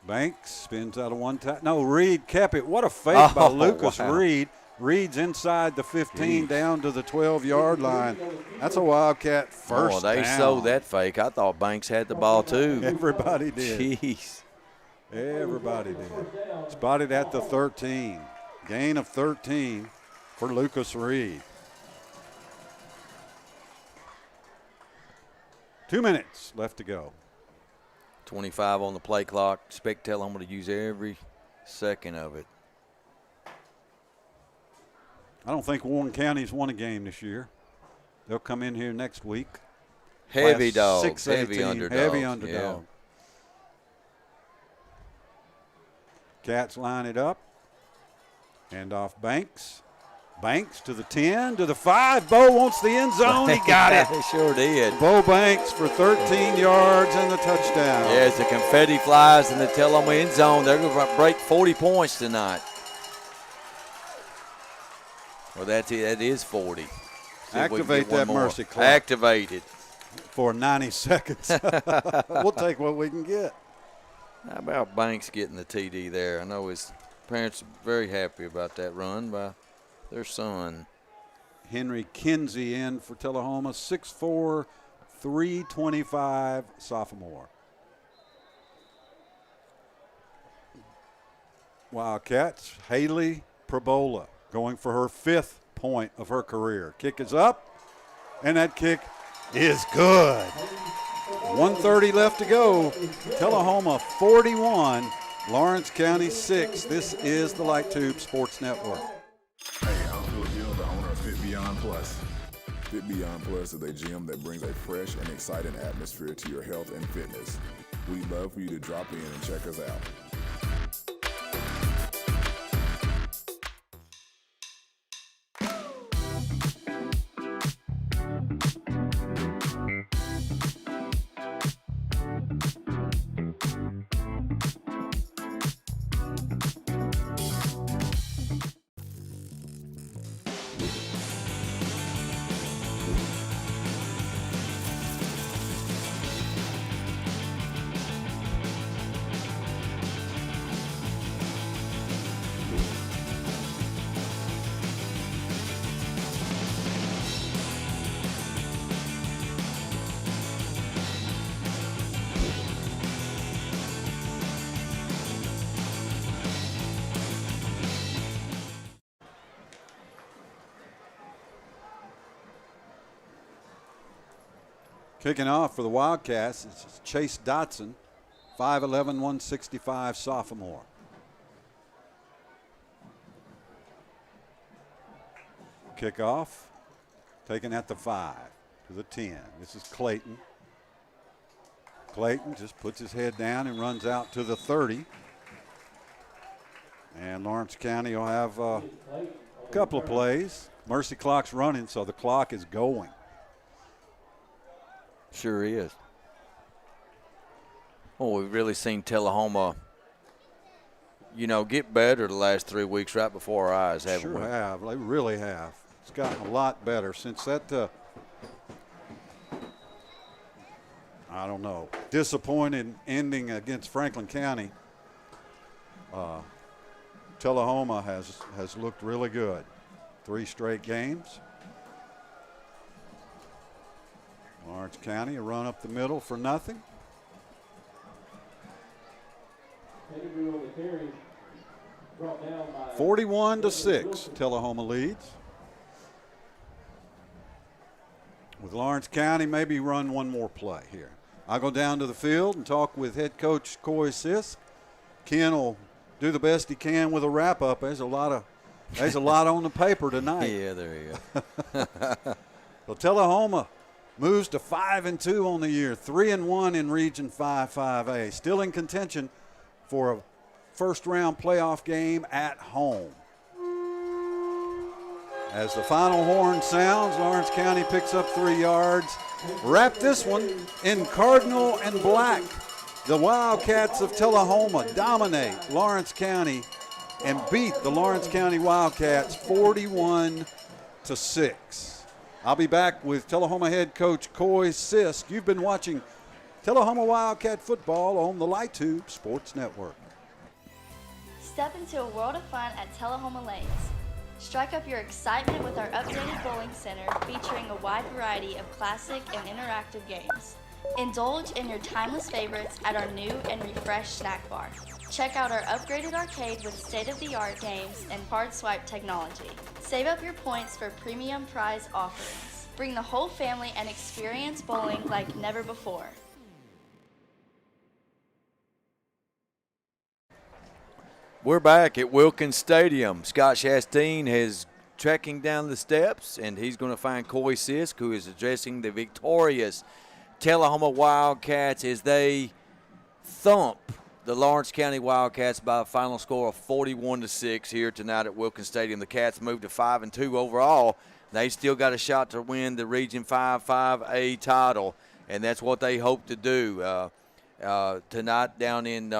Banks spins out of one time. No, Reed kept it. What a fake by Lucas Reed. Reed's inside the 15 down to the 12-yard line. That's a Wildcat first
down. They sold that fake. I thought Banks had the ball too.
Everybody did.
Jeez.
Everybody did. Spotted at the 13. Gain of 13 for Lucas Reed. 2 minutes left to go.
25 on the play clock. Expect Tullahoma to use every second of it.
I don't think Warren County's won a game this year. They'll come in here next week.
Heavy dogs, heavy underdogs.
Heavy underdog.
Yeah.
Cats line it up. Hand off Banks. Banks to the 10, to the 5. Bo wants the end zone. He got it.
He sure did.
Bo Banks for 13 yards and the touchdown.
Yeah, as the confetti flies in the Tullahoma end zone, they're going to break 40 points tonight. Well, that is 40.
Activate that mercy clock.
Activated.
For 90 seconds. We'll take what we can get.
How about Banks getting the TD there? I know his parents are very happy about that run by their son.
Henry Kinsey in for Tullahoma, 6'4", 325 sophomore. Wildcats, Haley Probola going for her 5th point of her career. Kick is up, and that kick is good. 1:30 left to go. Tullahoma 41, Lawrence County 6. This is the LightTube Sports Network.
Hey, I'm Phil Gill, the owner of Fit Beyond Plus. Fit Beyond Plus is a gym that brings a fresh and exciting atmosphere to your health and fitness. We'd love for you to drop in and check us out.
Kicking off for the Wildcats is Chase Dotson, 5'11", 165 sophomore. Kickoff, taken at the 5 to the 10. This is Clayton. Clayton just puts his head down and runs out to the 30. And Lawrence County will have a couple of plays. Mercy clock's running, so the clock is going.
Sure is. Well, we've really seen Tullahoma, get better the last 3 weeks right before our eyes, haven't we?
Sure have. They really have. It's gotten a lot better since that, I don't know, disappointing ending against Franklin County. Tullahoma has looked really good. 3 straight games. Lawrence County, a run up the middle for nothing. 41-6, Tullahoma leads. With Lawrence County, maybe run one more play here. I'll go down to the field and talk with head coach Coy Sisk. Ken will do the best he can with a wrap-up. There's a lot on the paper tonight.
Yeah, there you go.
So Tullahoma moves to 5-2 on the year, 3-1 in Region 5-5A. Still in contention for a first-round playoff game at home. As the final horn sounds, Lawrence County picks up 3 yards. Wrap this one in cardinal and black. The Wildcats of Tullahoma dominate Lawrence County and beat the Lawrence County Wildcats 41-6. I'll be back with Tullahoma head coach Coy Sisk. You've been watching Tullahoma Wildcat football on the LightTube Sports Network.
Step into a world of fun at Tullahoma Lanes. Strike up your excitement with our updated bowling center featuring a wide variety of classic and interactive games. Indulge in your timeless favorites at our new and refreshed snack bar. Check out our upgraded arcade with state-of-the-art games and card swipe technology. Save up your points for premium prize offerings. Bring the whole family and experience bowling like never before.
We're back at Wilkins Stadium. Scott Chastain is trekking down the steps, and he's going to find Coy Sisk, who is addressing the victorious Tullahoma Wildcats as they thump the Lawrence County Wildcats by a final score of 41-6 here tonight at Wilkins Stadium. The Cats moved to 5-2 overall. They still got a shot to win the Region 5-5A title, and that's what they hope to do tonight down in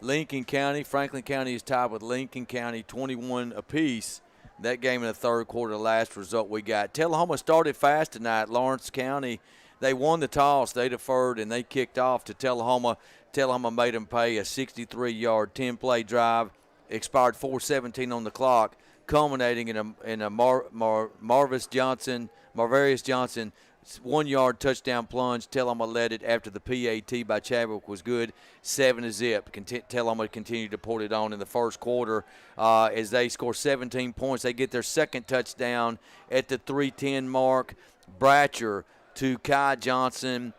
Lincoln County. Franklin County is tied with Lincoln County 21 apiece. That game in the third quarter, the last result we got. Tullahoma started fast tonight. Lawrence County, they won the toss. They deferred, and they kicked off to Tullahoma. Tullahoma made them pay a 63-yard, 10-play drive. Expired 4:17 on the clock, culminating in a Marvarius Johnson 1-yard touchdown plunge. Tullahoma led it after the PAT by Chadwick was good, 7-0. Tullahoma continued to put it on in the first quarter as they score 17 points. They get their second touchdown at the 3:10 mark. Bratcher to Kai Johnson.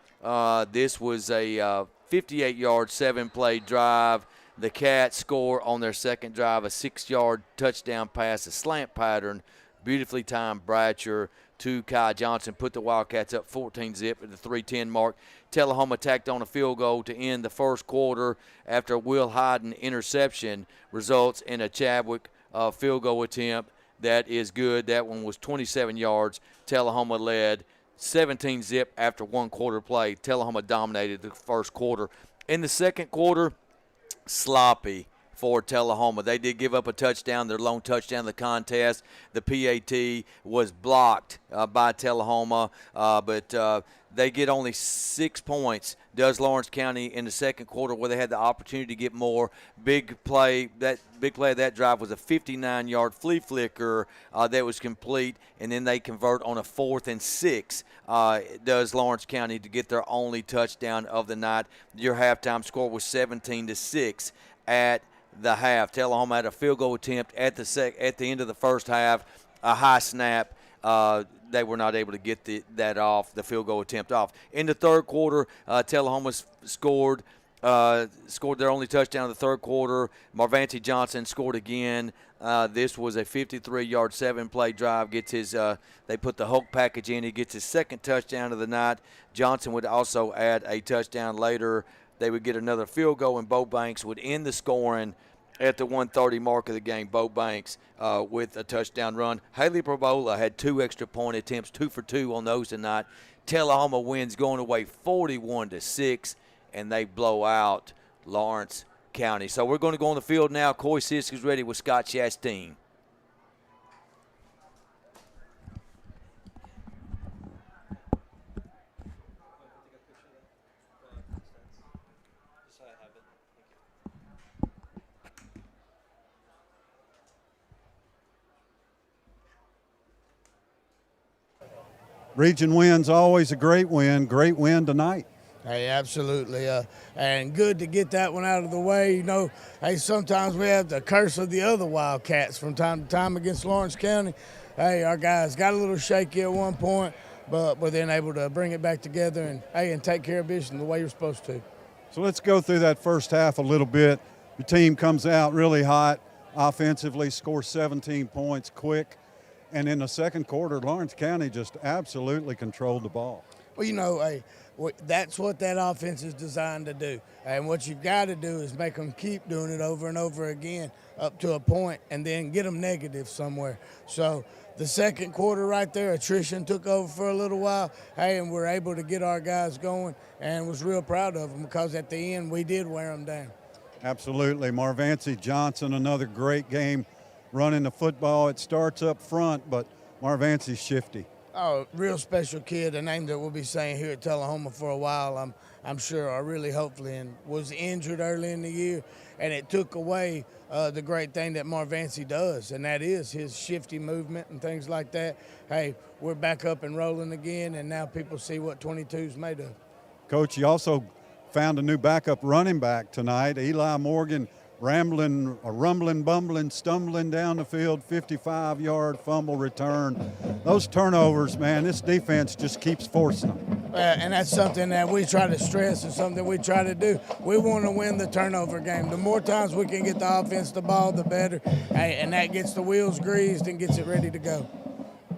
This was a 58-yard, 7-play drive. The Cats score on their second drive a 6-yard touchdown pass, a slant pattern. Beautifully timed Bratcher to Kai Johnson, put the Wildcats up 14-0 at the 3:10 mark. Tullahoma tacked on a field goal to end the first quarter after a Will Hyden interception results in a Chadwick field goal attempt. That is good. That one was 27 yards. Tullahoma led 17-0 after one quarter play. Tullahoma dominated the first quarter. In the second quarter, sloppy for Tullahoma. They did give up a touchdown, their lone touchdown of the contest. The PAT was blocked by Tullahoma, but they get only 6 points. Does Lawrence County in the second quarter where they had the opportunity to get more. Big play of that drive was a 59-yard flea flicker that was complete, and then they convert on a 4th and 6. Does Lawrence County to get their only touchdown of the night. Your halftime score was 17-6 at the half. Tullahoma had a field goal attempt at the end of the first half, a high snap.
they were not able to get the field goal attempt off. In the third quarter, Tullahoma scored their only touchdown in the third quarter. Marvancy Johnson scored again. This was a 53-yard, 7-play drive. They put the Hulk package in. He gets his second touchdown of the night. Johnson would also add a touchdown later. They would get another field goal, and Bo Banks would end the scoring at the 1:30 mark of the game. Bo Banks with a touchdown run. Haley Probola had 2 extra point attempts, 2 for 2 on those tonight. Tullahoma wins going away 41-6, and they blow out Lawrence County. So we're going to go on the field now. Coy Sisk is ready with Scott Chastain.
Region win's always a great win. Great win tonight.
Hey, absolutely. And good to get that one out of the way. You know, hey, sometimes we have the curse of the other Wildcats from time to time against Lawrence County. Hey, our guys got a little shaky at one point, but we're then able to bring it back together and take care of business the way you're supposed to.
So let's go through that first half a little bit. The team comes out really hot offensively, scores 17 points quick. And in the second quarter, Lawrence County just absolutely controlled the ball.
Well, you know, hey, that's what that offense is designed to do. And what you've got to do is make them keep doing it over and over again up to a point and then get them negative somewhere. So the second quarter right there, attrition took over for a little while. Hey, and we're able to get our guys going and was real proud of them because at the end we did wear them down.
Absolutely. Marvancy Johnson, another great game running the football. It starts up front, but Marvancy's shifty.
Oh, real special kid, a name that we'll be saying here at Tullahoma for a while, I'm sure, or really hopefully, and was injured early in the year, and it took away the great thing that Marvancy does, and that is his shifty movement and things like that. Hey, we're back up and rolling again, and now people see what 22's made of.
Coach, you also found a new backup running back tonight, Eli Morgan, rumbling, bumbling, stumbling down the field, 55-yard fumble return. Those turnovers, man, this defense just keeps forcing them.
And that's something that we try to stress and something we try to do. We want to win the turnover game. The more times we can get the offense the ball, the better. And that gets the wheels greased and gets it ready to go.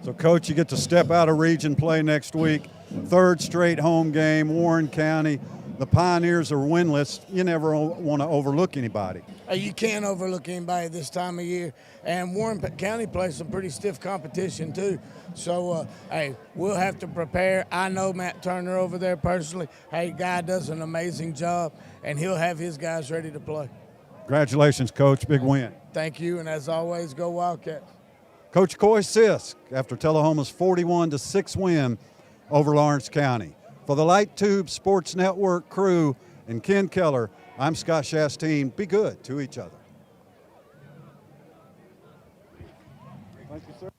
So, Coach, you get to step out of region play next week. Third straight home game, Warren County. The Pioneers are winless. You never want to overlook anybody.
You can't overlook anybody this time of year. And Warren County plays some pretty stiff competition, too. So, hey, we'll have to prepare. I know Matt Turner over there personally. Hey, guy does an amazing job, and he'll have his guys ready to play.
Congratulations, Coach. Big win.
Thank you, and as always, go Wildcats.
Coach Coy Sisk after Tullahoma's 41-6 win over Lawrence County. For the LightTube Sports Network crew and Ken Keller, I'm Scott Chastain. Be good to each other. Thank you, sir.